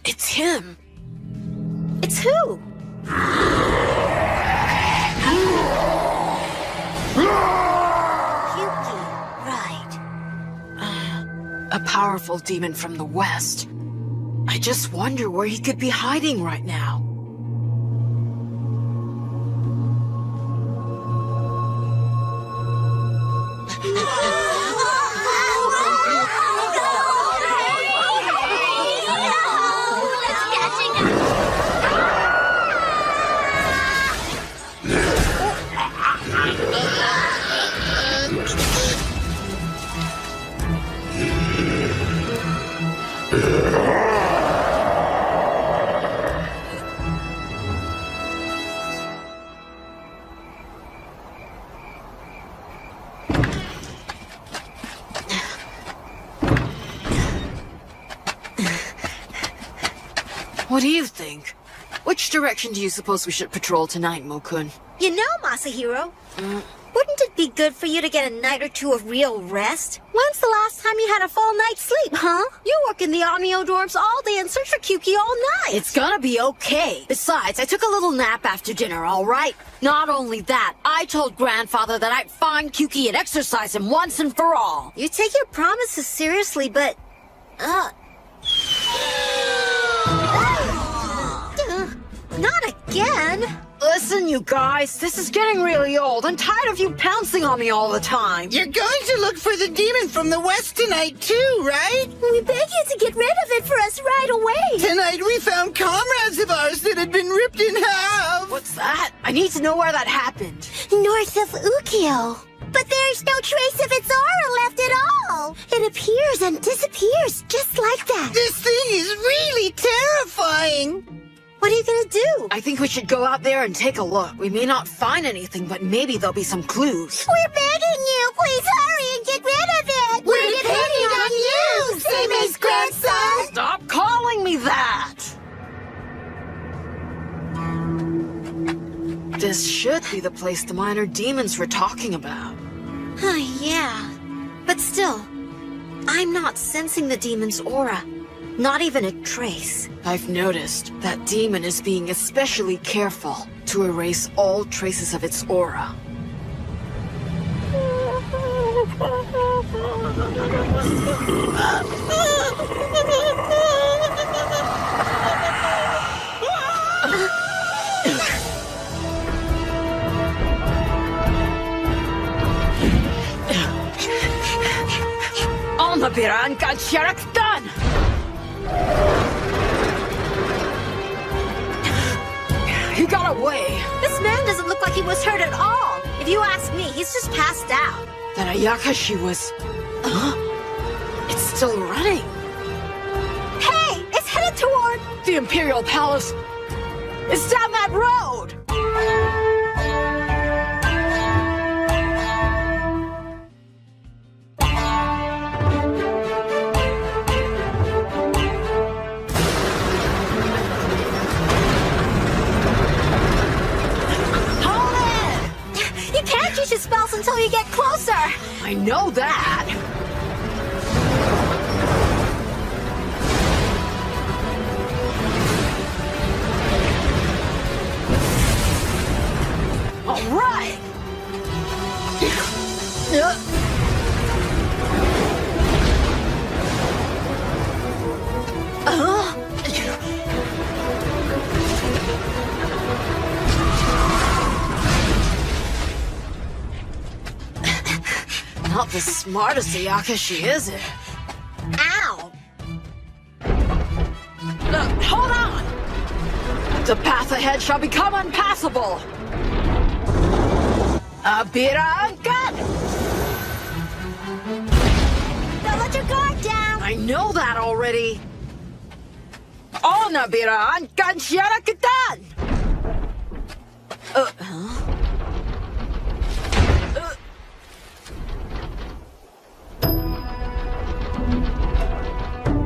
It's him. It's who? Hyuki, right. A powerful demon from the West. I just wonder where he could be hiding right now. What do you think? Which direction do you suppose we should patrol tonight, Mo-kun? You know, Masahiro, wouldn't it be good for you to get a night or two of real rest? When's the last time you had a full night's sleep, huh? You work in the Onmyo dorms all day and search for Kyuki all night. It's gonna be okay. Besides, I took a little nap after dinner, all right? Not only that, I told grandfather that I'd find Kyuki and exercise him once and for all. You take your promises seriously, but... Not again! Listen, you guys, this is getting really old. I'm tired of you pouncing on me all the time. You're going to look for the demon from the west tonight too, right? We beg you to get rid of it for us right away. Tonight we found comrades of ours that had been ripped in half. What's that? I need to know where that happened. North of Ukyo. But there's no trace of its aura left at all. It appears and disappears just like that. This thing is really terrifying. What are you gonna do? I think we should go out there and take a look. We may not find anything, but maybe there'll be some clues. We're begging you, please hurry and get rid of it. We're depending on you, Seime's grandson. Stop calling me that! This should be the place the minor demons were talking about. Yeah. But still, I'm not sensing the demon's aura. Not even a trace. I've noticed that demon is being especially careful to erase all traces of its aura. Almabiran Gansharak done! He got away. This man doesn't look like he was hurt at all. If you ask me, he's just passed out. That Ayakashi was... It's still running. Hey, it's headed toward... The Imperial Palace. It's down that road. Use your spells until you get closer. I know that. All right. Not the smartest Ayakashi, is it? Ow! Hold on! The path ahead shall become unpassable! Abira Uncut! Don't let your guard down! I know that already! Oh, Nabira Uncut Sharakatan! Huh?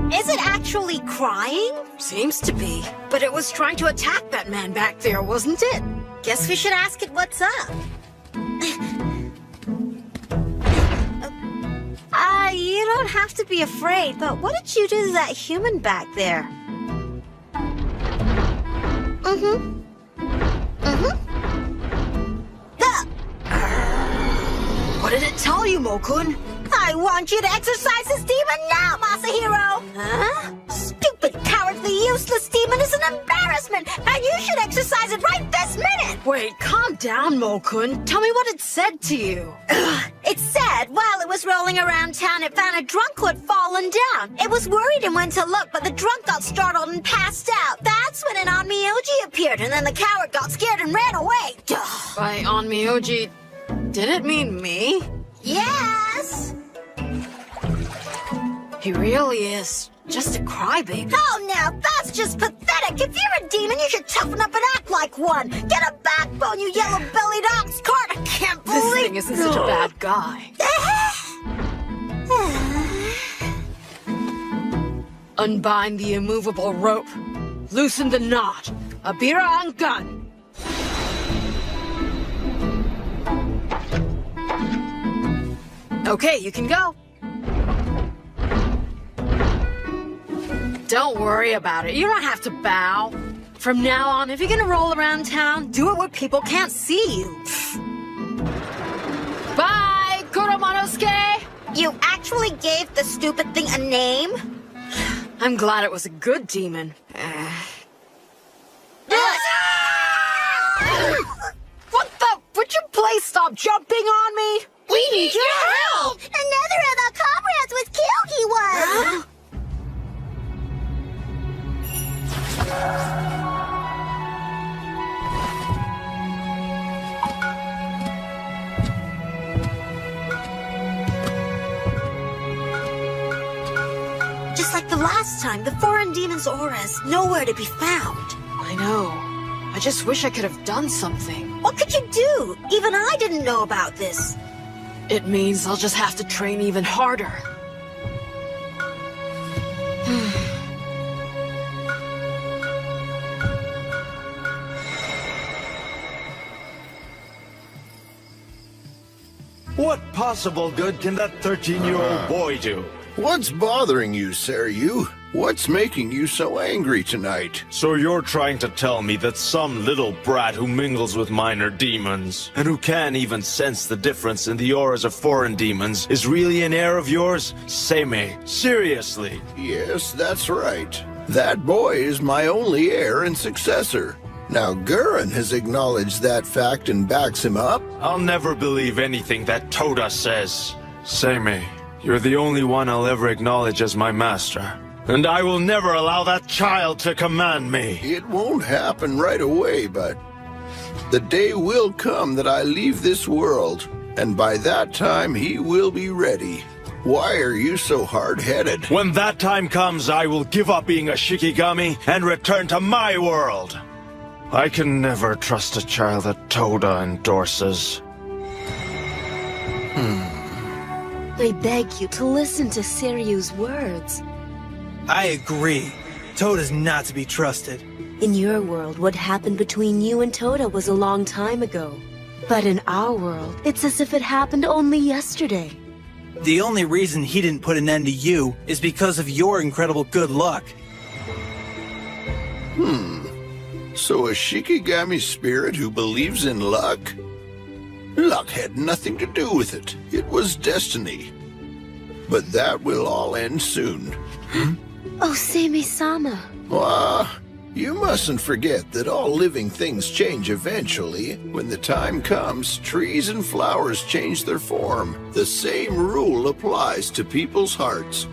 Is it actually crying? Seems to be. But it was trying to attack that man back there, wasn't it? Guess we should ask it what's up. You don't have to be afraid, but what did you do to that human back there? What did it tell you, Mo-kun? I want you to exorcise this demon now, Masahiro! Huh? Stupid, cowardly, useless demon is an embarrassment, and you should exorcise it right this minute! Wait, calm down, Mo-kun. Tell me what it said to you. It said, while it was rolling around town, it found a drunk who had fallen down. It was worried and went to look, but the drunk got startled and passed out. That's when an Onmyoji appeared, and then the coward got scared and ran away. By Onmyoji, did it mean me? Yes! He really is just a crybaby. Oh, now, that's just pathetic. If you're a demon, you should toughen up and act like one. Get a backbone, you yellow-bellied ox cart. I can't believe... This thing isn't such a bad guy. Unbind the immovable rope. Loosen the knot. Abira on gun. Okay, you can go. Don't worry about it. You don't have to bow. From now on, if you're gonna roll around town, do it where people can't see you. Bye, Kuromonosuke! You actually gave the stupid thing a name? I'm glad it was a good demon. What the? Would you please stop jumping on me? We need your help! Another of our comrades was killed, he was! Just like the last time, the foreign demon's aura is nowhere to be found. I know. I just wish I could have done something. What could you do? Even I didn't know about this. It means I'll just have to train even harder. What possible good can that 13-year-old boy do? What's bothering you, Seryu? What's making you so angry tonight? So you're trying to tell me that some little brat who mingles with minor demons, and who can't even sense the difference in the auras of foreign demons, is really an heir of yours? Seimei, seriously? Yes, that's right. That boy is my only heir and successor. Now Gurren has acknowledged that fact and backs him up. I'll never believe anything that Toda says. Seimei, you're the only one I'll ever acknowledge as my master. And I will never allow that child to command me. It won't happen right away, but the day will come that I leave this world, and by that time he will be ready. Why are you so hard-headed? When that time comes, I will give up being a Shikigami and return to my world. I can never trust a child that Toda endorses. I beg you to listen to Seryu's words. I agree. Toda's not to be trusted. In your world, what happened between you and Toda was a long time ago. But in our world, it's as if it happened only yesterday. The only reason he didn't put an end to you is because of your incredible good luck. So a Shikigami spirit who believes in luck? Luck had nothing to do with it. It was destiny. But that will all end soon. Oh, Seimei-sama. You mustn't forget that all living things change eventually. When the time comes, trees and flowers change their form. The same rule applies to people's hearts.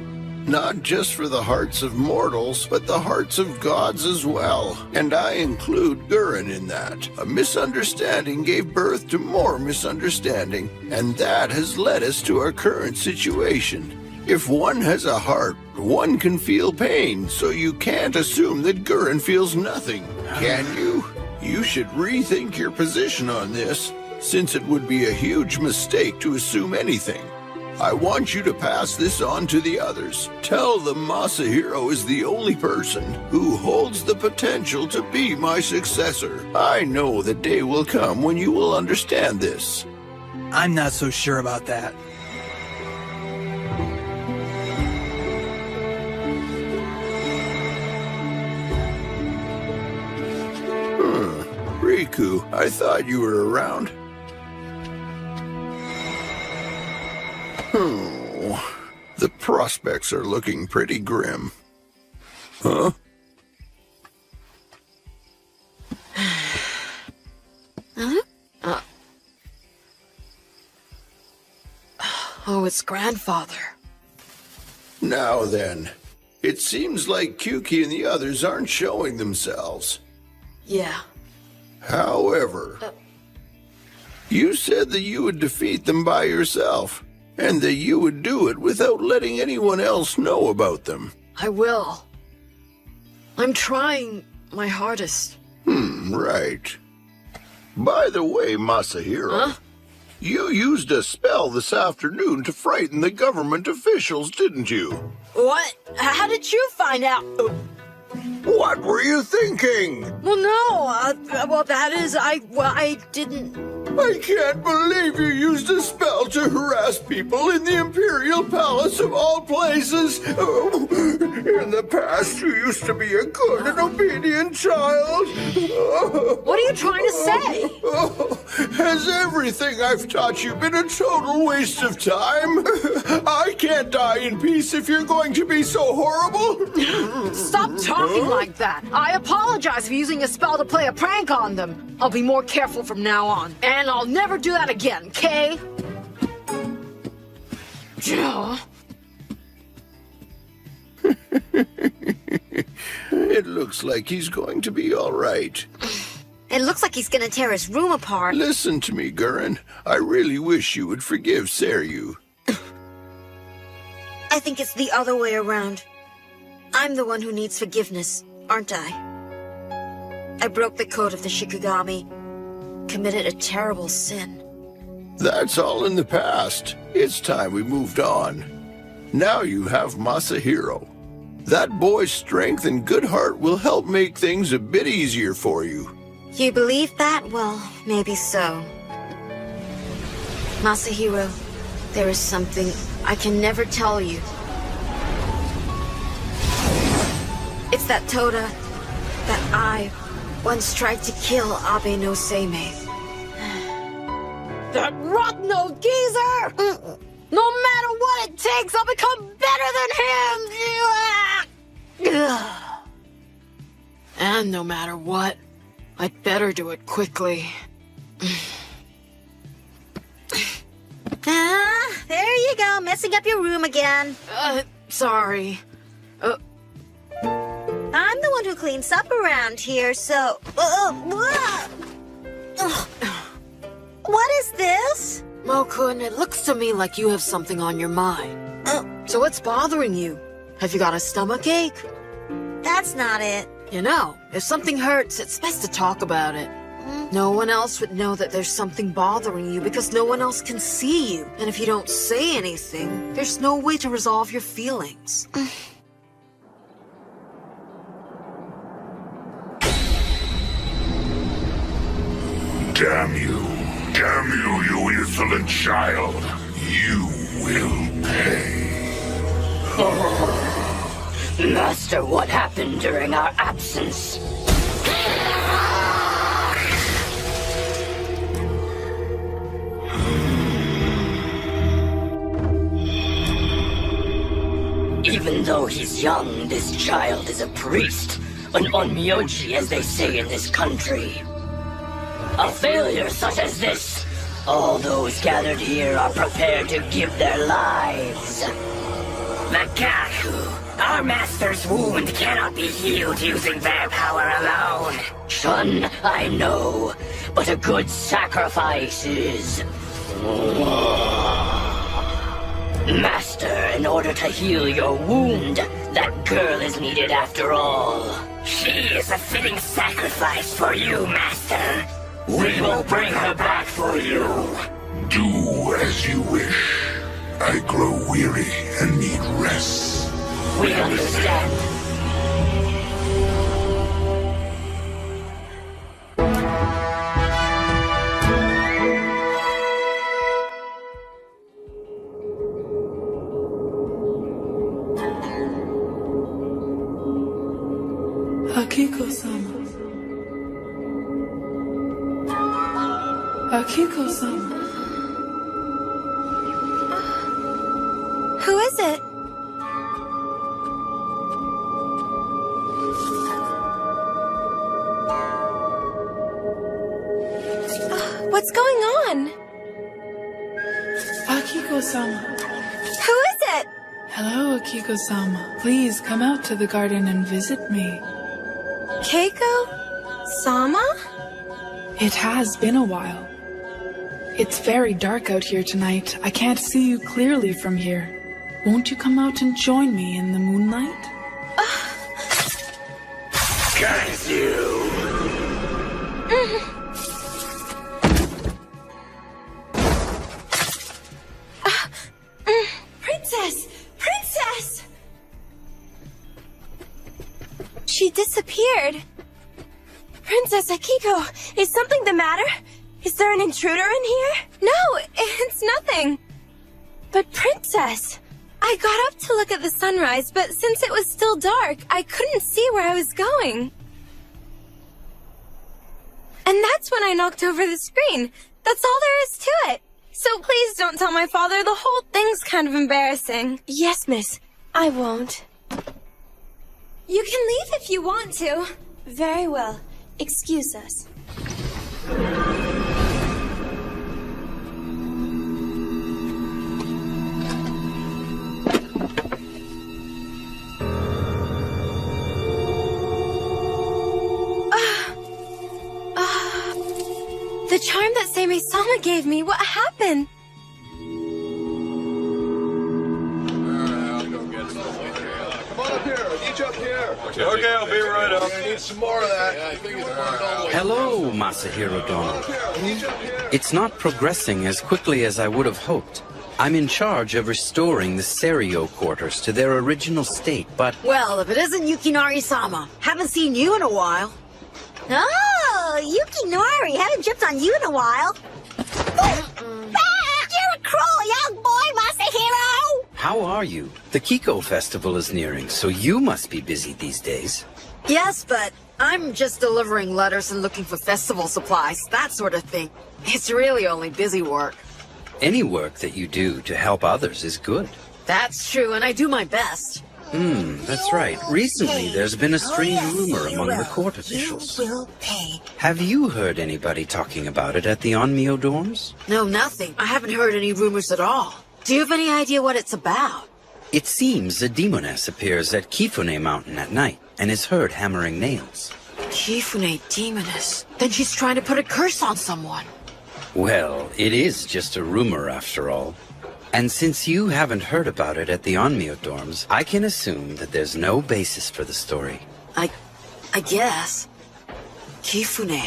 Not just for the hearts of mortals, but the hearts of gods as well. And I include Gurren in that. A misunderstanding gave birth to more misunderstanding, and that has led us to our current situation. If one has a heart, one can feel pain, so you can't assume that Gurren feels nothing, can you? You should rethink your position on this, since it would be a huge mistake to assume anything. I want you to pass this on to the others. Tell them Masahiro is the only person who holds the potential to be my successor. I know the day will come when you will understand this. I'm not so sure about that. Riku, I thought you were around. The prospects are looking pretty grim. Huh? Oh, it's grandfather. Now then, it seems like Kyuki and the others aren't showing themselves. Yeah. However, you said that you would defeat them by yourself, and that you would do it without letting anyone else know about them. I will. I'm trying my hardest. Right. By the way, Masahiro, you used a spell this afternoon to frighten the government officials, didn't you? What? How did you find out? What were you thinking? Well, no, well, that is, I didn't... I can't believe you used a spell to harass people in the Imperial Palace of all places. Oh, in the past, you used to be a good and obedient child. What are you trying to say? Has everything I've taught you been a total waste of time? I can't die in peace if you're going to be so horrible. Stop talking like that. I apologize for using a spell to play a prank on them. I'll be more careful from now on. And I'll never do that again, okay? It looks like he's going to be all right. It looks like he's gonna tear his room apart. Listen to me, Gurren. I really wish you would forgive Seryu. I think it's the other way around. I'm the one who needs forgiveness, aren't I? I broke the code of the Shikigami, committed a terrible sin. That's all in the past. It's time we moved on. Now you have Masahiro. That boy's strength and good heart will help make things a bit easier for you. You believe that? Well, maybe so. Masahiro, there is something I can never tell you. It's that Toda that I once tried to kill Abe no Seimei. That rotten old geezer! No matter what it takes, I'll become better than him! And no matter what, I'd better do it quickly. There you go, messing up your room again. Sorry. I'm the one who cleans up around here, so... What is this? Mo-kun, it looks to me like you have something on your mind. So what's bothering you? Have you got a stomach ache? That's not it. You know, if something hurts, it's best to talk about it. No one else would know that there's something bothering you because no one else can see you. And if you don't say anything, there's no way to resolve your feelings. Damn you, you insolent child. You will pay. Master, what happened during our absence? Even though he's young, this child is a priest. An onmyoji, as they say in this country. A failure such as this, all those gathered here are prepared to give their lives. Makaku, our master's wound cannot be healed using their power alone. Shun, I know, but a good sacrifice is... Master, in order to heal your wound, that girl is needed after all. She is a fitting sacrifice for you, Master. We will bring her back for you. Do as you wish. I grow weary and need rest. We understand. Akiko-sama. Akiko-sama. Who is it? What's going on? Akiko-sama. Who is it? Hello, Akiko-sama. Please come out to the garden and visit me. Keiko-sama? It has been a while. It's very dark out here tonight. I can't see you clearly from here. Won't you come out and join me in the moonlight? Curse you! Princess! Princess! She disappeared. Princess Akiko, is something the matter? Is there an intruder in here? No, it's nothing. But Princess, I got up to look at the sunrise, but since it was still dark, I couldn't see where I was going. And that's when I knocked over the screen. That's all there is to it. So please don't tell my father. The whole thing's kind of embarrassing. Yes, miss. I won't. You can leave if you want to. Very well. Excuse us. The charm that Seimei-sama gave me, what happened? Come on up here. Each up here. Okay, I'll be right up. I need some more of that. Hello, Masahiro Dono. It's not progressing as quickly as I would have hoped. I'm in charge of restoring the Serio quarters to their original state, but... Well, if it isn't Yukinari-sama, haven't seen you in a while. Oh, Yukinari, haven't jumped on you in a while. You're a cruel young boy, Masahiro! How are you? The Kiko Festival is nearing, so you must be busy these days. Yes, but I'm just delivering letters and looking for festival supplies, that sort of thing. It's really only busy work. Any work that you do to help others is good. That's true, and I do my best. That's right. Recently, there's been a strange rumor among the court officials. You will pay. Have you heard anybody talking about it at the Onmyo dorms? No, nothing. I haven't heard any rumors at all. Do you have any idea what it's about? It seems a demoness appears at Kifune Mountain at night and is heard hammering nails. Kifune Demoness. Then she's trying to put a curse on someone. Well, it is just a rumor after all. And since you haven't heard about it at the Onmyo dorms, I can assume that there's no basis for the story. I guess. Kifune.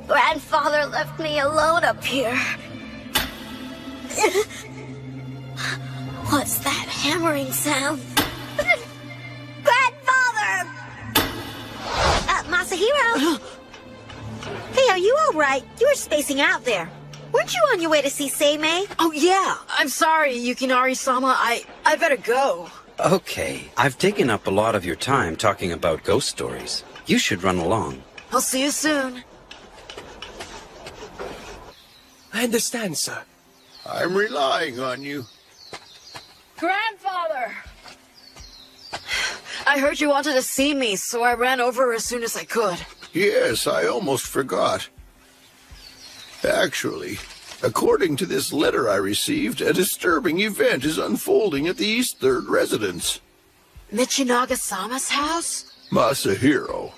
Grandfather left me alone up here. What's that hammering sound? Grandfather! Masahiro? Hey, are you all right? You were spacing out there. Weren't you on your way to see Seimei? Oh, yeah. I'm sorry, Yukinari-sama. I better go. Okay, I've taken up a lot of your time talking about ghost stories. You should run along. I'll see you soon. I understand, sir. I'm relying on you. Grandfather! I heard you wanted to see me, so I ran over as soon as I could. Yes, I almost forgot. Actually, according to this letter I received, a disturbing event is unfolding at the East Third residence. Michinaga-sama's house? Masahiro,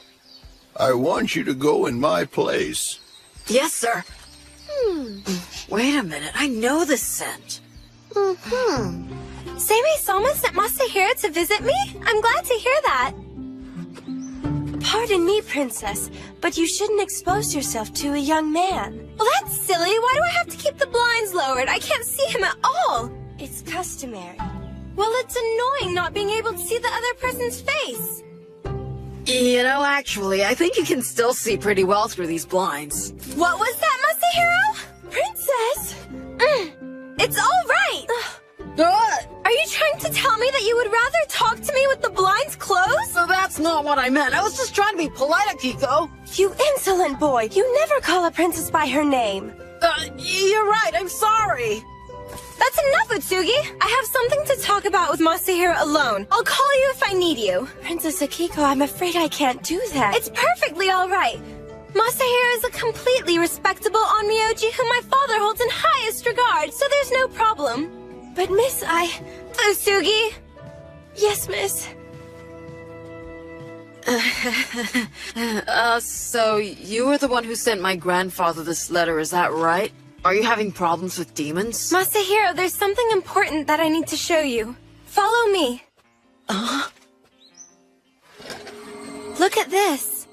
I want you to go in my place. Yes, sir. Wait a minute, I know this scent. Seimei-sama sent Masahiro to visit me? I'm glad to hear that. Pardon me, Princess, but you shouldn't expose yourself to a young man. Well, that's silly. Why do I have to keep the blinds lowered? I can't see him at all. It's customary. Well, it's annoying not being able to see the other person's face. You know, actually, I think you can still see pretty well through these blinds. What was that, Masahiro? Princess? It's all right. Are you trying to tell me that you would rather talk to me with the blinds closed? No, that's not what I meant. I was just trying to be polite, Akiko. You insolent boy! You never call a princess by her name. You're right. I'm sorry. That's enough, Utsugi. I have something to talk about with Masahiro alone. I'll call you if I need you. Princess Akiko, I'm afraid I can't do that. It's perfectly all right. Masahiro is a completely respectable Onmyoji whom my father holds in highest regard, so there's no problem. But miss, Utsugi? Yes, miss. So you were the one who sent my grandfather this letter, is that right? Are you having problems with demons? Masahiro, there's something important that I need to show you. Follow me. Look at this.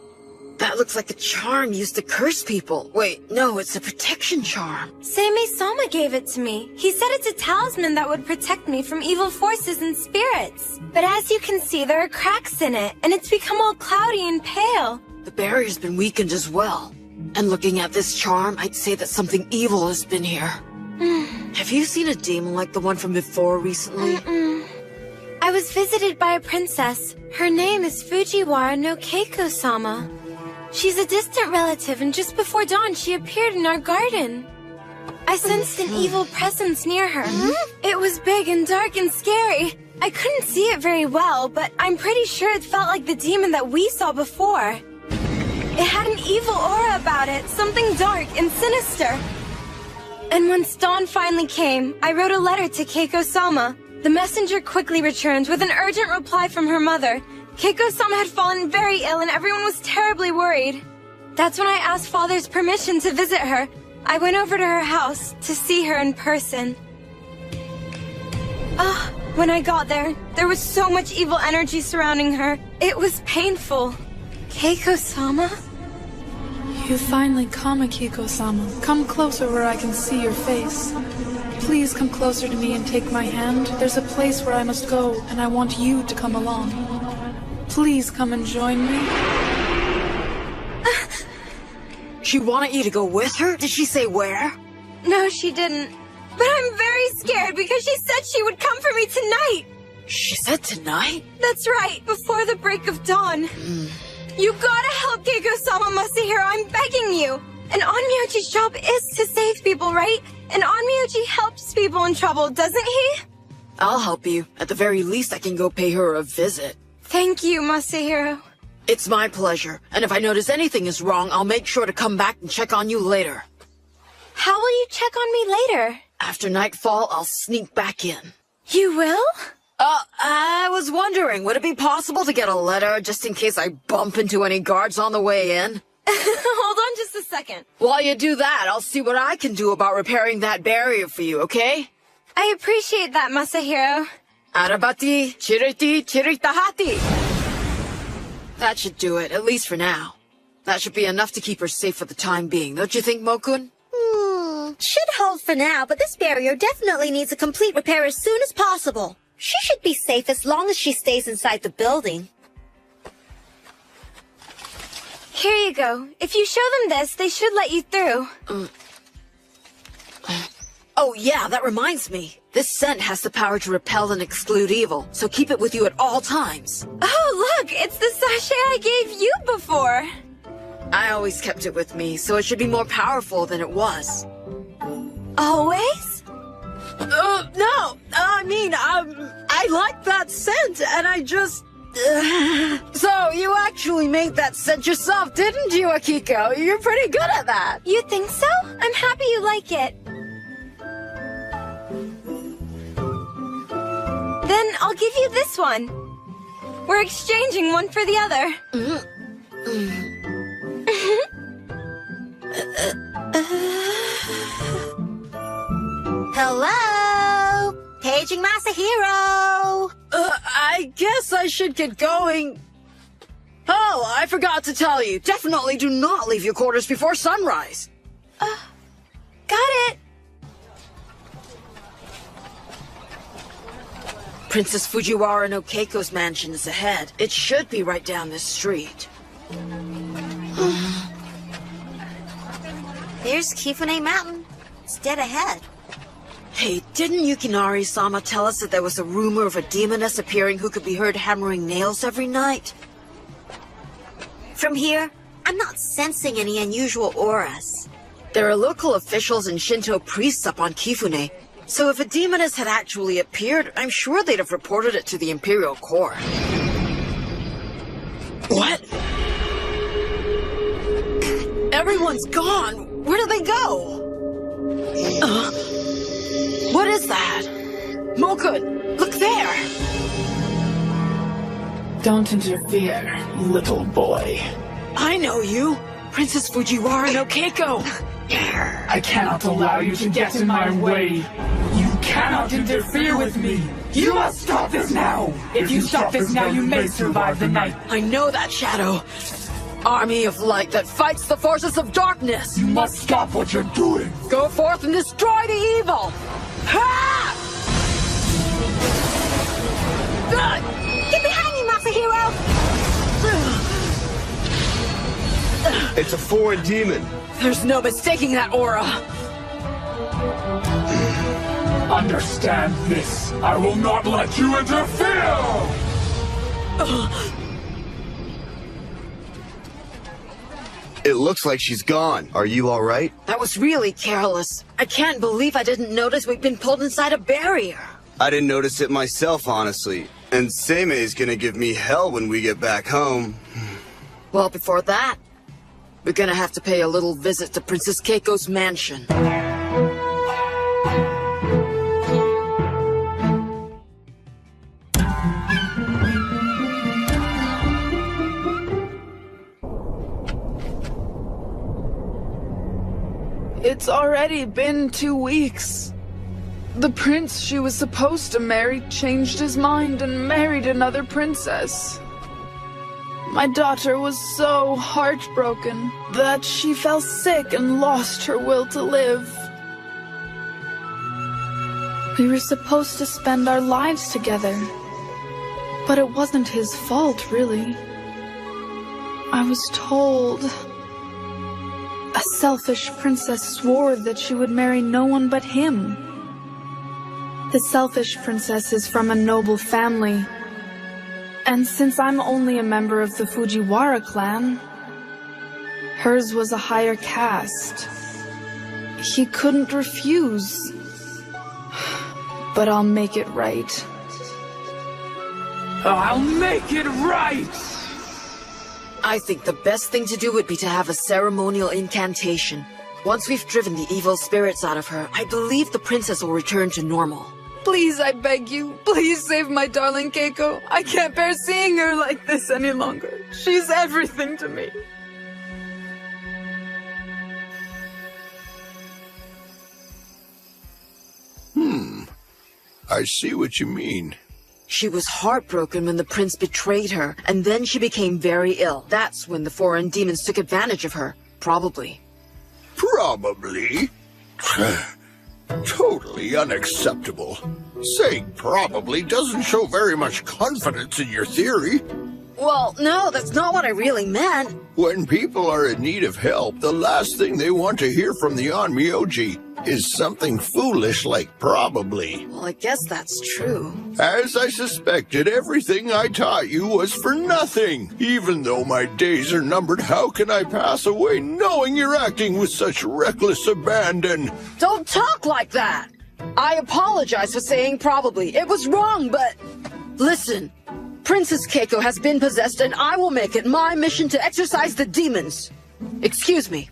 That looks like a charm used to curse people. Wait, no, it's a protection charm. Seimei Sama gave it to me. He said it's a talisman that would protect me from evil forces and spirits. But as you can see, there are cracks in it, and it's become all cloudy and pale. The barrier's been weakened as well. And looking at this charm, I'd say that something evil has been here. Have you seen a demon like the one from before recently? I was visited by a princess. Her name is Fujiwara no Keiko-sama. She's a distant relative, and just before dawn, she appeared in our garden. I sensed an evil presence near her. It was big and dark and scary. I couldn't see it very well, but I'm pretty sure it felt like the demon that we saw before. It had an evil aura about it, something dark and sinister. And once dawn finally came, I wrote a letter to Keiko-sama. The messenger quickly returned with an urgent reply from her mother. Keiko-sama had fallen very ill and everyone was terribly worried. That's when I asked Father's permission to visit her. I went over to her house to see her in person. When I got there, there was so much evil energy surrounding her. It was painful. Keiko-sama? You finally come, Akiko-sama. Come closer where I can see your face. Please come closer to me and take my hand. There's a place where I must go, and I want you to come along. Please come and join me. She wanted you to go with her? Did she say where? No, she didn't. But I'm very scared because she said she would come for me tonight. She said tonight? That's right, before the break of dawn. You gotta help Keiko-sama, Masahiro, I'm begging you! And Onmyoji's job is to save people, right? And Onmyoji helps people in trouble, doesn't he? I'll help you. At the very least, I can go pay her a visit. Thank you, Masahiro. It's my pleasure. And if I notice anything is wrong, I'll make sure to come back and check on you later. How will you check on me later? After nightfall, I'll sneak back in. You will? I was wondering, would it be possible to get a letter just in case I bump into any guards on the way in? Hold on just a second. While you do that, I'll see what I can do about repairing that barrier for you, okay? I appreciate that, Masahiro. Arabati, chiriti, chiritahati. That should do it, at least for now. That should be enough to keep her safe for the time being, don't you think, Mokun? Should hold for now, but this barrier definitely needs a complete repair as soon as possible. She should be safe as long as she stays inside the building. Here you go. If you show them this, they should let you through. Oh yeah, that reminds me. This scent has the power to repel and exclude evil, so keep it with you at all times. Oh, look! It's the sachet I gave you before! I always kept it with me, so it should be more powerful than it was. Always? No! I like that scent, and I just... So, you actually made that scent yourself, didn't you, Akiko? You're pretty good at that. You think so? I'm happy you like it. Then I'll give you this one. We're exchanging one for the other. Hello? Paging Masahiro. I guess I should get going. Oh, I forgot to tell you. Definitely do not leave your quarters before sunrise. Got it. Princess Fujiwara no Keiko's mansion is ahead. It should be right down this street. There's Kifune Mountain. It's dead ahead. Hey, didn't Yukinari-sama tell us that there was a rumor of a demoness appearing who could be heard hammering nails every night? From here, I'm not sensing any unusual auras. There are local officials and Shinto priests up on Kifune, so if a demoness had actually appeared, I'm sure they'd have reported it to the Imperial Court. What? Everyone's gone! Where did they go? What is that? Mokun, look there! Don't interfere, little boy. I know you! Princess Fujiwara no Keiko! I cannot allow you to get in my way. You cannot interfere with me. You must stop this now. If you stop this now, you may survive the night. I know that, Shadow. army of light that fights the forces of darkness. You must stop what you're doing. Go forth and destroy the evil. Ha! Get behind me, Masahiro! It's a foreign demon. There's no mistaking that aura. Understand this. I will not let you interfere! It looks like she's gone. Are you all right? That was really careless. I can't believe I didn't notice we'd been pulled inside a barrier. I didn't notice it myself, honestly. And Seimei's gonna give me hell when we get back home. Well, before that, we're gonna have to pay a little visit to Princess Keiko's mansion. It's already been 2 weeks. The prince she was supposed to marry changed his mind and married another princess. My daughter was so heartbroken that she fell sick and lost her will to live. We were supposed to spend our lives together, but it wasn't his fault, really. I was told a selfish princess swore that she would marry no one but him. The selfish princess is from a noble family, and since I'm only a member of the Fujiwara clan, hers was a higher caste. He couldn't refuse. But I'll make it right. I'll make it right! I think the best thing to do would be to have a ceremonial incantation. Once we've driven the evil spirits out of her, I believe the princess will return to normal. Please, I beg you, please save my darling Keiko. I can't bear seeing her like this any longer. She's everything to me. I see what you mean. She was heartbroken when the prince betrayed her, and then she became very ill. That's when the foreign demons took advantage of her. Probably. Probably? Totally unacceptable. Saying probably doesn't show very much confidence in your theory. Well, no, that's not what I really meant. When people are in need of help, the last thing they want to hear from the Onmyoji is something foolish like probably. Well, I guess that's true. As I suspected, everything I taught you was for nothing. Even though my days are numbered, how can I pass away knowing you're acting with such reckless abandon? Don't talk like that! I apologize for saying probably. It was wrong, but... Listen, Princess Keiko has been possessed, and I will make it my mission to exorcise the demons. Excuse me.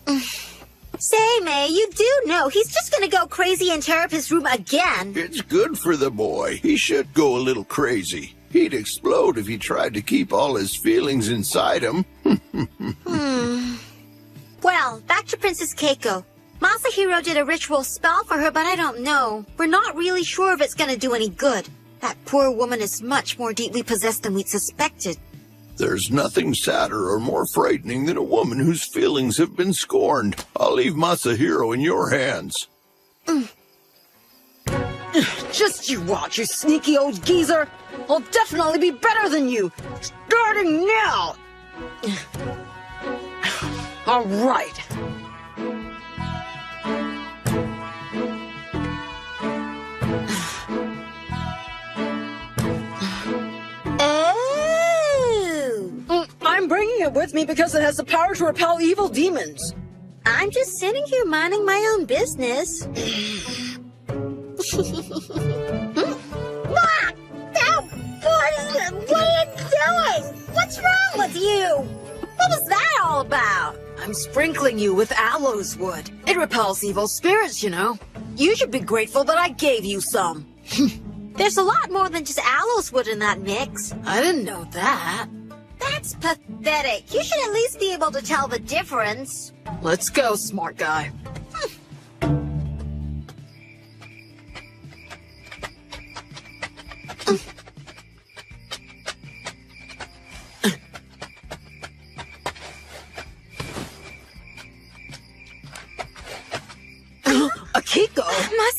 Seimei, you do know he's just gonna go crazy and tear up his room again. It's good for the boy. He should go a little crazy. He'd explode if he tried to keep all his feelings inside him. Well, back to Princess Keiko. Masahiro did a ritual spell for her, but I don't know. We're not really sure if it's gonna do any good. That poor woman is much more deeply possessed than we'd suspected. There's nothing sadder or more frightening than a woman whose feelings have been scorned. I'll leave Masahiro in your hands. Just you watch, you sneaky old geezer. I'll definitely be better than you. Starting now. All right. I'm bringing it with me because it has the power to repel evil demons. I'm just sitting here minding my own business. What are you doing? What's wrong with you? What was that all about? I'm sprinkling you with aloes wood. It repels evil spirits, you know. You should be grateful that I gave you some. There's a lot more than just aloes wood in that mix. I didn't know that. That's pathetic. You should at least be able to tell the difference. Let's go, smart guy.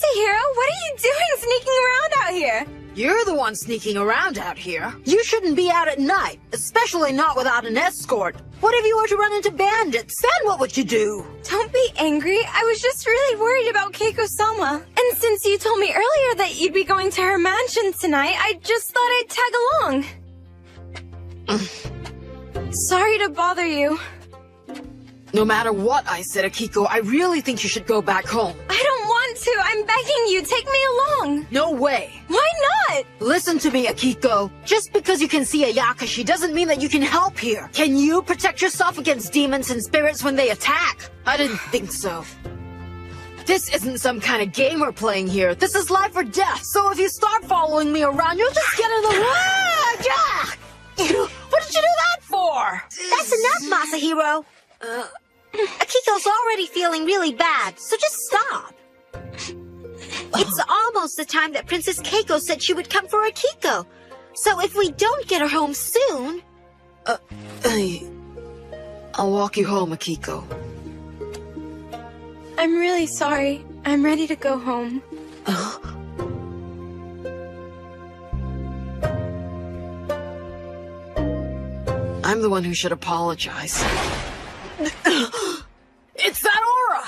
Masahiro, what are you doing sneaking around out here? You're the one sneaking around out here. You shouldn't be out at night, especially not without an escort. What if you were to run into bandits? Then what would you do? Don't be angry. I was just really worried about Keiko-sama. And since you told me earlier that you'd be going to her mansion tonight, I just thought I'd tag along. Sorry to bother you. No matter what I said, Akiko, I really think you should go back home. I don't want to. I'm begging you. Take me along. No way. Why not? Listen to me, Akiko. Just because you can see a Yakashi doesn't mean that you can help here. Can you protect yourself against demons and spirits when they attack? I didn't think so. This isn't some kind of game we're playing here. This is life or death. So if you start following me around, you'll just get in the way. What did you do that for? That's enough, Masahiro. Akiko's already feeling really bad, so just stop. It's almost the time that Princess Keiko said she would come for Akiko. So if we don't get her home soon... I'll walk you home, Akiko. I'm really sorry. I'm ready to go home. I'm the one who should apologize. It's that aura!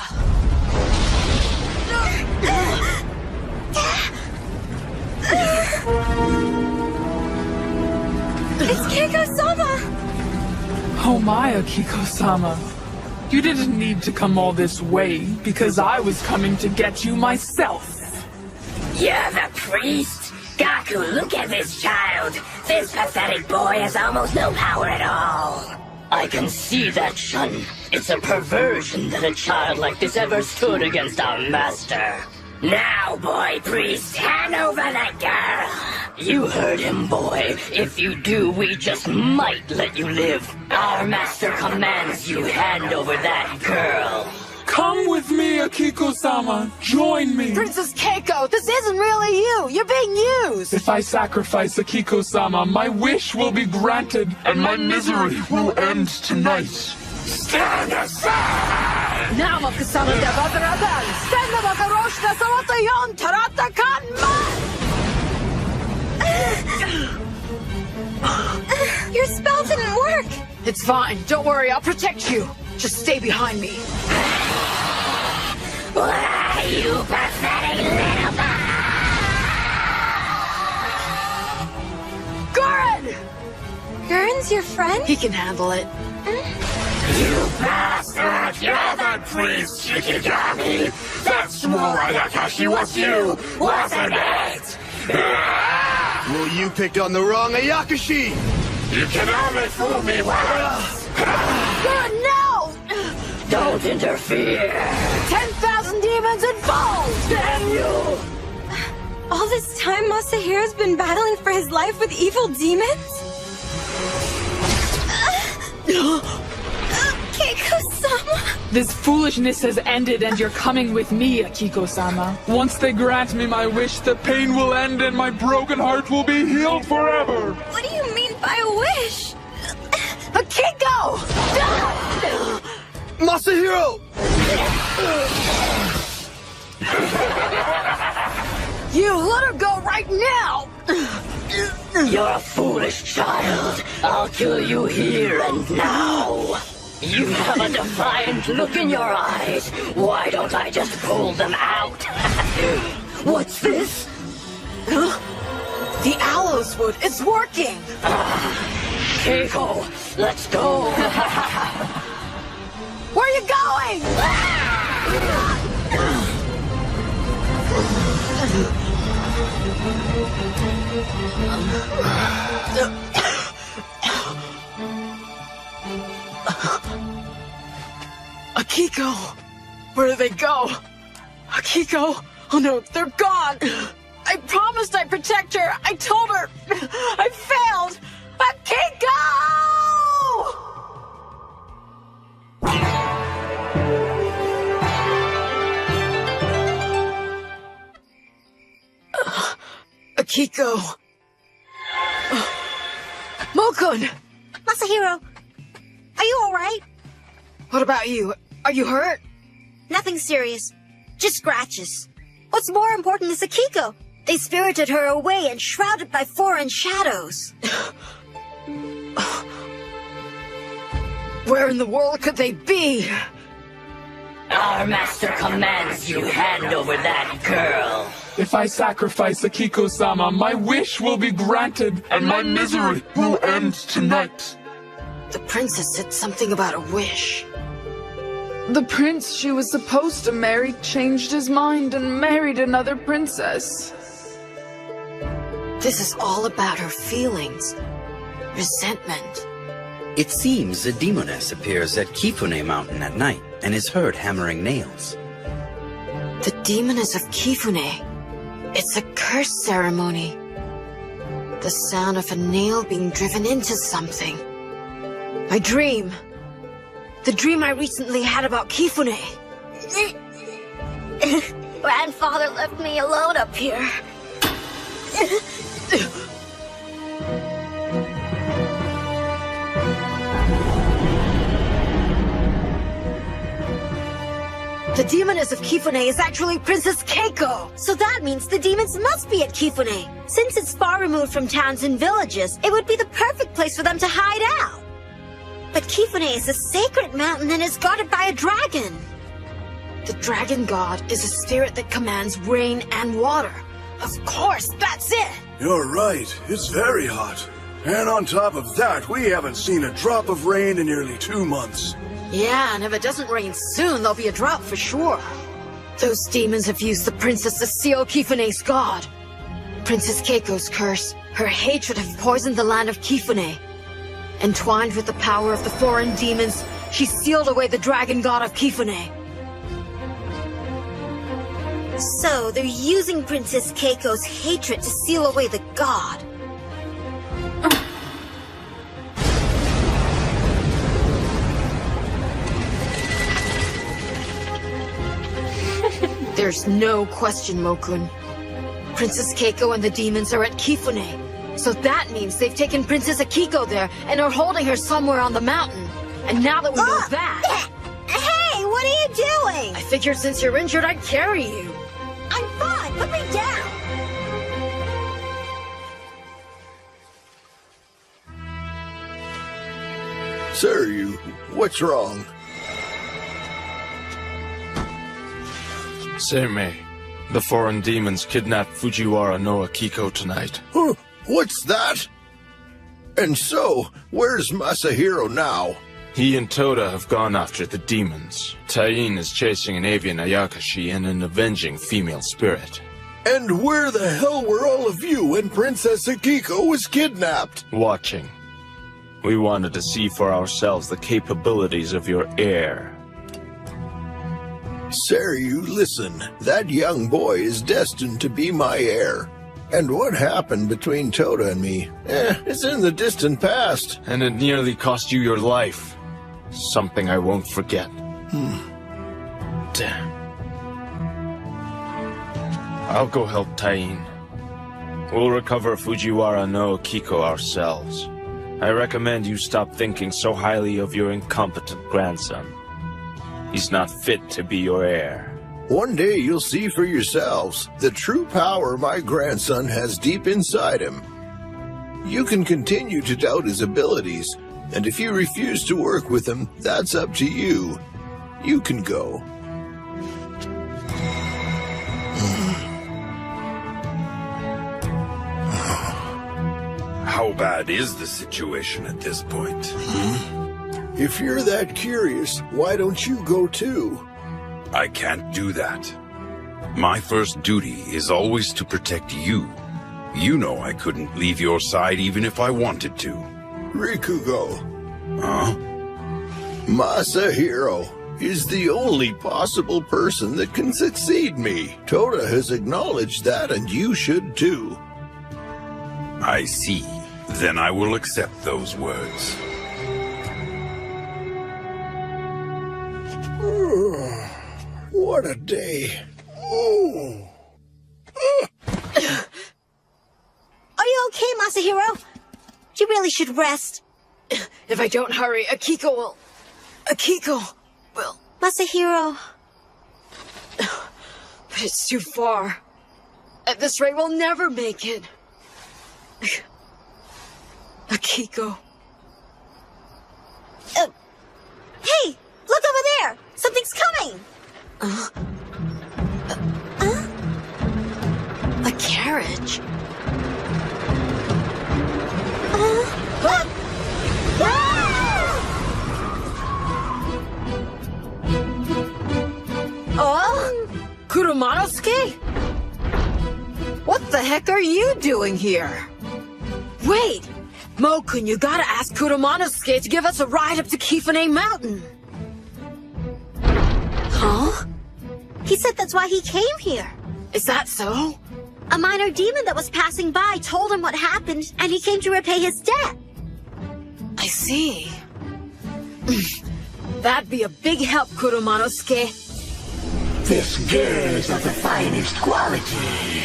It's Keiko-sama! Oh my, Akiko-sama. You didn't need to come all this way, because I was coming to get you myself. You're the priest? Gaku, look at this child. This pathetic boy has almost no power at all. I can see that, Shun. It's a perversion that a child like this ever stood against our master. Now, boy priest, hand over that girl. You heard him, boy. If you do, we just might let you live. Our master commands you hand over that girl. Come with me, Akiko-sama. Join me. Princess Keiko, this isn't really you. You're being used. If I sacrifice Akiko-sama, my wish will be granted, and my misery will end tonight. Stand aside! Now, Makasama de Badaradan, stand the Makaroshna Sawatayon Tarata Kanma! Your spell didn't work. It's fine. Don't worry. I'll protect you. Just stay behind me. Why, you pathetic little Gurren! Gurren's your friend? He can handle it. You bastard! You're the priest, Shikigami! That small Ayakashi was you, wasn't it? Well, you picked on the wrong Ayakashi! You can only fool me once! Gurren, no! Don't interfere! 10,000 demons involved! Damn you! All this time, Masahiro's been battling for his life with evil demons? Keiko-sama! This foolishness has ended and you're coming with me, Akiko-sama. Once they grant me my wish, the pain will end and my broken heart will be healed forever! What do you mean by a wish? Akiko! Masahiro! You let her go right now! You're a foolish child. I'll kill you here and now. You have a defiant look in your eyes. Why don't I just pull them out? What's this? The aloes wood. It's working! Keiko, let's go. Where are you going? Akiko! Where did they go? Akiko! Oh no, they're gone! I promised I'd protect her! I told her! I failed! Akiko! Akiko! Mokun! Masahiro, are you alright? What about you? Are you hurt? Nothing serious. Just scratches. What's more important is Akiko. They spirited her away and shrouded by foreign shadows. Where in the world could they be? Our master commands you hand over that girl. If I sacrifice Akiko-sama, my wish will be granted, and my misery will end tonight. The princess said something about a wish. The prince she was supposed to marry changed his mind and married another princess. This is all about her feelings. Resentment. It seems a demoness appears at Kifune Mountain at night and is heard hammering nails. The demoness of Kifune. It's a curse ceremony. The sound of a nail being driven into something. My dream. The dream I recently had about Kifune. Grandfather left me alone up here. The demoness of Kifune is actually Princess Keiko! So that means the demons must be at Kifune. Since it's far removed from towns and villages, it would be the perfect place for them to hide out. But Kifune is a sacred mountain and is guarded by a dragon. The dragon god is a spirit that commands rain and water. Of course, that's it! You're right, it's very hot. And on top of that, we haven't seen a drop of rain in nearly 2 months. Yeah, and if it doesn't rain soon, there'll be a drought for sure. Those demons have used the princess to seal Kifune's god. Princess Keiko's curse, her hatred have poisoned the land of Kifune. Entwined with the power of the foreign demons, she sealed away the dragon god of Kifune. So, they're using Princess Keiko's hatred to seal away the god. There's no question, Mokun. Princess Keiko and the demons are at Kifune. So that means they've taken Princess Akiko there and are holding her somewhere on the mountain. And now that we know that... Hey, what are you doing? I figured since you're injured, I'd carry you. I'm fine, put me down! Sir, what's wrong? Seimei, the foreign demons kidnapped Fujiwara no Akiko tonight. Huh, what's that? And so, where's Masahiro now? He and Toda have gone after the demons. Tain is chasing an avian Ayakashi and an avenging female spirit. And where the hell were all of you when Princess Akiko was kidnapped? Watching. We wanted to see for ourselves the capabilities of your heir. Seryu, listen. That young boy is destined to be my heir. And what happened between Toda and me? It's in the distant past. And it nearly cost you your life. Something I won't forget. Damn. I'll go help Tain. We'll recover Fujiwara no Akiko ourselves. I recommend you stop thinking so highly of your incompetent grandson. He's not fit to be your heir. One day you'll see for yourselves the true power my grandson has deep inside him. You can continue to doubt his abilities, and if you refuse to work with him, that's up to you. You can go. How bad is the situation at this point? If you're that curious, why don't you go too? I can't do that. My first duty is always to protect you. You know I couldn't leave your side even if I wanted to. Rikugo. Huh? Masahiro is the only possible person that can succeed me. Toda has acknowledged that, and you should too. I see. Then I will accept those words. What a day. Oh. Are you okay, Masahiro? You really should rest. If I don't hurry, Akiko will... But it's too far. At this rate, we'll never make it. Akiko. Hey! Look over there! Something's coming! A carriage? Kurumanosuke? What the heck are you doing here? Wait! Mo-kun, you gotta ask Kurumanosuke to give us a ride up to Kifune Mountain. Huh? He said that's why he came here. Is that so? A minor demon that was passing by told him what happened, and he came to repay his debt. I see. That'd be a big help, Kurumanosuke. This girl is of the finest quality.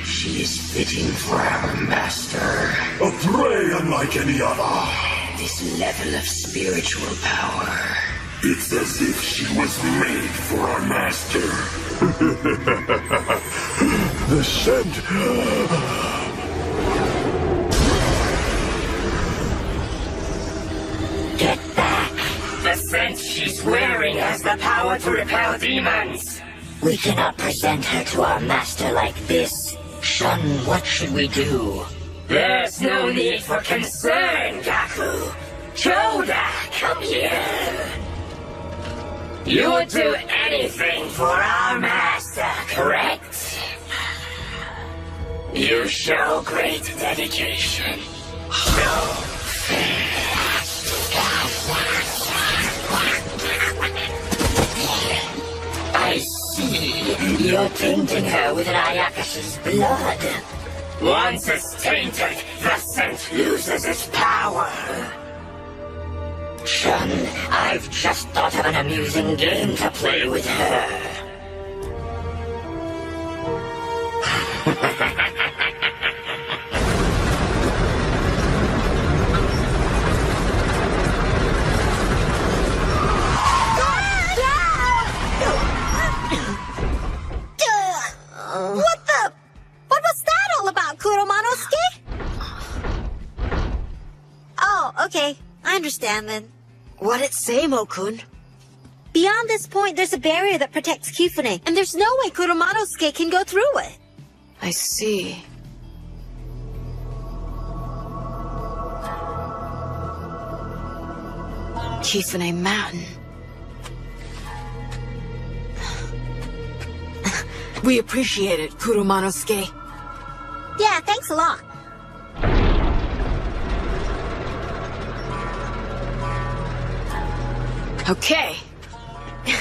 She is fitting for our master. A prey unlike any other. This level of spiritual power. It's as if she was made for our master. The scent. Get back. The scent she's wearing has the power to repel demons. We cannot present her to our master like this. Shun, what should we do? There's no need for concern, Gaku. Choda, come here. You would do anything for our master, correct? You show great dedication. I see. You're tainting her with an Ayakashi's blood. Once it's tainted, the scent loses its power. Shun, I've just thought of an amusing game to play with her. What was that all about, Kurumanosuke? Oh, okay. I understand then. What'd it say, Mo-kun? Beyond this point, there's a barrier that protects Kifune, and there's no way Kurumanosuke can go through it. I see. Kifune Mountain. We appreciate it, Kurumanosuke. Yeah, thanks a lot. Okay. There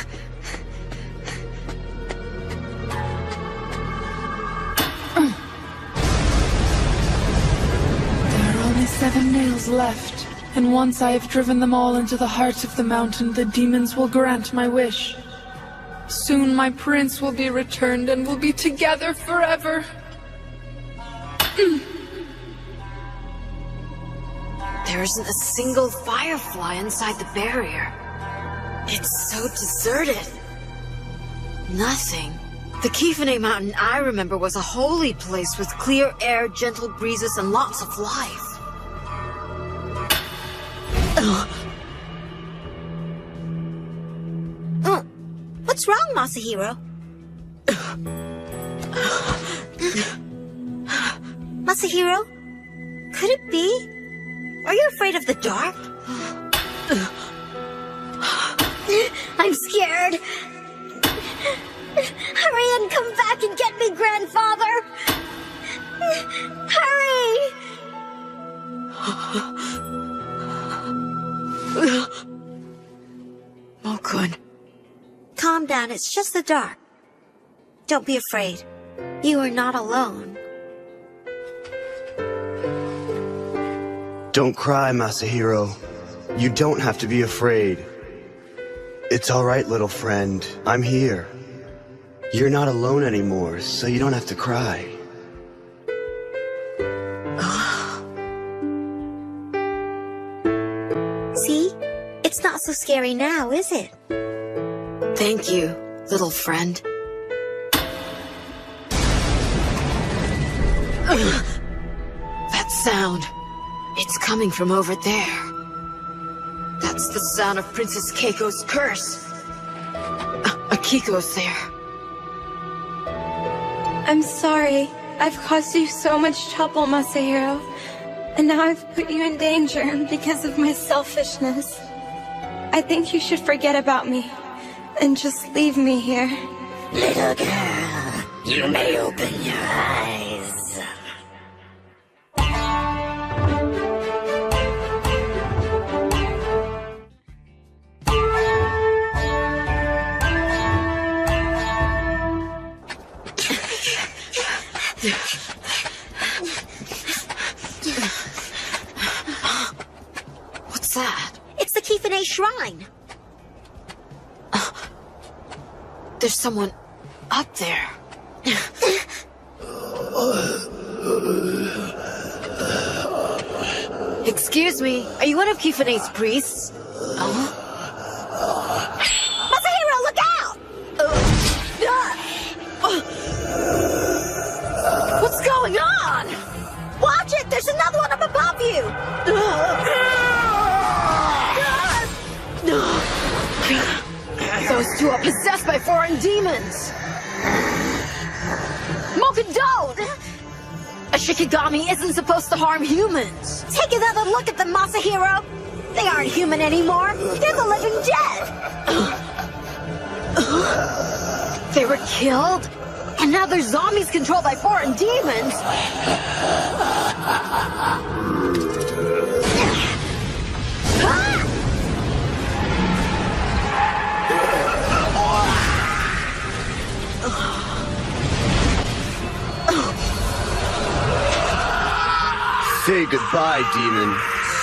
are only 7 nails left, and once I have driven them all into the heart of the mountain, the demons will grant my wish. Soon my prince will be returned and we'll be together forever. There isn't a single firefly inside the barrier. It's so deserted. Nothing. The Kifune Mountain I remember was a holy place with clear air, gentle breezes, and lots of life. What's wrong, Masahiro? Masahiro? Could it be? Are you afraid of the dark? I'm scared. Hurry and come back and get me, grandfather. Hurry! Mo-kun. Calm down, it's just the dark. Don't be afraid. You are not alone. Don't cry, Masahiro. You don't have to be afraid. It's all right, little friend. I'm here. You're not alone anymore, so you don't have to cry. See? It's not so scary now, is it? Thank you, little friend. That sound. It's coming from over there. That's the sound of Princess Keiko's curse. Akiko's there. I'm sorry. I've caused you so much trouble, Masahiro. And now I've put you in danger because of my selfishness. I think you should forget about me and just leave me here. Little girl, you may open your eyes. What's that? It's the Kifune Shrine. There's someone up there. Excuse me, are you one of Kifune's priests? Masahiro, look out! What's going on? Watch it! There's another one up above you! Those two are possessed by foreign demons! Mokudou! A Shikigami isn't supposed to harm humans! Take another look at them, Masahiro! They aren't human anymore! They're the living dead! They were killed? And now they're zombies controlled by foreign demons? Say goodbye, demon.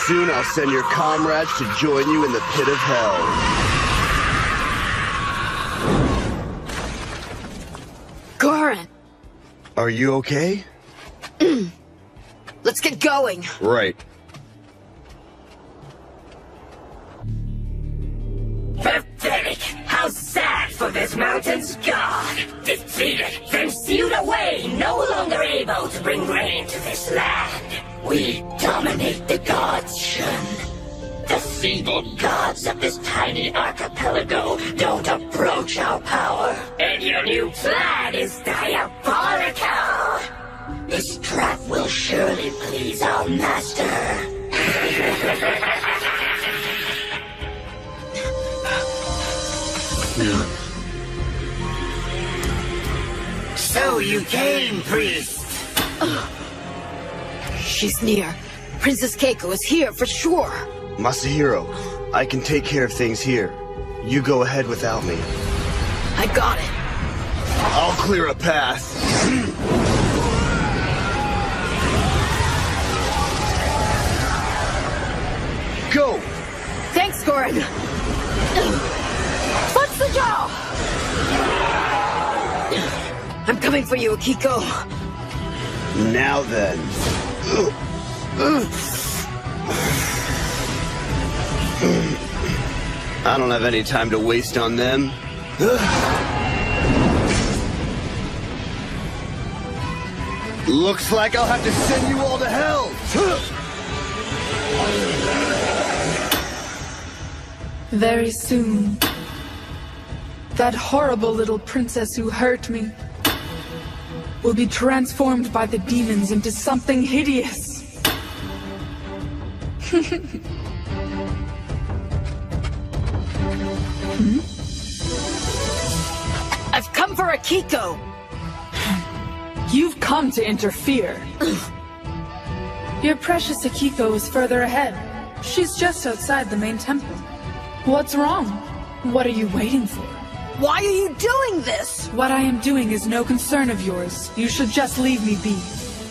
Soon I'll send your comrades to join you in the pit of hell. Goran! Are you okay? Let's get going. Right. Pathetic! How sad for this mountain's god! Defeated, then sealed away, no longer able to bring rain to this land. We dominate the gods, Shun. The feeble gods of this tiny archipelago don't approach our power. And your new plan is diabolical! This trap will surely please our master. So you came, priest. She's near. Princess Keiko is here for sure. Masahiro, I can take care of things here. You go ahead without me. I got it. I'll clear a path. Go! Thanks, Goran. What's the job? I'm coming for you, Akiko. Now then. I don't have any time to waste on them. Looks like I'll have to send you all to hell. Very soon. That horrible little princess who hurt me will be transformed by the demons into something hideous. I've come for Akiko. You've come to interfere. Your precious Akiko is further ahead. She's just outside the main temple. What's wrong? What are you waiting for? Why are you doing this? What I am doing is no concern of yours. You should just leave me be.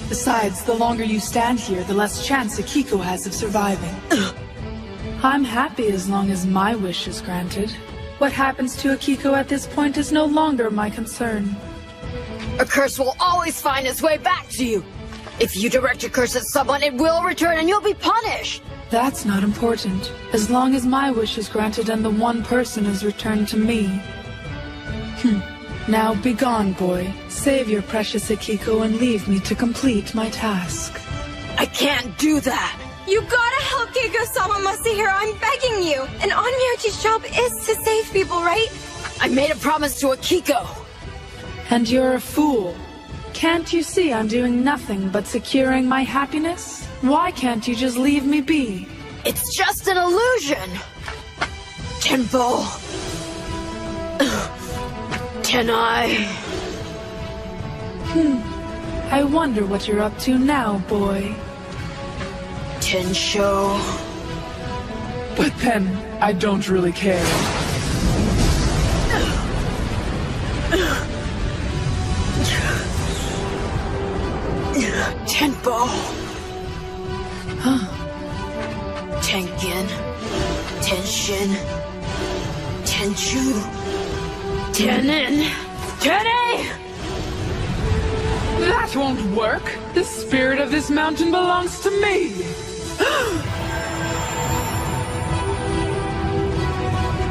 Besides, the longer you stand here, the less chance Akiko has of surviving. I'm happy as long as my wish is granted. What happens to Akiko at this point is no longer my concern. A curse will always find its way back to you. If you direct your curse at someone, it will return and you'll be punished. That's not important. As long as my wish is granted and the one person is returned to me. Now begone, boy. Save your precious Akiko and leave me to complete my task. I can't do that! You gotta help Keiko-sama, Masahiro, I'm begging you! An Onmyochi's job is to save people, right? I made a promise to Akiko! And you're a fool. Can't you see I'm doing nothing but securing my happiness? Why can't you just leave me be? It's just an illusion! Tenpo... Tenai... I wonder what you're up to now, boy. Tensho... But then, I don't really care. Tenpo... Tengen... Tenshin... Tenchu... Tenin... Tene! That won't work! The spirit of this mountain belongs to me!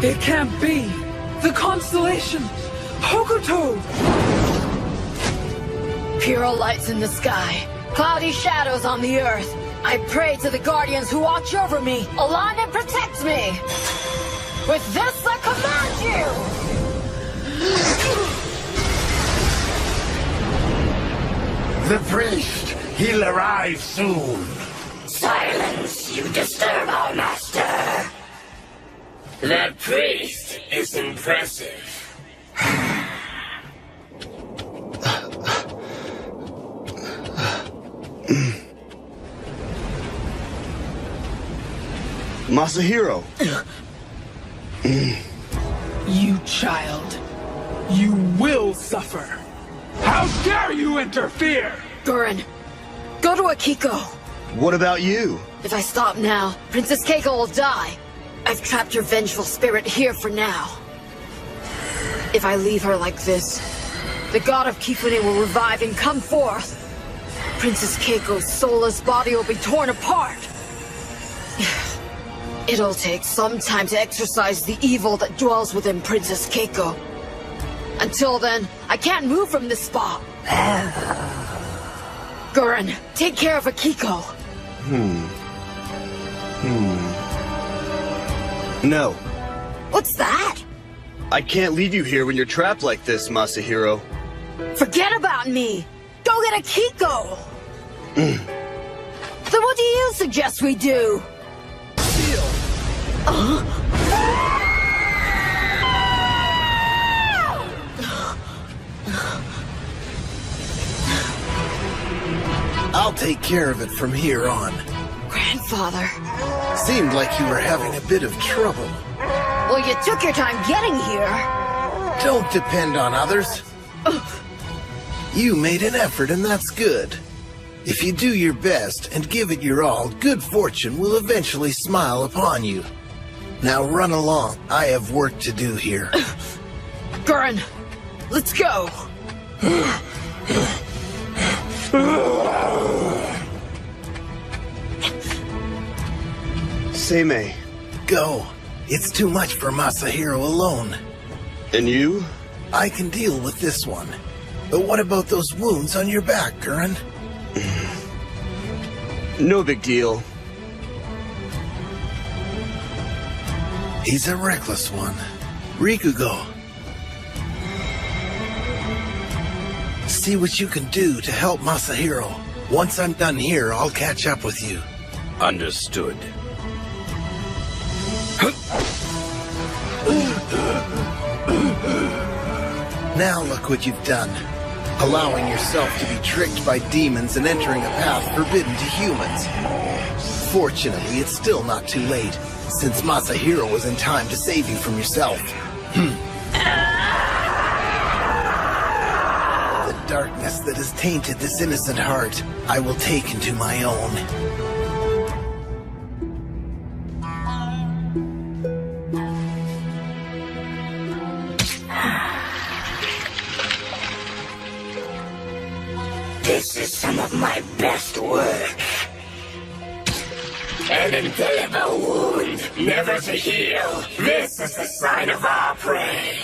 It can't be! The constellation! Hokuto! Pure lights in the sky, cloudy shadows on the earth. I pray to the guardians who watch over me, align and protect me! With this I command you! The priest! He'll arrive soon! Silence! You disturb our master! That priest is impressive. Masahiro! You child. You will suffer. How dare you interfere! Gurren, go to Akiko. What about you? If I stop now, Princess Keiko will die. I've trapped her vengeful spirit here for now. If I leave her like this, the god of Kifune will revive and come forth. Princess Keiko's soulless body will be torn apart. It'll take some time to exorcise the evil that dwells within Princess Keiko. Until then, I can't move from this spot. Gurren, take care of Akiko. No. What's that? I can't leave you here when you're trapped like this, Masahiro. Forget about me. Go get Akiko. Then what do you suggest we do? I'll take care of it from here on. Grandfather. Seemed like you were having a bit of trouble. Well, you took your time getting here. Don't depend on others. You made an effort, and that's good. If you do your best and give it your all, good fortune will eventually smile upon you. Now run along. I have work to do here. Gurren, let's go. Seimei. Go. It's too much for Masahiro alone. And you? I can deal with this one. But what about those wounds on your back, Gurren? No big deal. He's a reckless one. Rikugo. See what you can do to help Masahiro. Once I'm done here, I'll catch up with you. Understood. Now look what you've done. Allowing yourself to be tricked by demons and entering a path forbidden to humans. Fortunately, it's still not too late, since Masahiro was in time to save you from yourself. The darkness that has tainted this innocent heart, I will take into my own. This is some of my best work. An indelible wound, never to heal. This is the sign of our prey.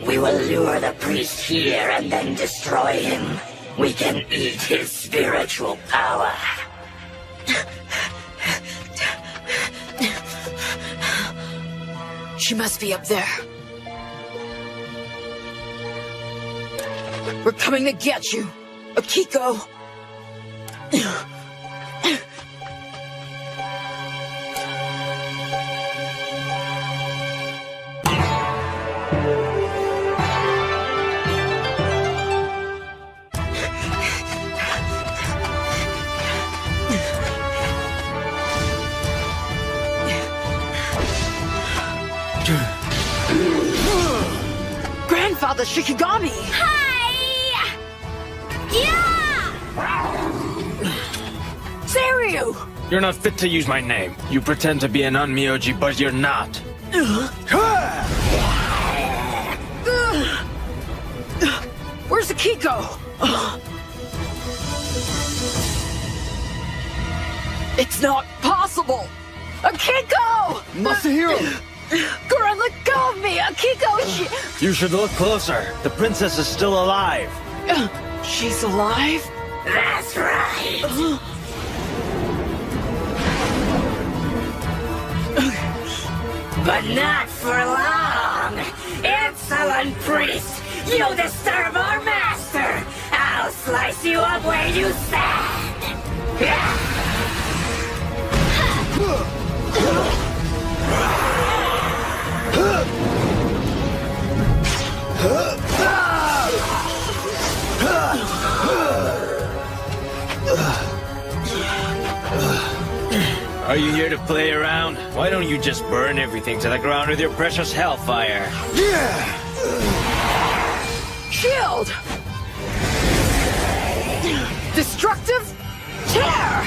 We will lure the priest here and then destroy him. We can eat his spiritual power. She must be up there. We're coming to get you, Akiko. Grandfather Shikigami! Hi! Yeah! Seiryu! You're not fit to use my name. You pretend to be an Onmyoji, but you're not. Where's Akiko? It's not possible! Akiko! Masahiro! Gura, let go of me! Akiko, You should look closer. The princess is still alive. She's alive? That's right. But not for long. Insolent priest! You disturb our master! I'll slice you up where you stand! Are you here to play around? Why don't you just burn everything to the ground with your precious hellfire? Shield! Destructive tear!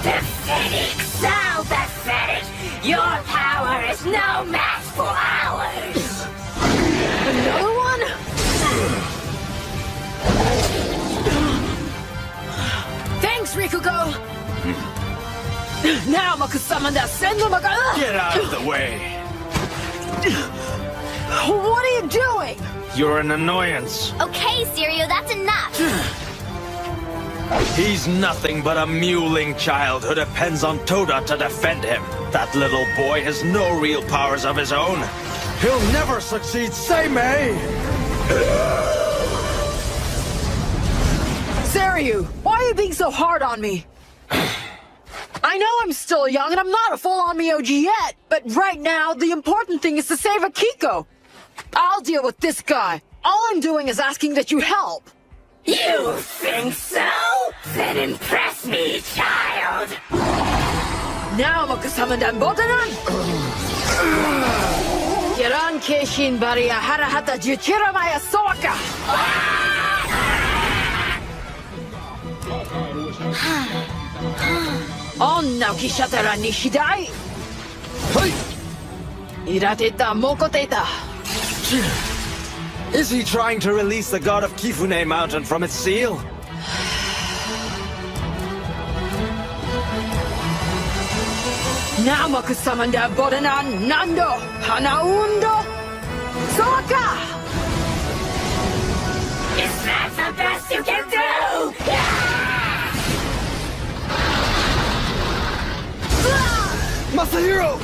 Pathetic, so pathetic! Your power is no match for ours! Another one? Thanks, Rikugo! Now, Makusama, send them. Get out of the way! What are you doing? You're an annoyance. Okay, Seiryu, that's enough. He's nothing but a mewling child who depends on Toda to defend him. That little boy has no real powers of his own. He'll never succeed, Seimei! Seiryu, why are you being so hard on me? I know I'm still young and I'm not a full-on Myoji yet, but right now, the important thing is to save Akiko. I'll deal with this guy. All I'm doing is asking that you help. You think so? Then impress me, child! Now, Makusama dan Botanan! Kiran Keishin Baria Harahata Juchira Maya Soaka! On Naoki Shatara Nishidai! Irateta Mokoteta! Is he trying to release the god of Kifune Mountain from its seal? Now Makusama dan Botanan Nando Hanaundo Soaka! Is that the best you can do? Masahiro!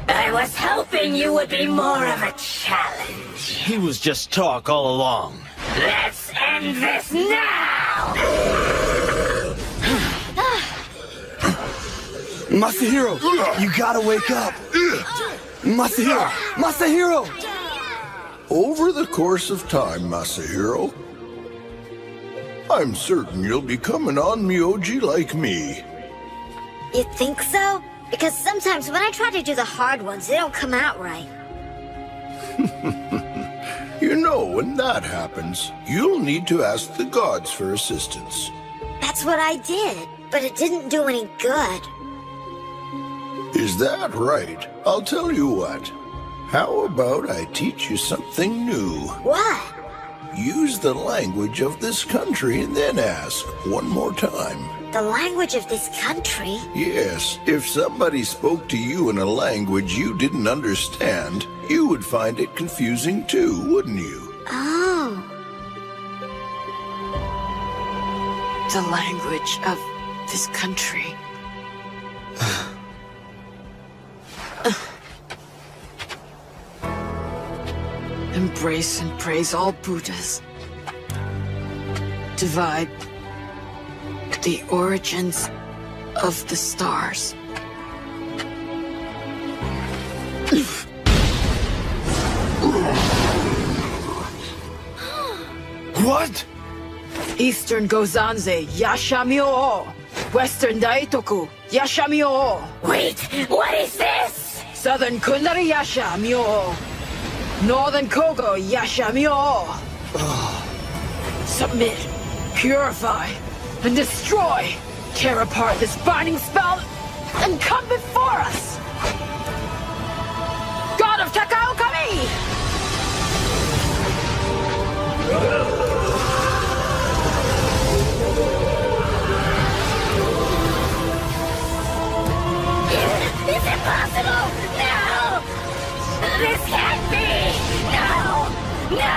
I was hoping you would be more of a challenge. He was just talk all along. Let's end this now! Masahiro, you gotta wake up. Masahiro! Masahiro! Over the course of time, Masahiro, I'm certain you'll become an Onmyoji like me. You think so? Because sometimes when I try to do the hard ones, they don't come out right. You know, when that happens, you'll need to ask the gods for assistance. That's what I did, but it didn't do any good. Is that right? I'll tell you what. How about I teach you something new? What? Use the language of this country and then ask one more time. The language of this country? Yes, if somebody spoke to you in a language you didn't understand, you would find it confusing too, wouldn't you? Oh. The language of this country. Embrace and praise all Buddhas. Divide the origins of the stars. What? Eastern Gozanze, Yashamyo. Western Daitoku, Yashamyo. Wait, what is this? Southern Kundari Yashamyo. Northern Kogo, Yashamyo. Submit, purify, and destroy. Tear apart this binding spell and come before us. God of Takaokami! It's impossible! No! This can't be! No! No!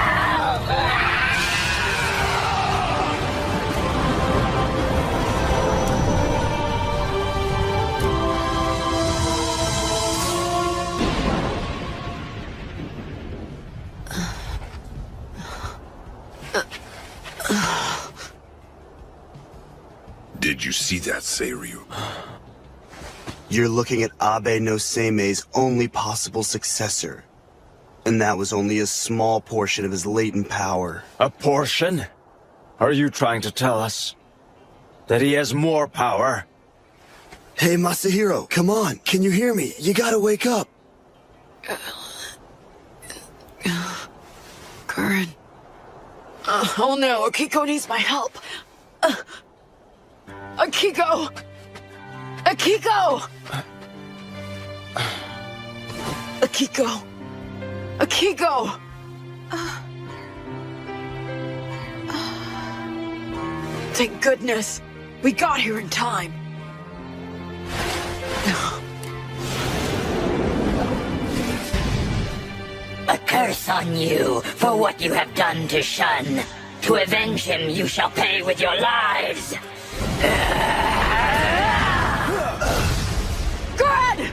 Did you see that, Seiryu? You're looking at Abe no Seime's only possible successor. And that was only a small portion of his latent power. A portion? Are you trying to tell us that he has more power? Hey, Masahiro, come on. Can you hear me? You gotta wake up. Gurren. Oh no, Akiko needs my help. Akiko! Akiko! Akiko! Akiko! Thank goodness. We got here in time. A curse on you for what you have done to Shun. To avenge him, you shall pay with your lives. Gurren!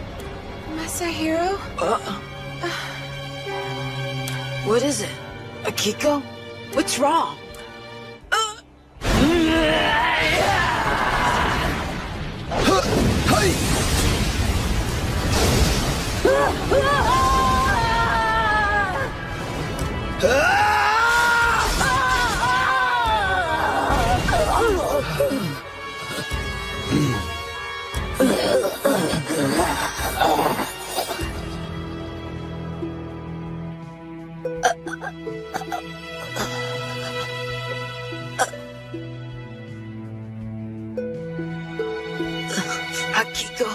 Masahiro? What is it? Akiko? What's wrong? Akiko,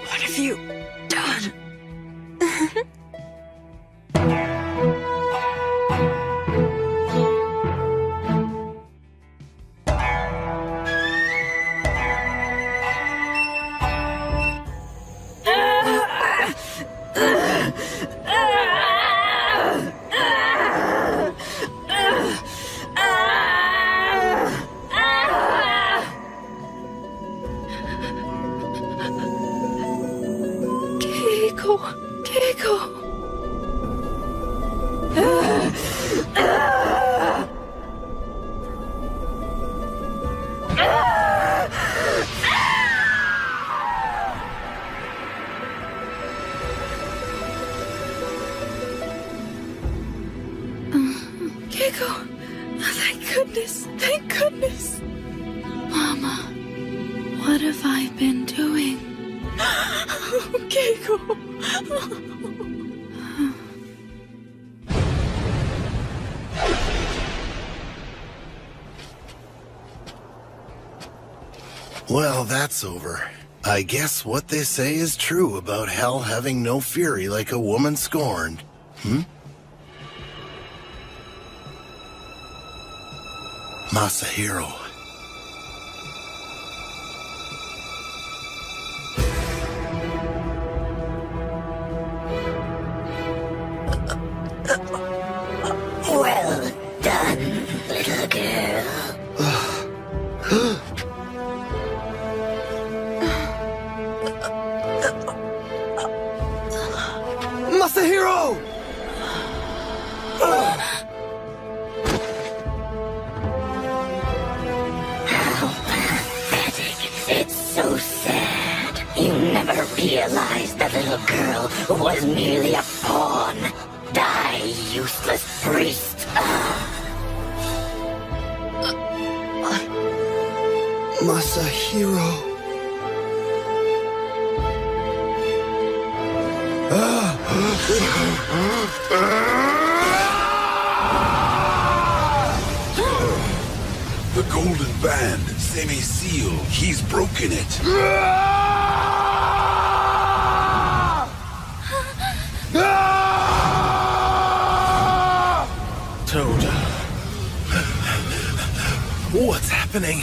what have you done? Keiko! Thank goodness! Thank goodness! Mama, what have I been doing? Keiko! Well, that's over. I guess what they say is true about hell having no fury like a woman scorned. Masahiro. Well done, little girl. Masahiro! How pathetic. It's so sad. You never realized the little girl was merely a pawn. Die, useless priest. Masahiro. The golden band, Semi Seal, he's broken it. Toad. What's happening?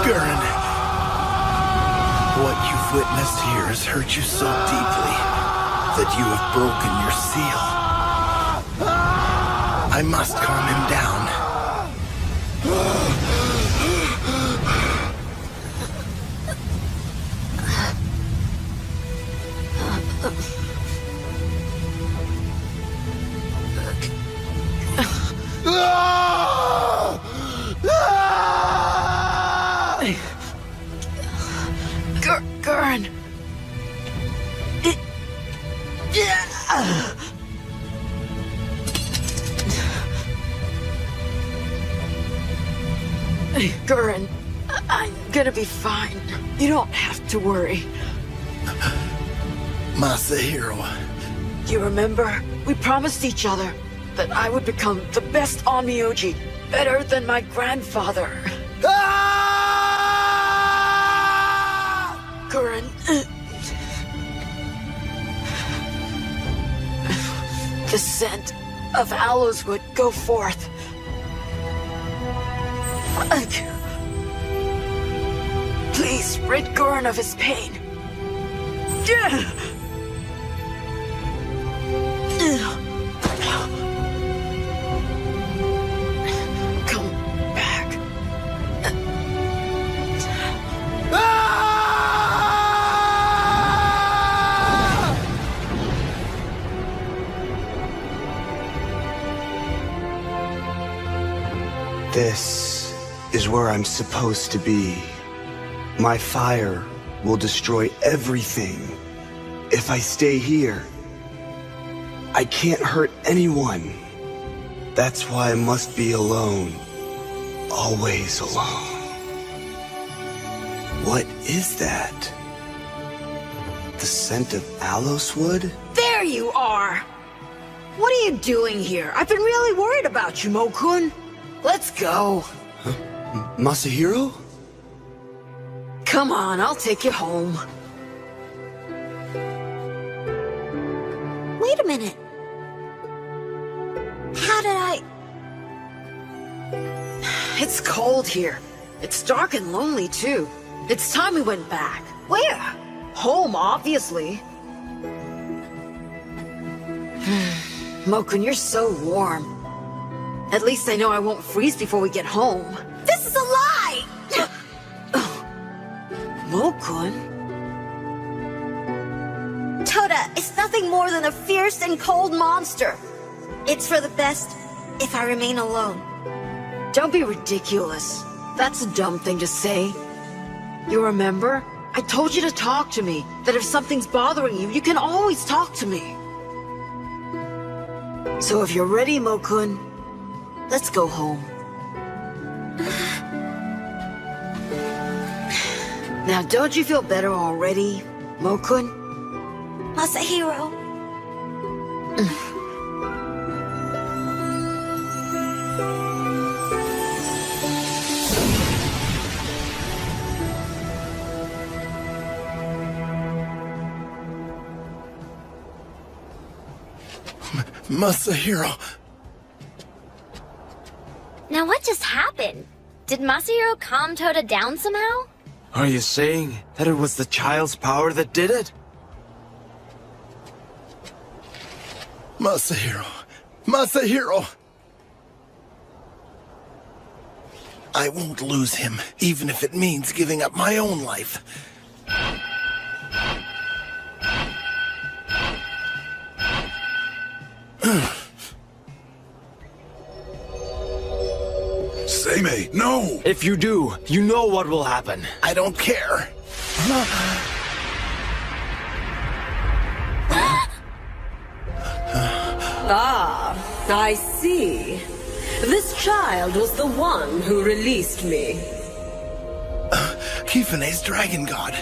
Gurren. What you've witnessed here has hurt you so deeply that you have broken your seal. I must calm him down. Gurren. Gurren, I'm gonna be fine. You don't have to worry. Masahiro. You remember? We promised each other that I would become the best Onmyoji, better than my grandfather. Gurren. The scent of aloes would go forth. Please rid Gurren of his pain. Come back. This is where I'm supposed to be. My fire will destroy everything. If I stay here, I can't hurt anyone. That's why I must be alone. Always alone. What is that? The scent of aloes wood? There you are! What are you doing here? I've been really worried about you, Mo-kun. Let's go. Huh? Masahiro? Come on, I'll take you home. Wait a minute. How did I... It's cold here. It's dark and lonely, too. It's time we went back. Where? Home, obviously. Mo-kun, you're so warm. At least I know I won't freeze before we get home. This is a lie! Mo-kun? Toda is nothing more than a fierce and cold monster. It's for the best if I remain alone. Don't be ridiculous. That's a dumb thing to say. You remember? I told you to talk to me. That if something's bothering you, you can always talk to me. So if you're ready, Mo-kun, let's go home. Now, don't you feel better already, Mo-kun? Masahiro. Masahiro. Now what just happened? Did Masahiro calm Toda down somehow? Are you saying that it was the child's power that did it? Masahiro! Masahiro! I won't lose him, even if it means giving up my own life. Seimei, no! If you do, you know what will happen. I don't care. Ah, I see. This child was the one who released me. Kifune's dragon god.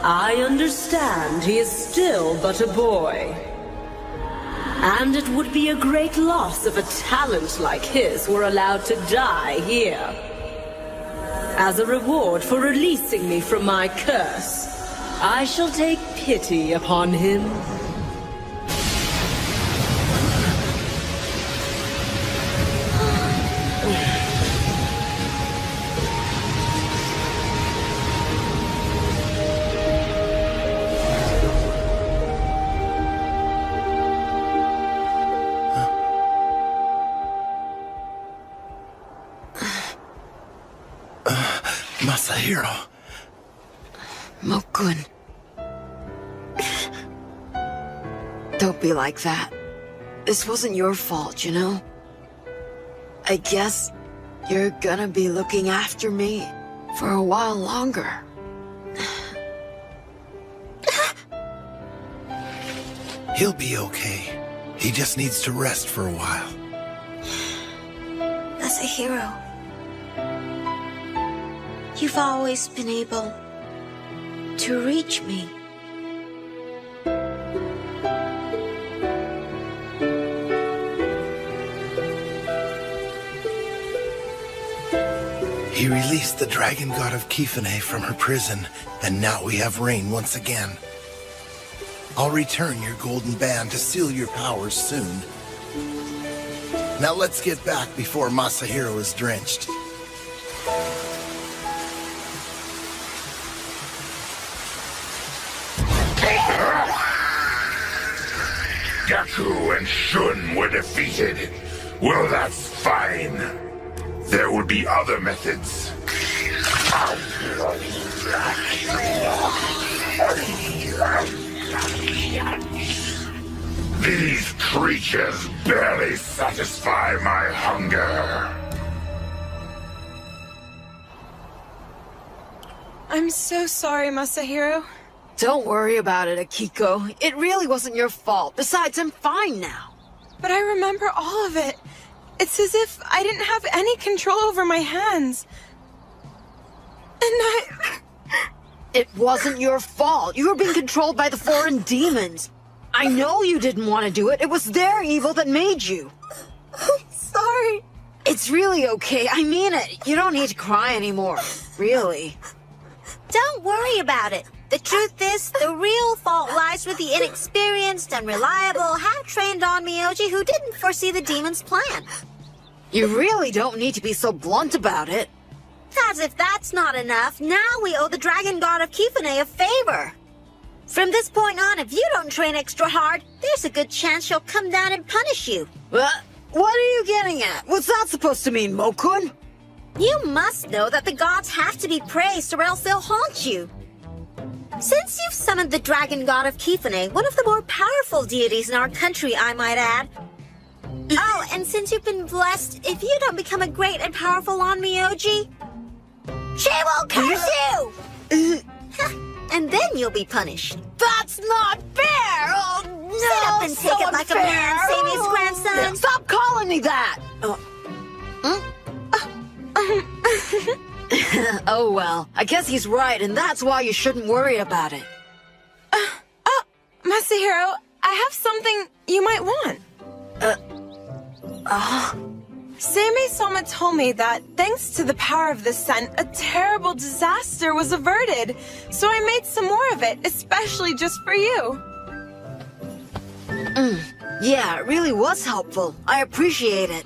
I understand he is still but a boy. And it would be a great loss if a talent like his were allowed to die here. As a reward for releasing me from my curse, I shall take pity upon him. Masahiro. Mokun. Don't be like that. This wasn't your fault, you know? I guess you're gonna be looking after me for a while longer. He'll be okay. He just needs to rest for a while. Masahiro. You've always been able to reach me. He released the dragon god of Kifune from her prison, and now we have rain once again. I'll return your golden band to seal your powers soon. Now let's get back before Masahiro is drenched. Gaku and Shun were defeated. Well, that's fine. There would be other methods. These creatures barely satisfy my hunger. I'm so sorry, Masahiro. Don't worry about it, Akiko. It really wasn't your fault. Besides, I'm fine now. But I remember all of it. It's as if I didn't have any control over my hands. And It wasn't your fault. You were being controlled by the foreign demons. I know you didn't want to do it. It was their evil that made you. I'm sorry. It's really okay. I mean it. You don't need to cry anymore. Really. Don't worry about it. The truth is, the real fault lies with the inexperienced, unreliable, half-trained Onmyoji who didn't foresee the demon's plan. You really don't need to be so blunt about it. As if that's not enough, now we owe the dragon god of Kifune a favor. From this point on, if you don't train extra hard, there's a good chance she'll come down and punish you. What are you getting at? What's that supposed to mean, Mokun? You must know that the gods have to be praised or else they'll haunt you. Since you've summoned the dragon god of Kifune, one of the more powerful deities in our country, I might add. Oh, and since you've been blessed, if you don't become a great and powerful Onmyoji, she will curse you! And then you'll be punished. That's not fair! Oh, no, sit up and take it like a man, Seimei's grandson. Stop calling me that! Oh well, I guess he's right, and that's why you shouldn't worry about it. Masahiro, I have something you might want. Seimei-sama told me that, thanks to the power of the scent, a terrible disaster was averted. So I made some more of it, especially just for you. Yeah, it really was helpful. I appreciate it.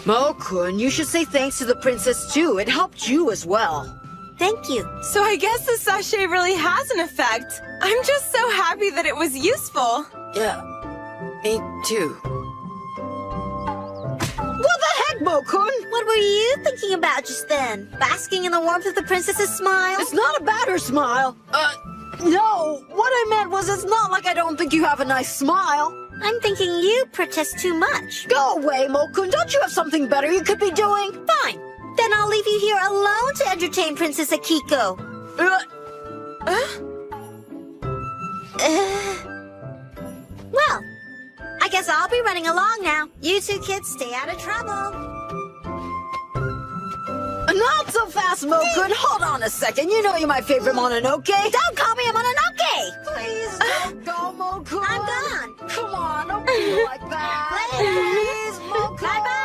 Mo-kun, you should say thanks to the princess too. It helped you as well. Thank you. So I guess the sachet really has an effect. I'm just so happy that it was useful. Yeah, me too. What the heck, Mo-kun? What were you thinking about just then? Basking in the warmth of the princess's smile? It's not about her smile. No, what I meant was it's not like I don't think you have a nice smile. I'm thinking you protest too much. Go away, Mo-kun. Don't you have something better you could be doing? Fine. Then I'll leave you here alone to entertain Princess Akiko. Well, I guess I'll be running along now. You two kids stay out of trouble. Not so fast, Mo-kun. Hold on a second. You know you're my favorite Mononoke. Don't call me a Mononoke! Please don't go, Mo-kun. I'm gone. Come on, don't be like that. Please, Mo-kun. Bye-bye.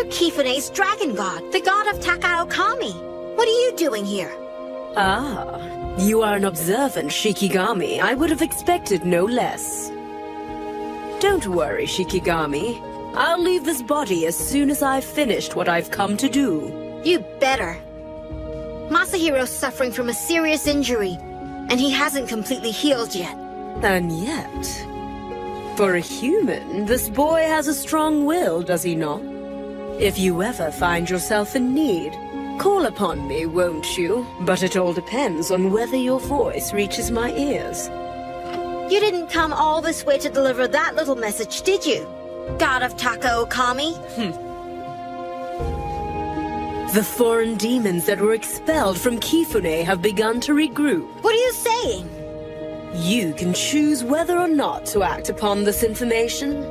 Kifune's dragon god, the god of Takao Kami. What are you doing here? Ah, you are an observant Shikigami. I would have expected no less. Don't worry, Shikigami. I'll leave this body as soon as I've finished what I've come to do. You better. Masahiro's suffering from a serious injury, and he hasn't completely healed yet. And yet, for a human, this boy has a strong will, does he not? If you ever find yourself in need, call upon me, won't you? But it all depends on whether your voice reaches my ears. You didn't come all this way to deliver that little message, did you? God of Takao Kami? The foreign demons that were expelled from Kifune have begun to regroup. What are you saying? You can choose whether or not to act upon this information.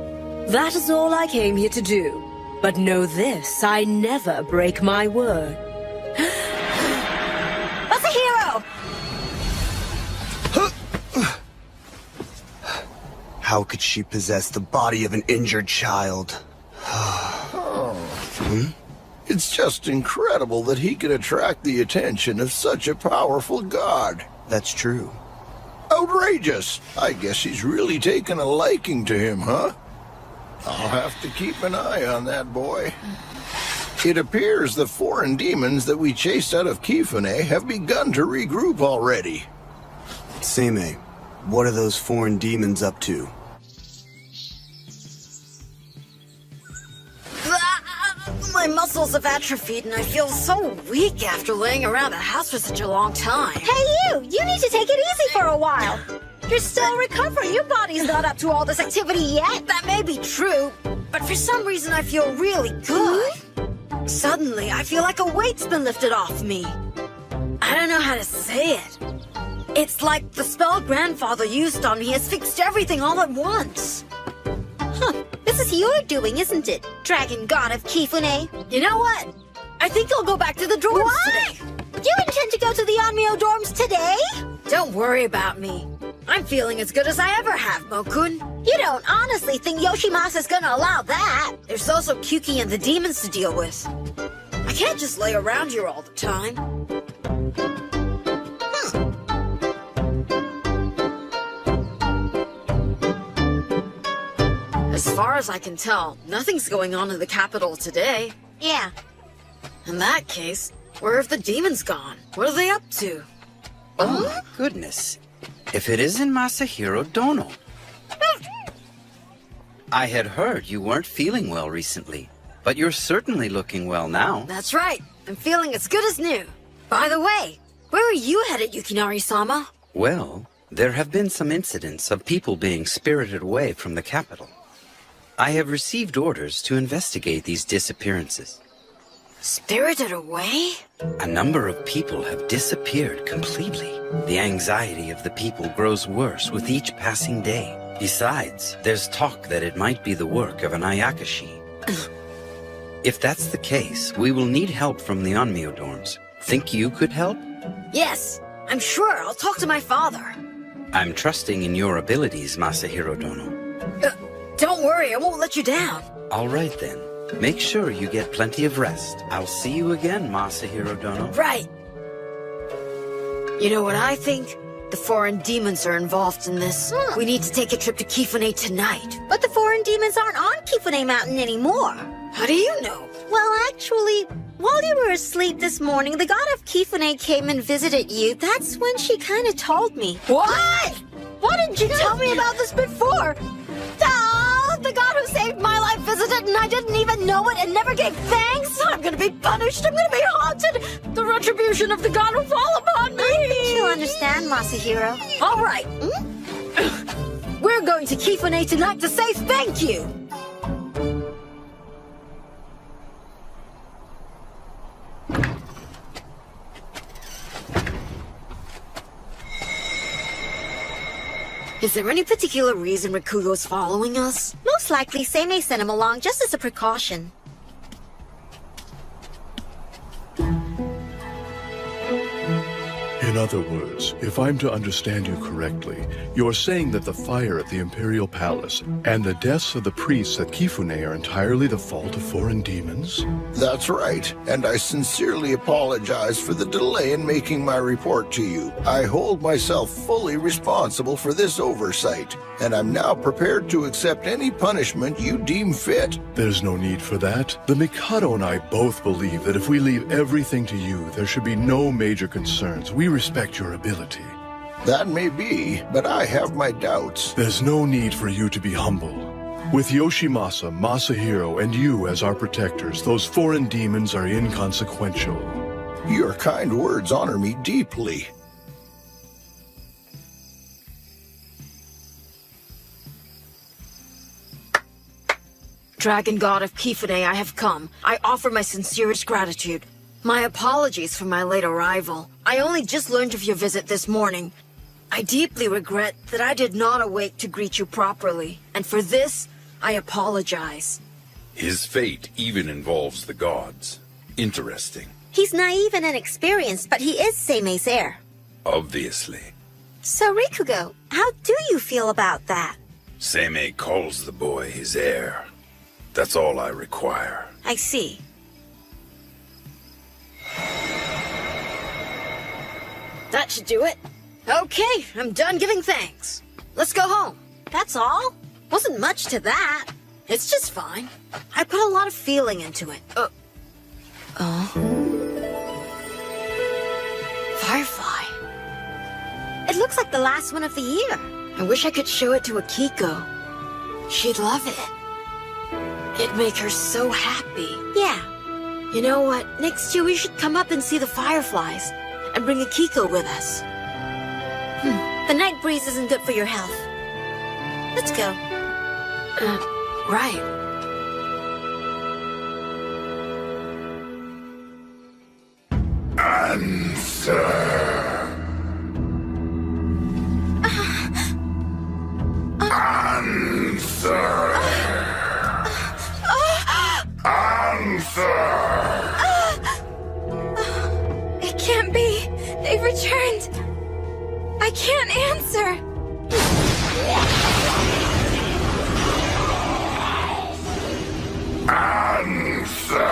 That is all I came here to do. But know this, I never break my word. Masahiro! How could she possess the body of an injured child? It's just incredible that he could attract the attention of such a powerful god. That's true. Outrageous! I guess he's really taken a liking to him, huh? I'll have to keep an eye on that boy. It appears the foreign demons that we chased out of Kifune have begun to regroup already. Seimei, what are those foreign demons up to? My muscles have atrophied and I feel so weak after laying around the house for such a long time. Hey you! You need to take it easy for a while. You're still recovering. Your body's not up to all this activity yet. That may be true, but for some reason I feel really good. Suddenly, I feel like a weight's been lifted off me. I don't know how to say it. It's like the spell Grandfather used on me has fixed everything all at once. Huh. This is your doing, isn't it? Dragon god of Kifune. You know what? I think I'll go back to the dorms today. You intend to go to the Onmyo dorms today? Don't worry about me. I'm feeling as good as I ever have, Mo-kun. You don't honestly think Yoshimasa's gonna allow that? There's also Kyuki and the demons to deal with. I can't just lay around here all the time. As far as I can tell, nothing's going on in the capital today. Yeah. In that case, where have the demons gone? What are they up to? Oh my goodness. If it isn't Masahiro Dono. I had heard you weren't feeling well recently, but you're certainly looking well now. That's right. I'm feeling as good as new. By the way, where are you headed, Yukinari-sama? Well, there have been some incidents of people being spirited away from the capital. I have received orders to investigate these disappearances. Spirited away? A number of people have disappeared completely. The anxiety of the people grows worse with each passing day. Besides, there's talk that it might be the work of an Ayakashi. If that's the case, we will need help from the Onmyo-dorms. Think you could help? Yes, I'm sure. I'll talk to my father. I'm trusting in your abilities, Masahiro Dono. Don't worry, I won't let you down. All right then. Make sure you get plenty of rest. I'll see you again, Masahiro Dono. Right. You know what I think? The foreign demons are involved in this. We need to take a trip to Kifune tonight. But the foreign demons aren't on Kifune Mountain anymore. How do you know? Well, actually, while you were asleep this morning, the god of Kifune came and visited you. That's when she kind of told me. What? Why didn't you tell me about this before? The god who saved my life visited and I didn't even know it and never gave thanks? I'm gonna be punished. I'm gonna be haunted. The retribution of the god will fall upon me. I think you'll understand, Masahiro. All right. We're going to Kifune tonight to say thank you. Is there any particular reason Rikugo's following us? Most likely, Seimei sent him along just as a precaution. In other words, if I'm to understand you correctly, you're saying that the fire at the Imperial Palace and the deaths of the priests at Kifune are entirely the fault of foreign demons? That's right, and I sincerely apologize for the delay in making my report to you. I hold myself fully responsible for this oversight, and I'm now prepared to accept any punishment you deem fit. There's no need for that. The Mikado and I both believe that if we leave everything to you, there should be no major concerns. We respect your ability. That may be, but I have my doubts. There's no need for you to be humble. With Yoshimasa, Masahiro, and you as our protectors, those foreign demons are inconsequential. Your kind words honor me deeply. Dragon God of Kifune, I have come. I offer my sincerest gratitude. My apologies for my late arrival. I only just learned of your visit this morning. I deeply regret that I did not awake to greet you properly, and for this, I apologize. His fate even involves the gods. Interesting. He's naive and inexperienced, but he is Seimei's heir. Obviously. So, Rikugo, how do you feel about that? Seimei calls the boy his heir. That's all I require. I see. That should do it. Okay, I'm done giving thanks. Let's go home. That's all? Wasn't much to that. It's just fine. I put a lot of feeling into it. Firefly. It looks like the last one of the year. I wish I could show it to Akiko. She'd love it. It'd make her so happy. Yeah. You know what? Next year we should come up and see the fireflies. And bring Akiko with us. The night breeze isn't good for your health. Let's go. Right. Answer. Answer. Answer. It can't be. They've returned. I can't answer. Answer.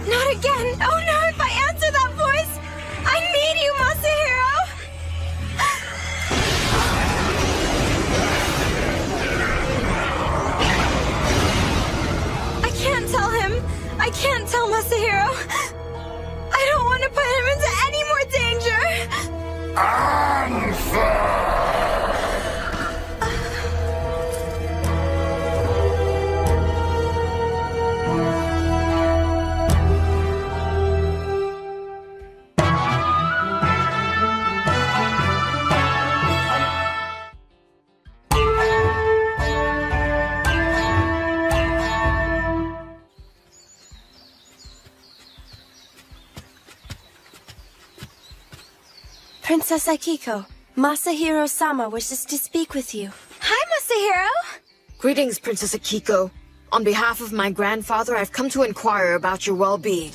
Not again. Oh no, if I answer that voice, I need you, Masahiro. I can't tell him. I can't tell Masahiro. I don't want to put him into any more danger. Answer. Princess Akiko, Masahiro-sama wishes to speak with you. Hi, Masahiro! Greetings, Princess Akiko. On behalf of my grandfather, I've come to inquire about your well-being.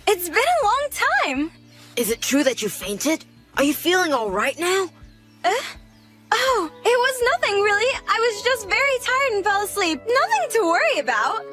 It's been a long time. Is it true that you fainted? Are you feeling all right now? Oh, it was nothing really. I was just very tired and fell asleep. Nothing to worry about.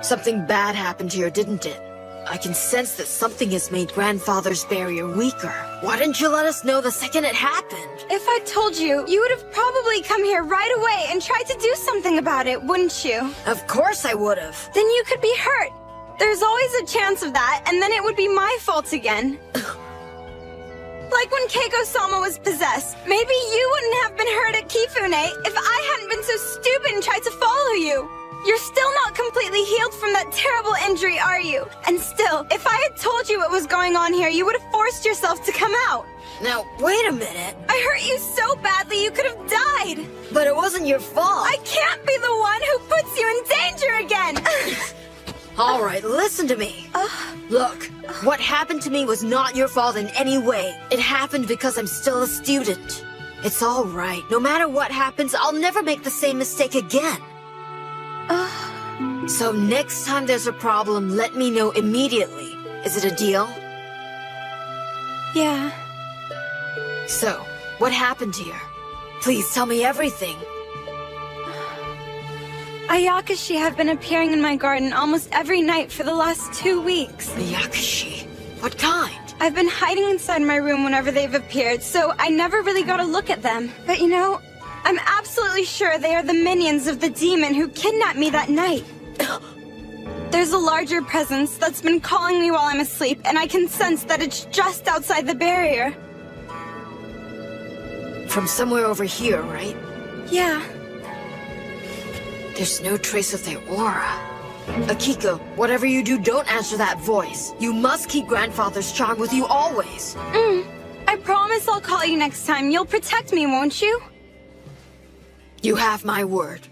Something bad happened here, didn't it? I can sense that something has made Grandfather's barrier weaker. Why didn't you let us know the second it happened? If I told you, you would have probably come here right away and tried to do something about it, wouldn't you? Of course I would have. Then you could be hurt. There's always a chance of that, and then it would be my fault again. Like when Keiko-sama was possessed. Maybe you wouldn't have been hurt at Kifune if I hadn't been so stupid and tried to follow you. You're still not completely healed from that terrible injury, are you? And still, if I had told you what was going on here, you would have forced yourself to come out. Now, wait a minute. I hurt you so badly you could have died. But it wasn't your fault. I can't be the one who puts you in danger again. All right, listen to me. Look, what happened to me was not your fault in any way. It happened because I'm still a student. It's all right. No matter what happens, I'll never make the same mistake again. So next time there's a problem, let me know immediately. Is it a deal? Yeah. So, what happened here? Please tell me everything. Ayakashi have been appearing in my garden almost every night for the last 2 weeks. Ayakashi? What kind? I've been hiding inside my room whenever they've appeared, so I never really got a look at them. But you know, I'm absolutely sure they are the minions of the demon who kidnapped me that night. There's a larger presence that's been calling me while I'm asleep, and I can sense that it's just outside the barrier. From somewhere over here, right? Yeah. There's no trace of their aura. Akiko, whatever you do, don't answer that voice. You must keep Grandfather's charm with you always. I promise I'll call you next time. You'll protect me, won't you? You have my word.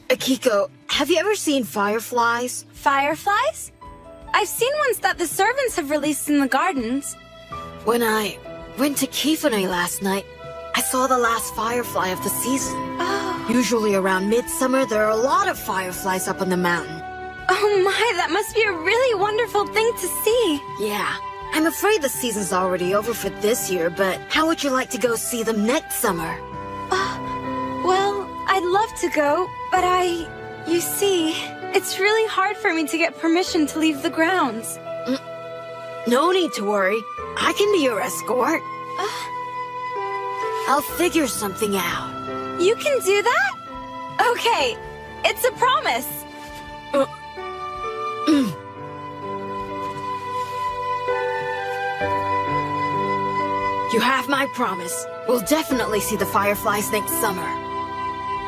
Akiko, have you ever seen fireflies? Fireflies? I've seen ones that the servants have released in the gardens. When I went to Kifune last night, I saw the last firefly of the season. Usually around midsummer, there are a lot of fireflies up on the mountain. Oh my, that must be a really wonderful thing to see. Yeah. I'm afraid the season's already over for this year, but how would you like to go see them next summer? Well, I'd love to go, but you see, it's really hard for me to get permission to leave the grounds. No need to worry. I can be your escort. I'll figure something out. You can do that? Okay, it's a promise. You have my promise. We'll definitely see the fireflies next summer.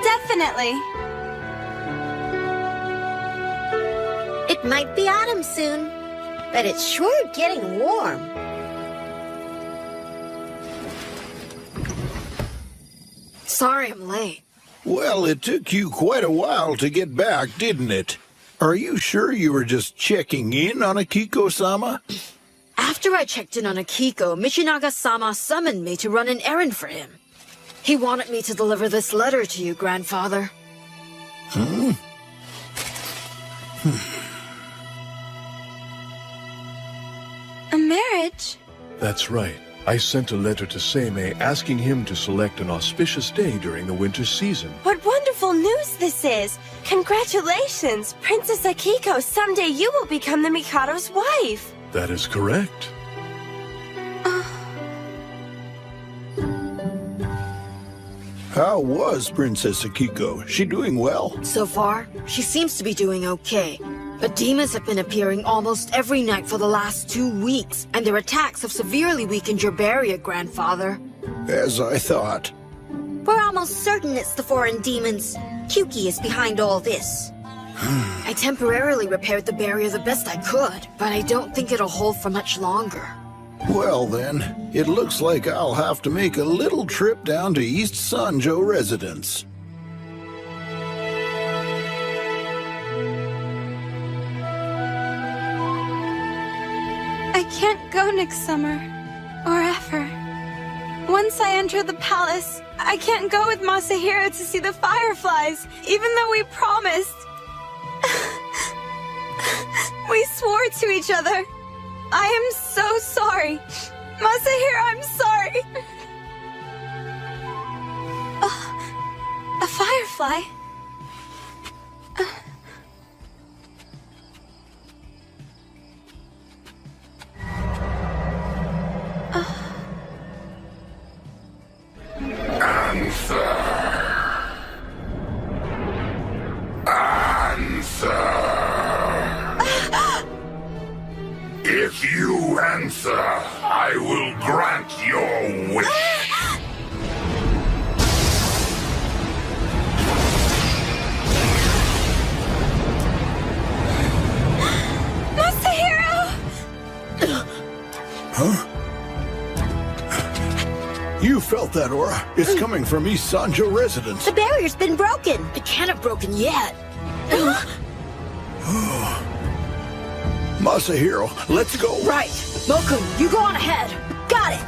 Definitely. It might be autumn soon, but it's sure getting warm. Sorry I'm late. Well, it took you quite a while to get back, didn't it? Are you sure you were just checking in on Akiko-sama? After I checked in on Akiko, Michinaga-sama summoned me to run an errand for him. He wanted me to deliver this letter to you, Grandfather. A marriage? That's right. I sent a letter to Seimei asking him to select an auspicious day during the winter season. What wonderful news this is! Congratulations! Princess Akiko, someday you will become the Mikado's wife! That is correct. How was Princess Akiko? She doing well? So far, she seems to be doing okay. But demons have been appearing almost every night for the last 2 weeks, and their attacks have severely weakened your barrier, Grandfather. As I thought. We're almost certain it's the foreign demons. Kyuki is behind all this. I temporarily repaired the barrier the best I could, but I don't think it'll hold for much longer. Well then, it looks like I'll have to make a little trip down to East Sanjo residence. I can't go next summer. Or ever. Once I enter the palace, I can't go with Masahiro to see the fireflies, even though we promised. We swore to each other. I am so sorry. Masahiro, I'm sorry. A firefly? Answer. If you answer, I will grant your wish. Masahiro! Huh? You felt that aura. It's coming from East Sanjo residence. The barrier's been broken. It can't have broken yet. Masahiro, let's go. Right. Mokun, you go on ahead. Got it.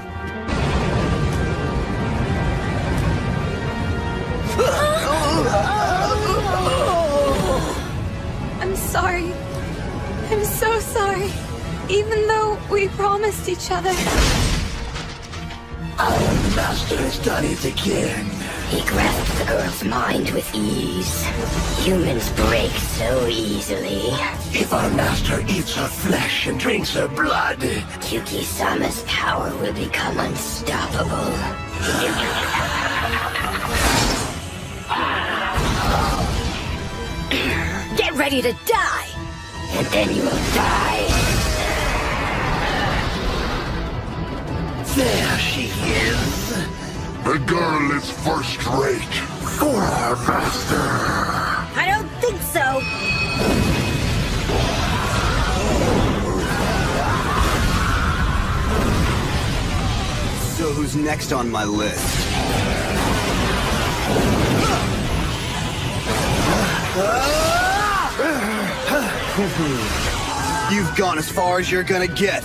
I'm sorry. I'm so sorry. Even though we promised each other. Our master has done it again. He grasped the girl's mind with ease. Humans break so easily. If our master eats her flesh and drinks her blood, Kyuki-sama's power will become unstoppable. Get ready to die! And then you will die. There she is. The girl is first rate. For our master. I don't think so. So who's next on my list? You've gone as far as you're gonna get.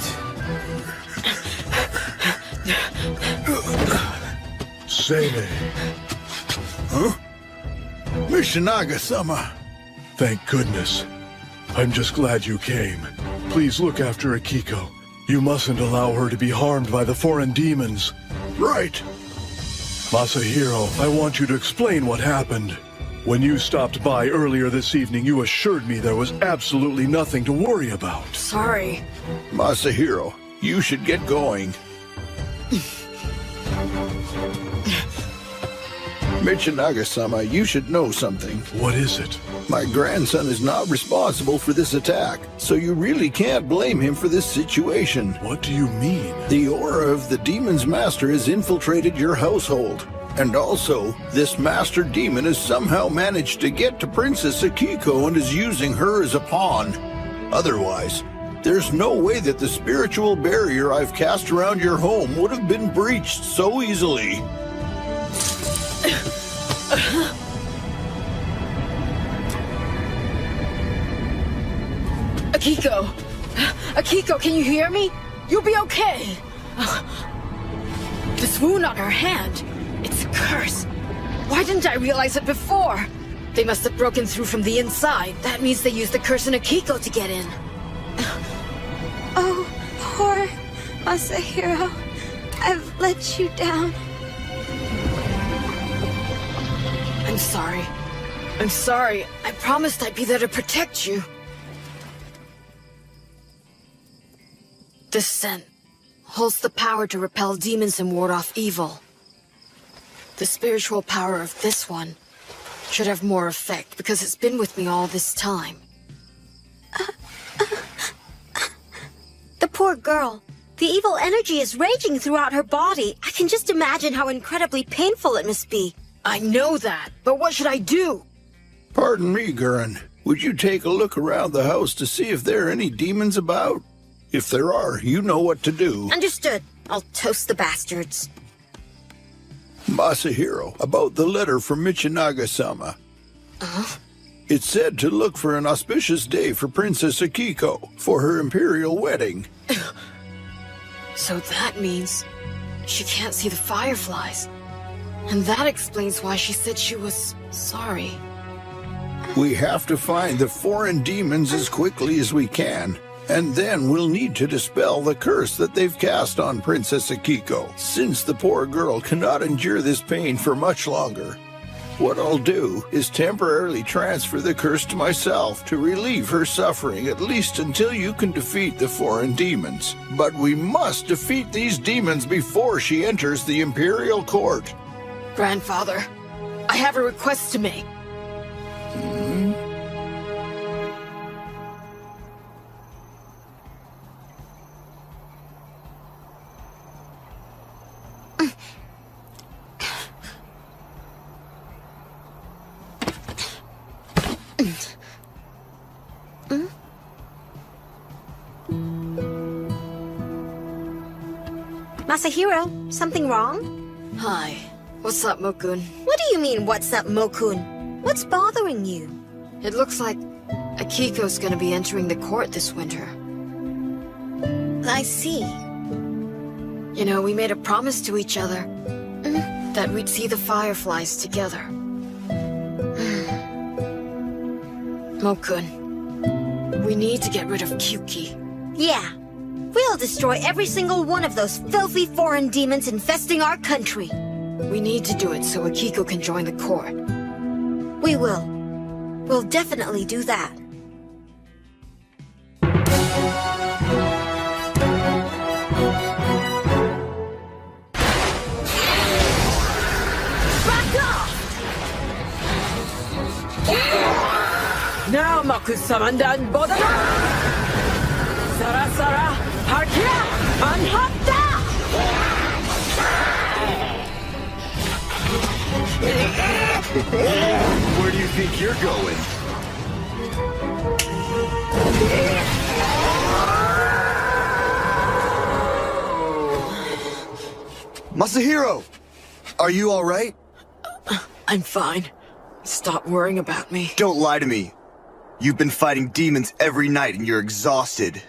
Seimei. Huh? Michinaga-sama. Thank goodness. I'm just glad you came. Please look after Akiko. You mustn't allow her to be harmed by the foreign demons. Right. Masahiro, I want you to explain what happened. When you stopped by earlier this evening, you assured me there was absolutely nothing to worry about. Sorry. Masahiro, you should get going. Michinaga-sama, you should know something. What is it? My grandson is not responsible for this attack, so you really can't blame him for this situation. What do you mean? The aura of the demon's master has infiltrated your household. And also, this master demon has somehow managed to get to Princess Akiko and is using her as a pawn. Otherwise, there's no way that the spiritual barrier I've cast around your home would have been breached so easily. Akiko! Akiko, can you hear me? You'll be okay! This wound on her hand, it's a curse. Why didn't I realize it before? They must have broken through from the inside. That means they used the curse in Akiko to get in. Oh, poor Masahiro. I've let you down. I'm sorry. I'm sorry. I promised I'd be there to protect you. This scent holds the power to repel demons and ward off evil. The spiritual power of this one should have more effect because it's been with me all this time. The poor girl. The evil energy is raging throughout her body. I can just imagine how incredibly painful it must be. I know that, but what should I do? Pardon me, Gurren. Would you take a look around the house to see if there are any demons about? If there are, you know what to do. Understood. I'll toast the bastards. Masahiro, about the letter from Michinaga-sama. It said to look for an auspicious day for Princess Akiko for her imperial wedding. So that means she can't see the fireflies. And that explains why she said she was sorry. We have to find the foreign demons as quickly as we can. And then we'll need to dispel the curse that they've cast on Princess Akiko, since the poor girl cannot endure this pain for much longer. What I'll do is temporarily transfer the curse to myself to relieve her suffering, at least until you can defeat the foreign demons. But we must defeat these demons before she enters the Imperial Court. Grandfather, I have a request to make. Masahiro, something wrong? Hi. What's up, Mokun? What do you mean, what's up, Mokun? What's bothering you? It looks like Akiko's gonna be entering the court this winter. I see. You know, we made a promise to each other that we'd see the fireflies together. Mokun, we need to get rid of Kyuki. Yeah. We'll destroy every single one of those filthy foreign demons infesting our country. We need to do it so Akiko can join the court. We will. We'll definitely do that. Back off! Now, Maku-sama dan Bodara! Sara, Harkia, Anhatta! Where do you think you're going? Masahiro! Are you all right? I'm fine. Stop worrying about me. Don't lie to me. You've been fighting demons every night and you're exhausted.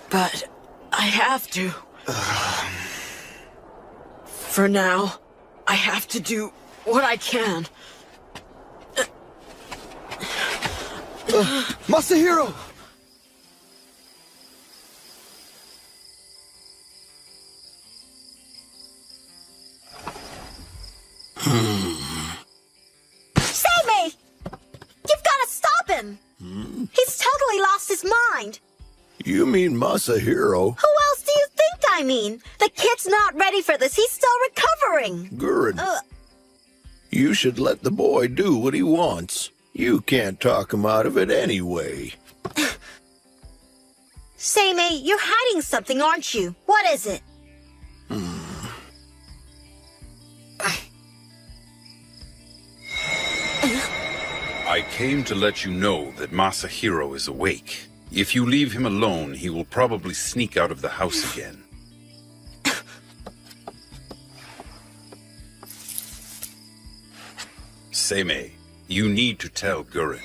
But I have to. For now, I have to do what I can. Masahiro! Seimei! You've got to stop him! He's totally lost his mind! You mean Masahiro? Who else do you think I mean? The kid's not ready for this. He's still recovering. Gurren. You should let the boy do what he wants. You can't talk him out of it anyway. Seimei, you're hiding something, aren't you? What is it? I came to let you know that Masahiro is awake. If you leave him alone, he will probably sneak out of the house again. Seimei, you need to tell Gurren.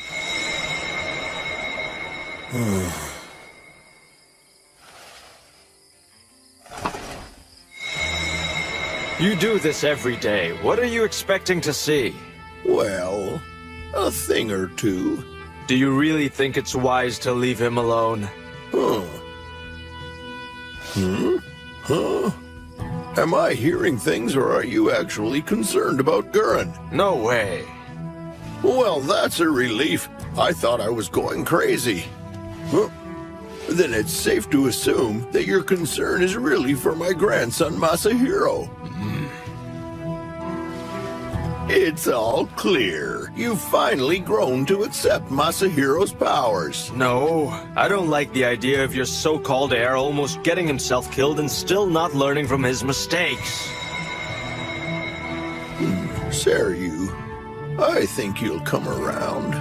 You do this every day. What are you expecting to see? Well, a thing or two. Do you really think it's wise to leave him alone? Am I hearing things, or are you actually concerned about Gurren? No way. Well, that's a relief. I thought I was going crazy. Then it's safe to assume that your concern is really for my grandson Masahiro. It's all clear. You've finally grown to accept Masahiro's powers. No, I don't like the idea of your so-called heir almost getting himself killed and still not learning from his mistakes. Seryu, I think you'll come around.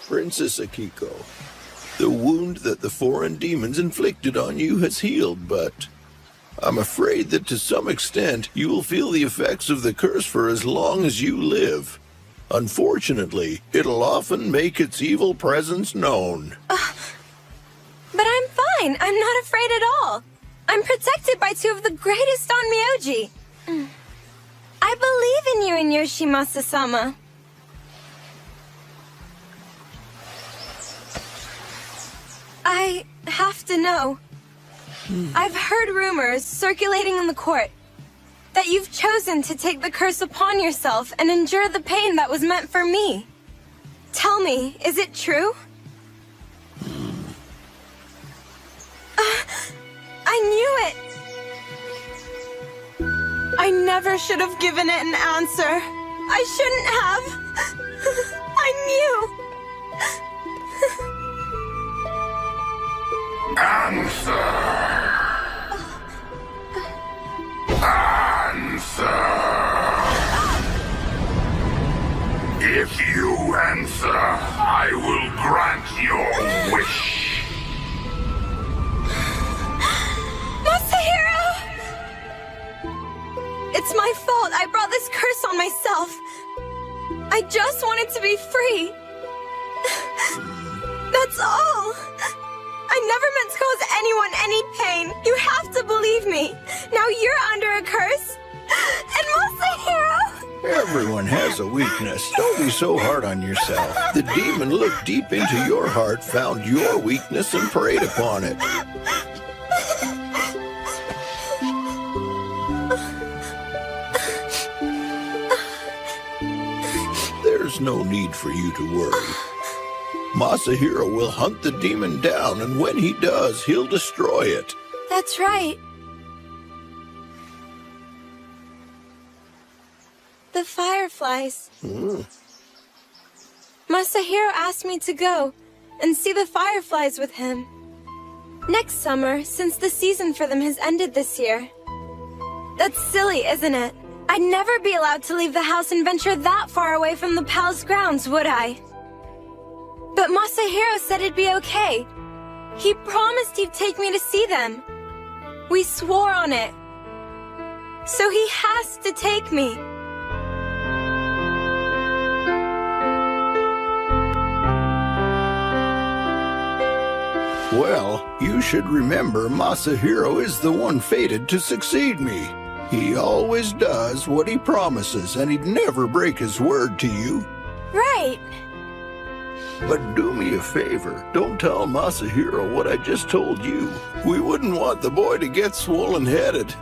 Princess Akiko, the wound that the foreign demons inflicted on you has healed, but I'm afraid that to some extent you will feel the effects of the curse for as long as you live. Unfortunately, it'll often make its evil presence known. But I'm fine. I'm not afraid at all. I'm protected by two of the greatest on Myoji. I believe in you and Yoshimasa-sama. I have to know. I've heard rumors circulating in the court that you've chosen to take the curse upon yourself and endure the pain that was meant for me. Tell me, is it true? I knew it! I never should have given it an answer. I shouldn't have. I knew. Answer! If you answer, I will grant your wish. Masahiro! It's my fault. I brought this curse on myself. I just wanted to be free. That's all. I never meant to cause anyone any pain. You have to believe me. Now you're under a curse. And Masahiro! Everyone has a weakness. Don't be so hard on yourself. The demon looked deep into your heart, found your weakness, and preyed upon it. There's no need for you to worry. Masahiro will hunt the demon down, and when he does, he'll destroy it. That's right. The fireflies. Masahiro asked me to go and see the fireflies with him. Next summer, since the season for them has ended this year. That's silly, isn't it? I'd never be allowed to leave the house and venture that far away from the palace grounds, would I? But Masahiro said it'd be okay. He promised he'd take me to see them. We swore on it. So he has to take me. Well, you should remember Masahiro is the one fated to succeed me. He always does what he promises, and he'd never break his word to you. Right. But do me a favor, don't tell Masahiro what I just told you. We wouldn't want the boy to get swollen-headed.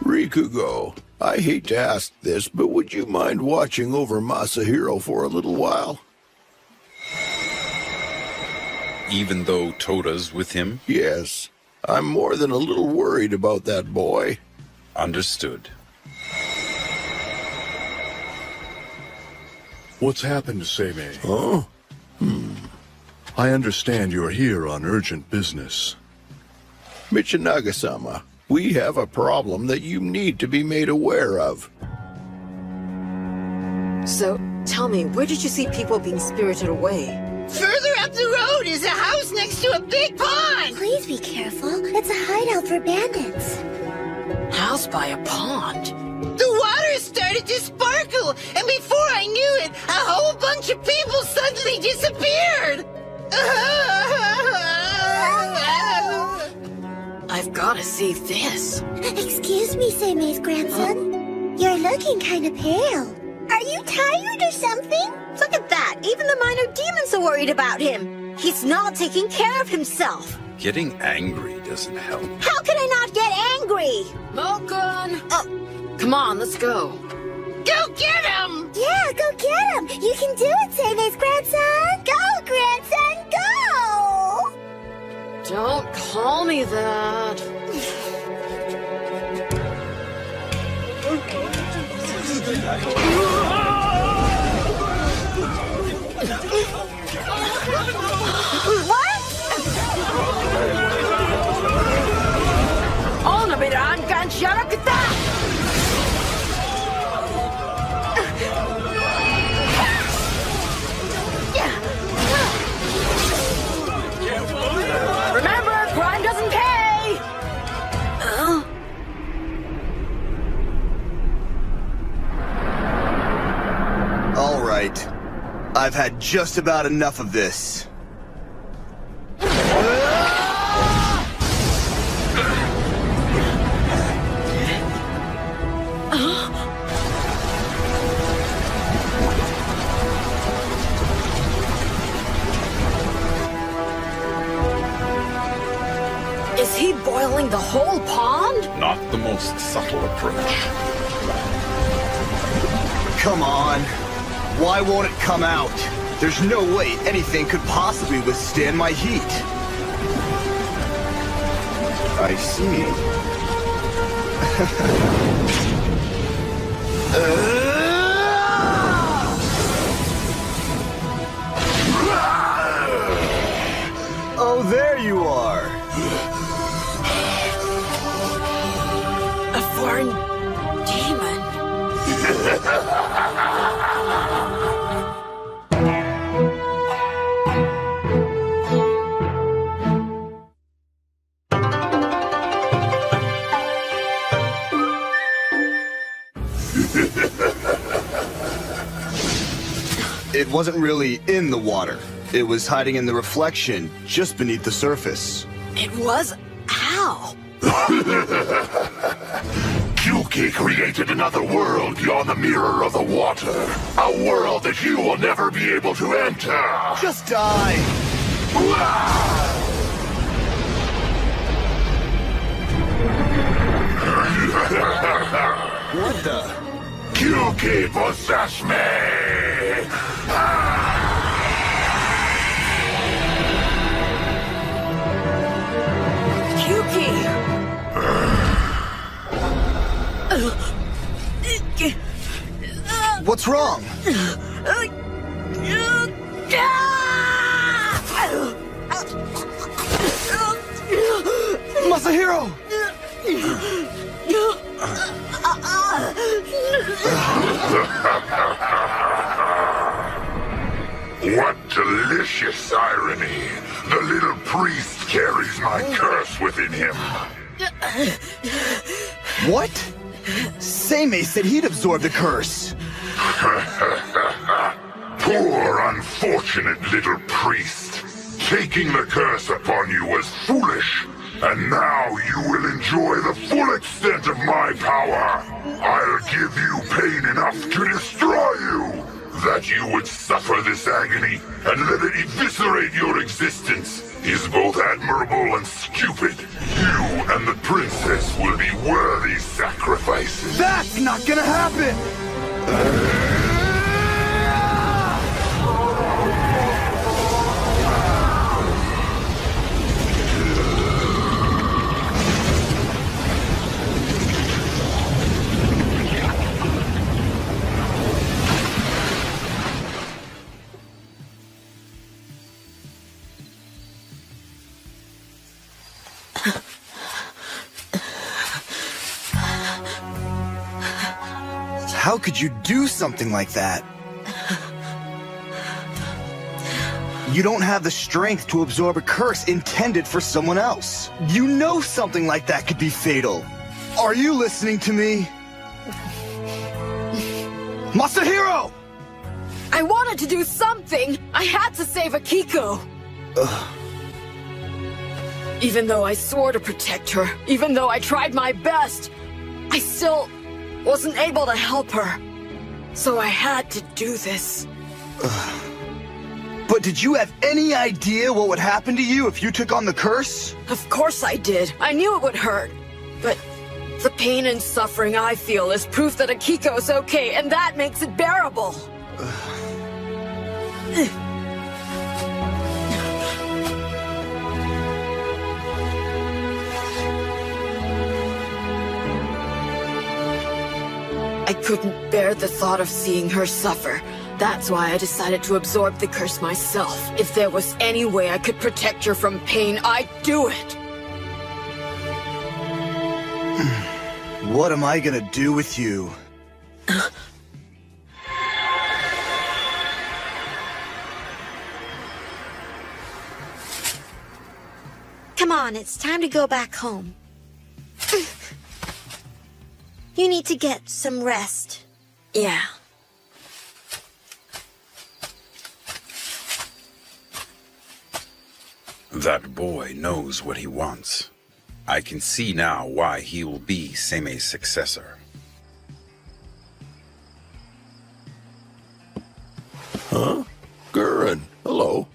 Rikugo, I hate to ask this, but would you mind watching over Masahiro for a little while? Even though Toda's with him? Yes. I'm more than a little worried about that boy. Understood. What's happened, Seimei? Huh? I understand you're here on urgent business. Michinaga-sama, we have a problem that you need to be made aware of. So, tell me, where did you see people being spirited away? Further up the road is a house next to a big pond! Please be careful. It's a hideout for bandits. House by a pond? The water started to sparkle, and before I knew it, a whole bunch of people suddenly disappeared! I've gotta see this. Excuse me, Seimei's grandson. You're looking kind of pale. Are you tired or something? Look at that! Even the minor demons are worried about him! He's not taking care of himself! Getting angry doesn't help. How can I not get angry? Malcolm! Come on, let's go. Go get him! Yeah, go get him! You can do it, Seimei's grandson! Go, grandson, go! Don't call me that. What? Remember, crime doesn't pay! I've had just about enough of this. Is he boiling the whole pond? Not the most subtle approach. Come on. Why won't it come out? There's no way anything could possibly withstand my heat. I see. Oh, there you are. A foreign demon. It wasn't really in the water. It was hiding in the reflection just beneath the surface. It was? How? Kyuki created another world beyond the mirror of the water. A world that you will never be able to enter. Just die. What the? Kyuki possess me! What's wrong? Masahiro! What delicious irony! The little priest carries my curse within him. What? Seimei said he'd absorb the curse. Poor, unfortunate little priest. Taking the curse upon you was foolish, and now you will enjoy the full extent of my power. I'll give you pain enough to destroy you. That you would suffer this agony and let it eviscerate your existence is both admirable and stupid. You and the princess will be worthy sacrifices. That's not gonna happen! How could you do something like that? You don't have the strength to absorb a curse intended for someone else. You know something like that could be fatal. Are you listening to me? Masahiro! I wanted to do something! I had to save Akiko! Even though I swore to protect her, even though I tried my best, I still wasn't able to help her. So I had to do this. But did you have any idea what would happen to you if you took on the curse? Of course I did. I knew it would hurt. But the pain and suffering I feel is proof that Akiko's okay, and that makes it bearable. I couldn't bear the thought of seeing her suffer. That's why I decided to absorb the curse myself. If there was any way I could protect her from pain, I'd do it. What am I gonna do with you? Come on, it's time to go back home. You need to get some rest. Yeah. That boy knows what he wants. I can see now why he will be Seimei's successor. Huh? Gurren, hello.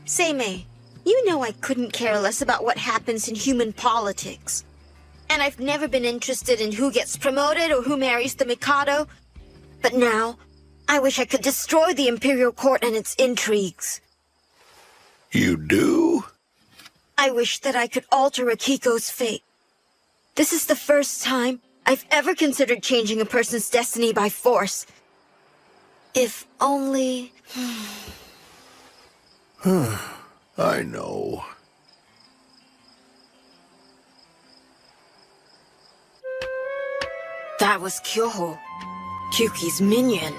Seimei, you know I couldn't care less about what happens in human politics. And I've never been interested in who gets promoted or who marries the Mikado. But now, I wish I could destroy the Imperial Court and its intrigues. You do? I wish that I could alter Akiko's fate. This is the first time I've ever considered changing a person's destiny by force. If only... I know. That was Kyoho, Kyuki's minion.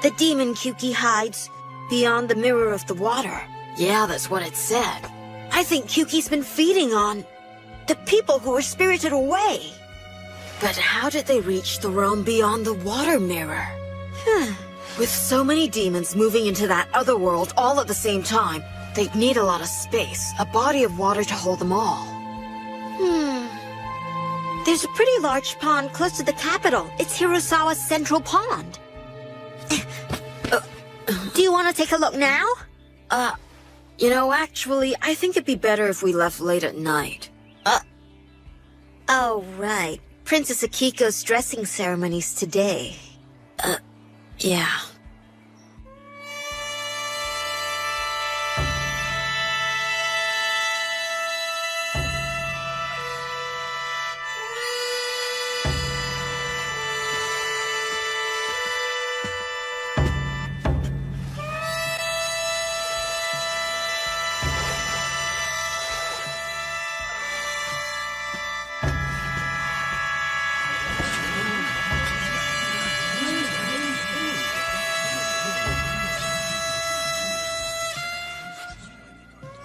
The demon Kyuki hides beyond the mirror of the water. Yeah, that's what it said. I think Kyuki's been feeding on the people who were spirited away. But how did they reach the realm beyond the water mirror? With so many demons moving into that other world all at the same time, they'd need a lot of space, a body of water to hold them all. There's a pretty large pond close to the capital. It's Hirasawa's central pond. Do you want to take a look now? You know, actually, I think it'd be better if we left late at night. Oh, right. Princess Akiko's dressing ceremony's today. Yeah.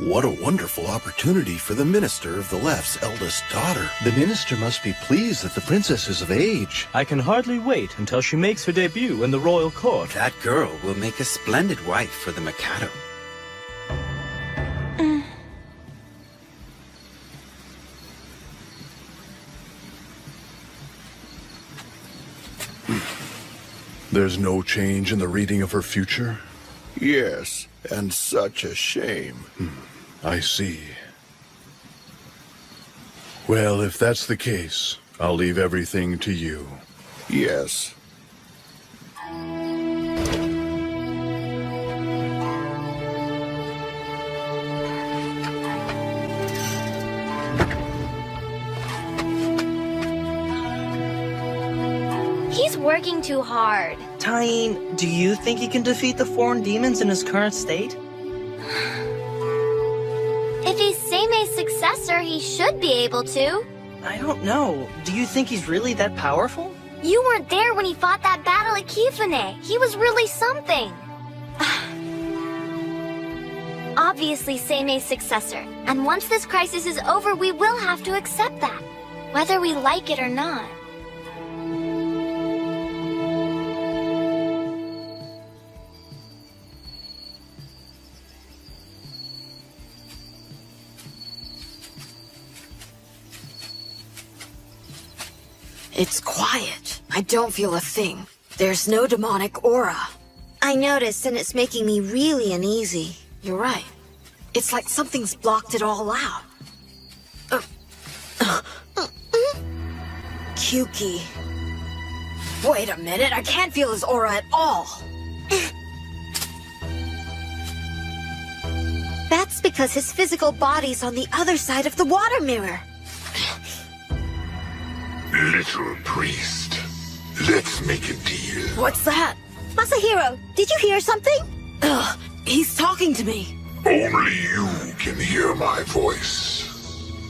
What a wonderful opportunity for the Minister of the Left's eldest daughter. The Minister must be pleased that the princess is of age. I can hardly wait until she makes her debut in the royal court. That girl will make a splendid wife for the Mikado. There's no change in the reading of her future? Yes, and such a shame. I see. Well, if that's the case, I'll leave everything to you. Yes. He's working too hard. Tyene, do you think he can defeat the foreign demons in his current state? If he's Seimei's successor, he should be able to. I don't know. Do you think he's really that powerful? You weren't there when he fought that battle at Kifune. He was really something. Obviously Seimei's successor. And once this crisis is over, we will have to accept that. Whether we like it or not. It's quiet. I don't feel a thing. There's no demonic aura. I noticed, and it's making me really uneasy. You're right. It's like something's blocked it all out. Kyuki. Wait a minute, I can't feel his aura at all. That's because his physical body's on the other side of the water mirror. Little priest, let's make a deal. What's that? Masahiro, did you hear something? He's talking to me. Only you can hear my voice.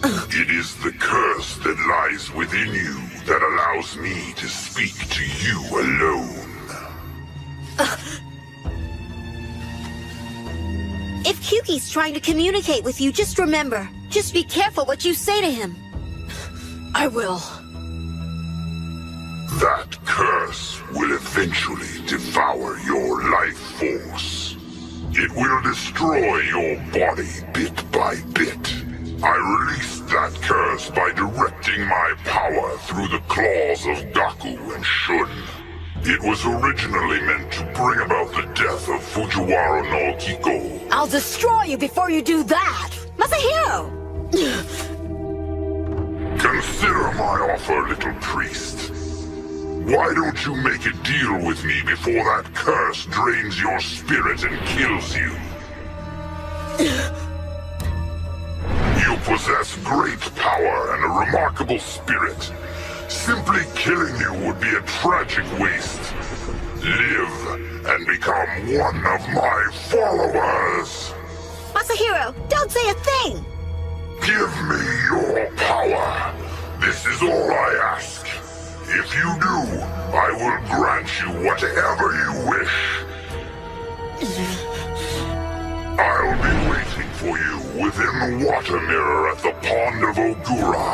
It is the curse that lies within you that allows me to speak to you alone. If Kyuki's trying to communicate with you, just remember, just be careful what you say to him. I will. That curse will eventually devour your life force. It will destroy your body bit by by bit. I released that curse by directing my power through the claws of Gaku and Shun. It was originally meant to bring about the death of Fujiwara no Kiko. I'll destroy you before you do that! Masahiro! Consider my offer, little priest. Why don't you make a deal with me before that curse drains your spirit and kills you? You possess great power and a remarkable spirit. Simply killing you would be a tragic waste. Live and become one of my followers. Masahiro, don't say a thing! Give me your power. This is all I ask. If you do, I will grant you whatever you wish. I'll be waiting for you within the water mirror at the Pond of Ogura.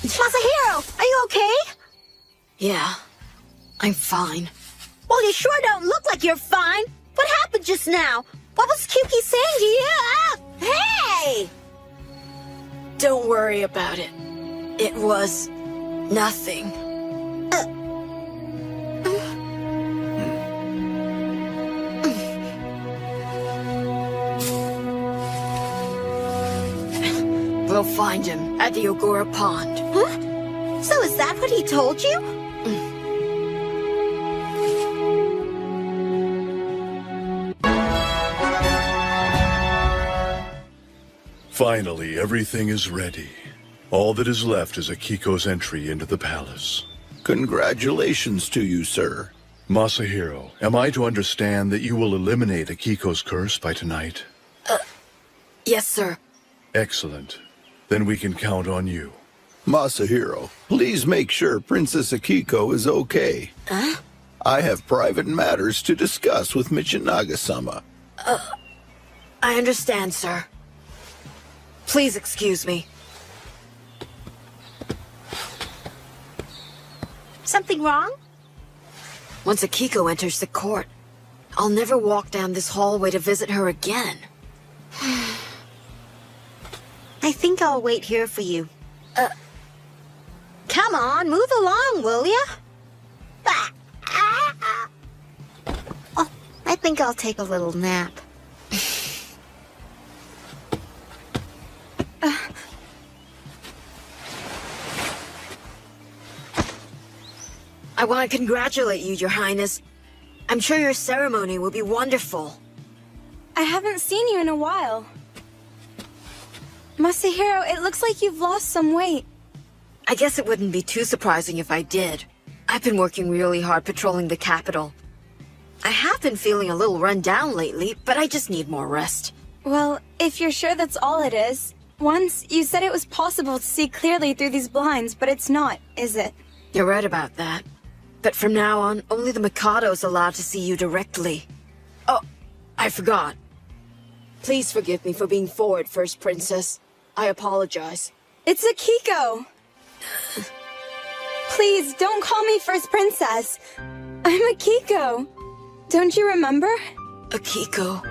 Masahiro, are you okay? Yeah, I'm fine. Well, you sure don't look like you're fine. What happened just now? What was Kyuki saying to you? Hey! Don't worry about it. It was nothing. We'll find him at the Ogura Pond. Huh? So is that what he told you? Finally, everything is ready. All that is left is Akiko's entry into the palace. Congratulations to you, sir. Masahiro, am I to understand that you will eliminate Akiko's curse by tonight? Yes, sir. Excellent. Then we can count on you. Masahiro, please make sure Princess Akiko is okay. Huh? I have private matters to discuss with Michinaga-sama. I understand, sir. Please excuse me. Something wrong? Once Akiko enters the court, I'll never walk down this hallway to visit her again. I think I'll wait here for you. Come on, move along, will ya? Oh, I think I'll take a little nap. I want to congratulate you, Your Highness. I'm sure your ceremony will be wonderful. I haven't seen you in a while. Masahiro, it looks like you've lost some weight. I guess it wouldn't be too surprising if I did. I've been working really hard patrolling the capital. I have been feeling a little run down lately, but I just need more rest. Well, if you're sure that's all it is. Once, you said it was possible to see clearly through these blinds, but it's not, is it? You're right about that. But from now on, only the Mikado's allowed to see you directly. Oh, I forgot. Please forgive me for being forward, First Princess. I apologize. It's Akiko! Please, don't call me First Princess. I'm Akiko. Don't you remember? Akiko.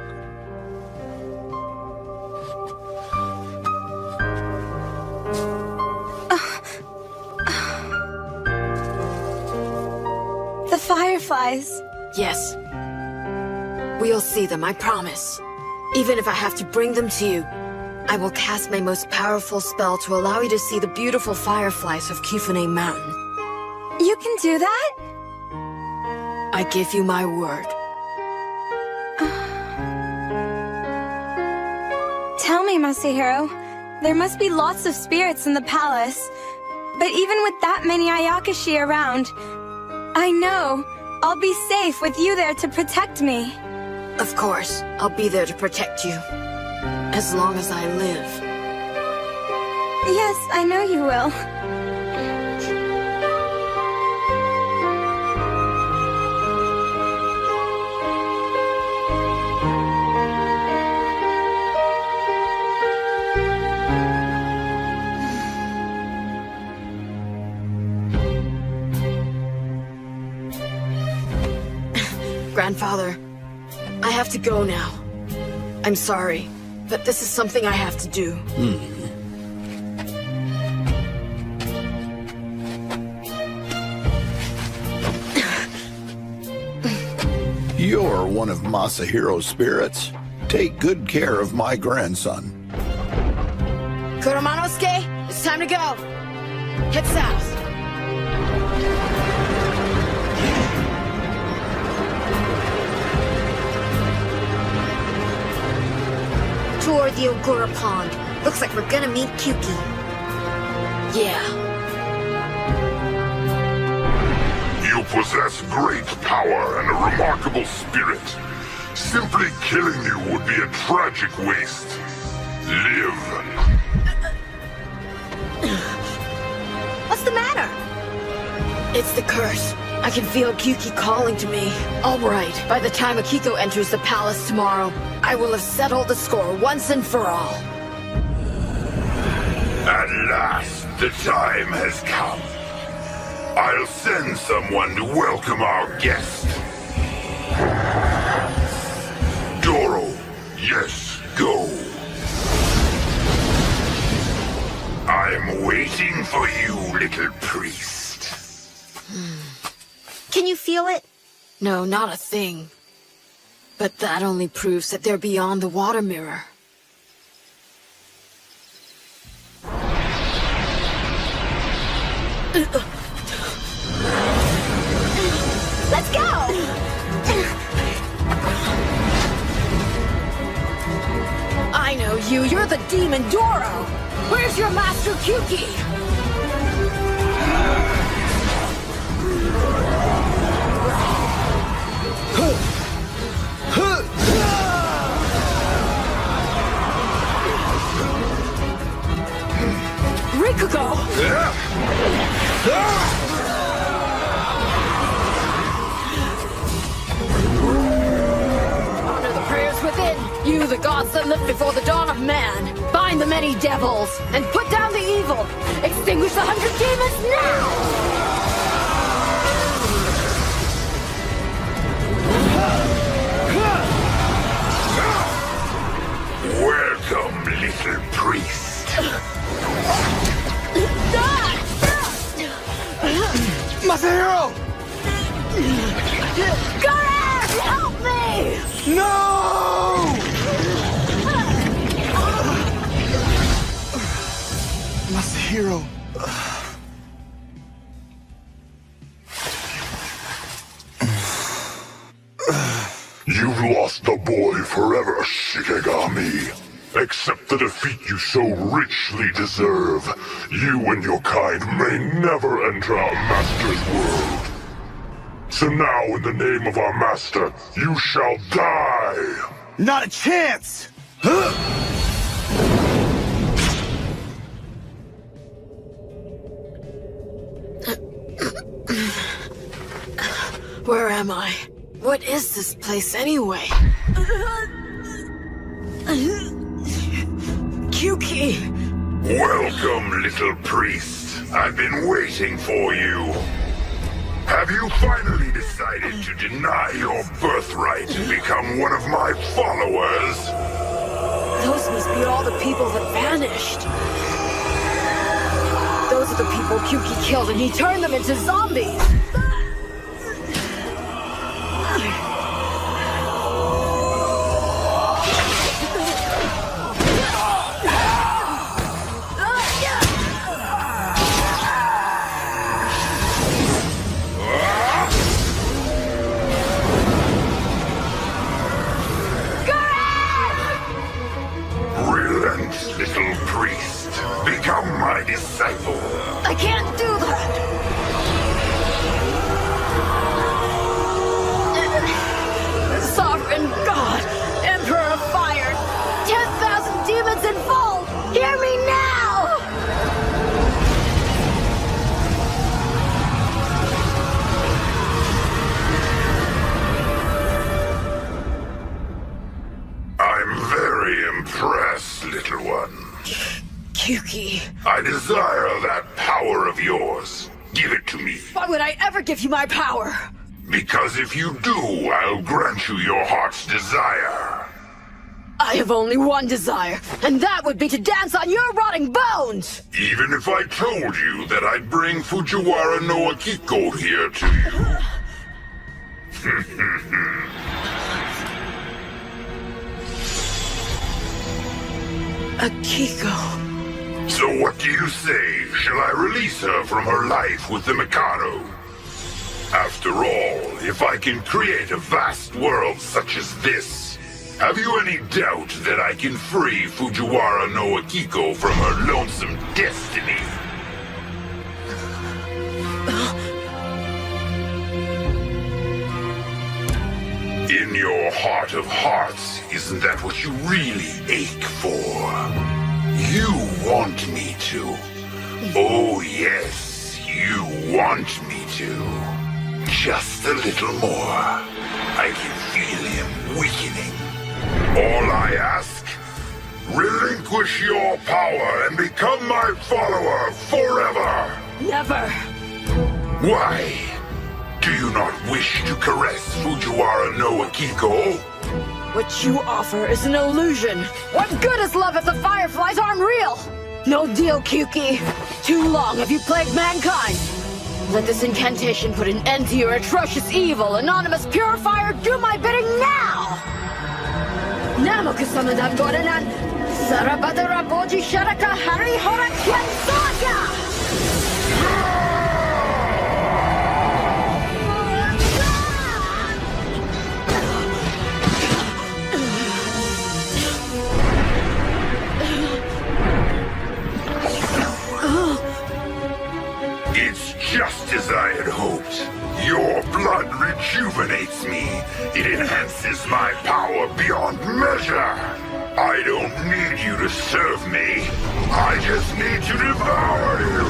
The fireflies. Yes. We'll see them, I promise. Even if I have to bring them to you, I will cast my most powerful spell to allow you to see the beautiful fireflies of Kifune Mountain. You can do that? I give you my word. Tell me, Masahiro. There must be lots of spirits in the palace. But even with that many Ayakashi around, I know I'll be safe with you there to protect me. Of course, I'll be there to protect you. As long as I live. Yes, I know you will. Grandfather. I have to go now. I'm sorry, but this is something I have to do. You're one of Masahiro's spirits. Take good care of my grandson. Kuromanosuke, it's time to go. Head south. Toward the Ogura Pond. Looks like we're gonna meet Kyuki. Yeah. You possess great power and a remarkable spirit. Simply killing you would be a tragic waste. Live. What's the matter? It's the curse. I can feel Kyuki calling to me. All right, by the time Akiko enters the palace tomorrow, I will have settled the score once and for all. At last, the time has come. I'll send someone to welcome our guest. Doro, yes, go. I'm waiting for you, little priest. Can you feel it? No, not a thing. But that only proves that they're beyond the water mirror. Let's go! I know you. You're the demon Doro. Where's your master Kyuki? Rikugo! Honor the prayers within. You, the gods that lived before the dawn of man. Bind the many devils and put down the evil. Extinguish the 100 demons now! Welcome, little priest. Masahiro! Garan, help me! No! Masahiro. You've lost the boy forever, Shikigami. Accept the defeat you so richly deserve. You and your kind may never enter our master's world. So now, in the name of our master, you shall die! Not a chance! Where am I? What is this place anyway? Kyuki! Welcome, little priest. I've been waiting for you. Have you finally decided to deny your birthright and become one of my followers? Those must be all the people that vanished. Those are the people Kyuki killed and he turned them into zombies. Little priest, become my disciple. I can't do that! Sovereign God, Emperor of Fire, 10,000 demons in full, hear me now! I'm very impressed, little one. Kyuki. I desire that power of yours. Give it to me. Why would I ever give you my power? Because if you do, I'll grant you your heart's desire. I have only one desire, and that would be to dance on your rotting bones! Even if I told you that I'd bring Fujiwara no Akiko here to you. Akiko. So what do you say? Shall I release her from her life with the Mikado? After all, if I can create a vast world such as this, have you any doubt that I can free Fujiwara no Akiko from her lonesome destiny? In your heart of hearts, isn't that what you really ache for? You want me to. Oh yes, you want me to. Just a little more. I can feel him weakening. All I ask, relinquish your power and become my follower forever! Never! Why? Do you not wish to caress Fujiwara no Akiko? What you offer is an illusion. What good is love if the fireflies aren't real? No deal, Kyuki. Too long have you plagued mankind. Let this incantation put an end to your atrocious evil. Anonymous Purifier, do my bidding now! Namoku-sama Dangoranan, Sarabadara Boji Sharaka Hari Hora Kensaga! It's just as I had hoped. Your blood rejuvenates me. It enhances my power beyond measure. I don't need you to serve me. I just need to devour you.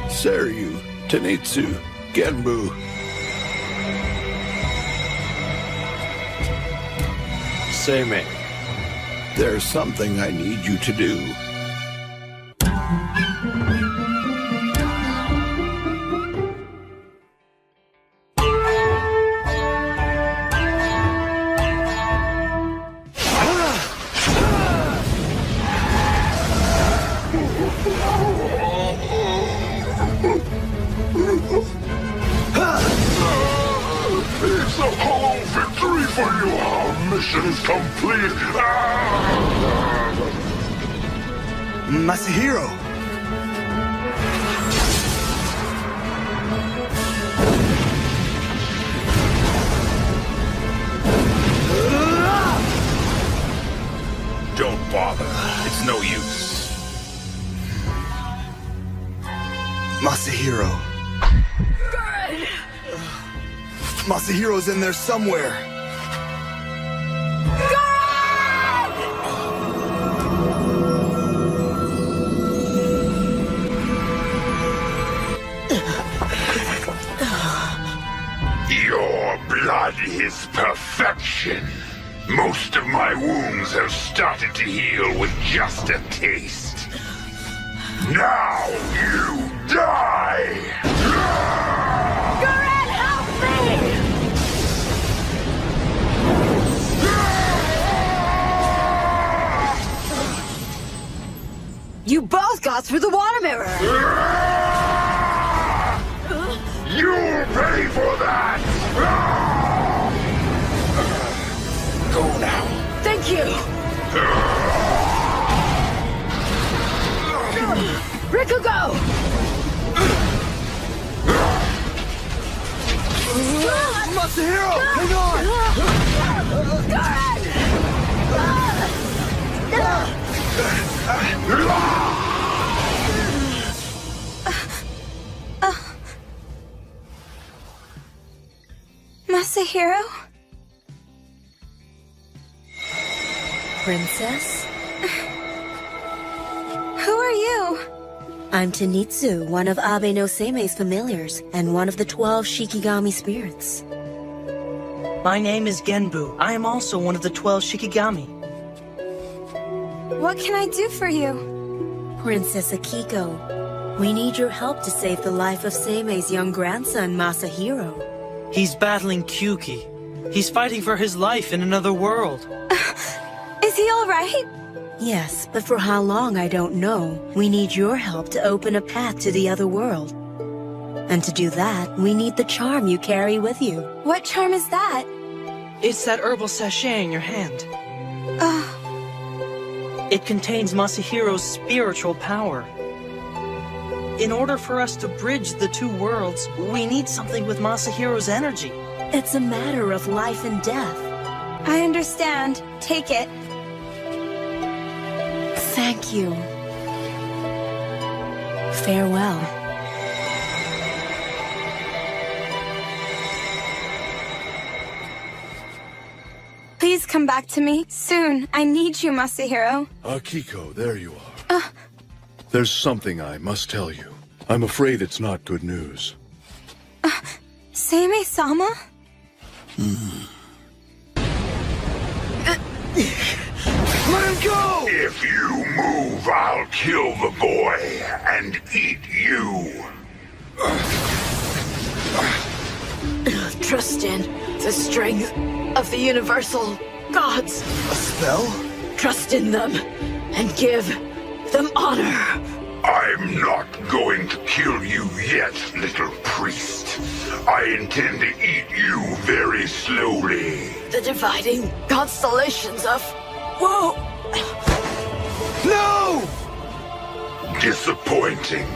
Seryu, Tenitsu, Genbu. Seimei. There's something I need you to do. It's a hollow victory for you. Our mission is complete. Masahiro! Don't bother. It's no use. Masahiro. Masahiro's in there somewhere. Your blood is perfection. Most of my wounds have started to heal with just a taste. Now you die! Gurren, help me! You both got through the water mirror! You'll pay for that! Go now. Thank you! Rikugo! Masahiro, hang on! Masahiro? Princess? Who are you? I'm Tenitsu, one of Abe no Seimei's familiars, and one of the 12 Shikigami spirits. My name is Genbu. I am also one of the 12 Shikigami. What can I do for you? Princess Akiko, we need your help to save the life of Seime's young grandson, Masahiro. He's battling Kyuki. He's fighting for his life in another world. Is he all right? Yes, but for how long I don't know. We need your help to open a path to the other world. And to do that, we need the charm you carry with you. What charm is that? It's that herbal sachet in your hand. It contains Masahiro's spiritual power. In order for us to bridge the two worlds, we need something with Masahiro's energy. It's a matter of life and death. I understand. Take it. Thank you. Farewell. Please come back to me soon. I need you, Masahiro. Akiko, there you are. There's something I must tell you. I'm afraid it's not good news. Seimei-sama? Let him go! If you move, I'll kill the boy and eat you. Trust in the strength of the universal gods. A spell? Trust in them and give them honor. I'm not going to kill you yet, little priest. I intend to eat you very slowly. The dividing constellations of woe. No! Disappointing.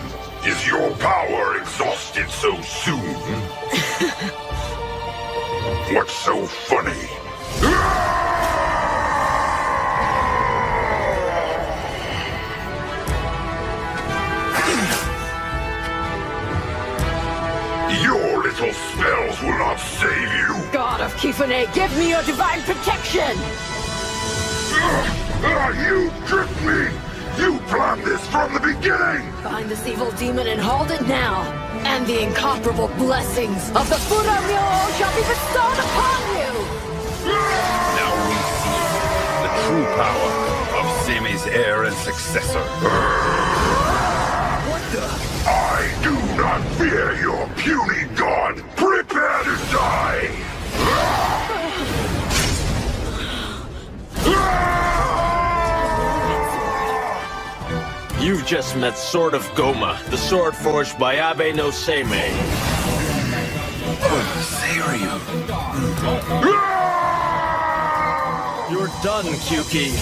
Is your power exhausted so soon? What's so funny? Your little spells will not save you. God of Kifune, give me your divine protection! You tricked me! You planned this from the beginning! Find this evil demon and hold it now! And the incomparable blessings of the Furamyo shall be bestowed upon you! Now we see the true power of Seime's heir and successor. What the? I do not fear your puny god! Prepare to die! You've just met Sword of Goma, the sword forged by Abe no Seimei. Seiryu. You're done, Kyuki.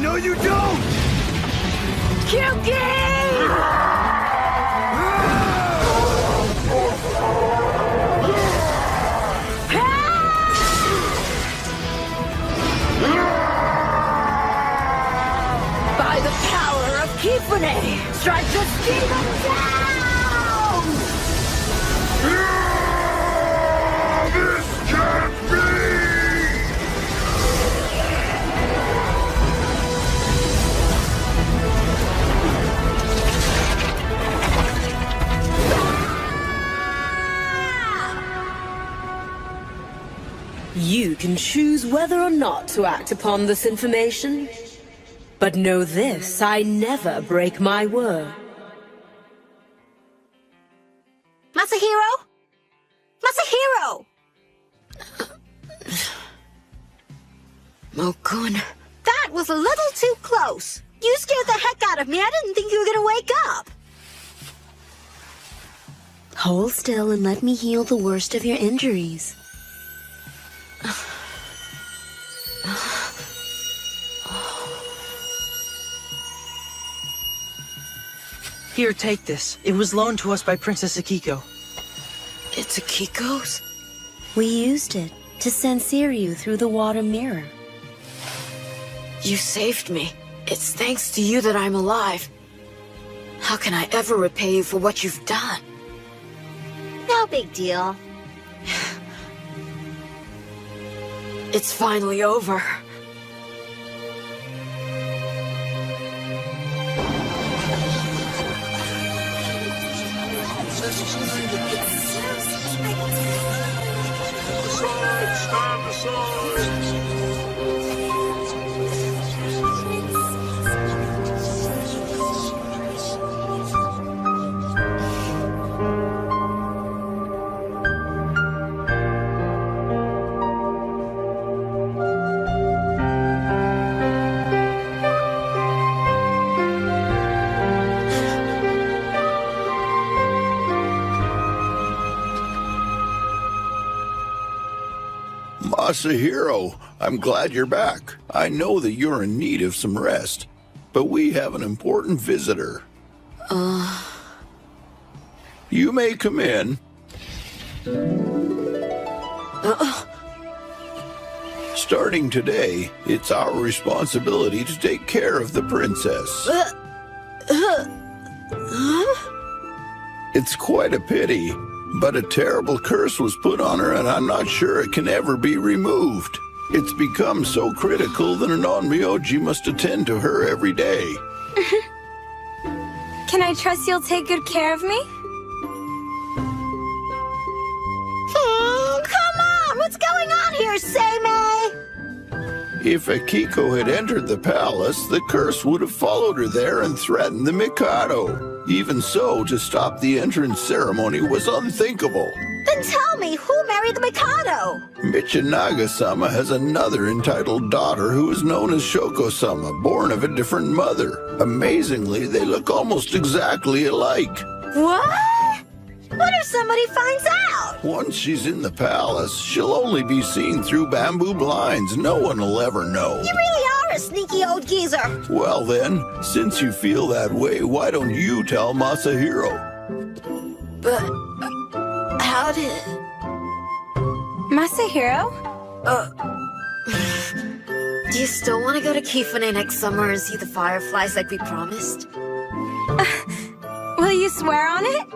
No, you don't! Kyuki! By the power of Kifune, strike this demon down! This can't be! You can choose whether or not to act upon this information. But know this, I never break my word. Masahiro? Masahiro! Mokun. That was a little too close. You scared the heck out of me. I didn't think you were gonna wake up. Hold still and let me heal the worst of your injuries. Here, take this. It was loaned to us by Princess Akiko. It's Akiko's? We used it to send Seiryu through the water mirror. You saved me. It's thanks to you that I'm alive. How can I ever repay you for what you've done? No big deal. It's finally over. aside! Stand aside! Masahiro, I'm glad you're back. I know that you're in need of some rest, but we have an important visitor. You may come in. Starting today, it's our responsibility to take care of the princess. It's quite a pity, but a terrible curse was put on her, and I'm not sure it can ever be removed. It's become so critical that an Onmyoji must attend to her every day. Can I trust you'll take good care of me? Come on! What's going on here, Seimei? If Akiko had entered the palace, the curse would have followed her there and threatened the Mikado. Even so, to stop the entrance ceremony was unthinkable. Then tell me, who married the Mikado? Michinaga-sama has another entitled daughter who is known as Shoko-sama, born of a different mother. Amazingly, they look almost exactly alike. What? What if somebody finds out? Once she's in the palace, she'll only be seen through bamboo blinds. No one will ever know. You really are a sneaky old geezer. Well then, since you feel that way, why don't you tell Masahiro? But how did... Masahiro? Do you still want to go to Kifune next summer and see the fireflies like we promised? Will you swear on it?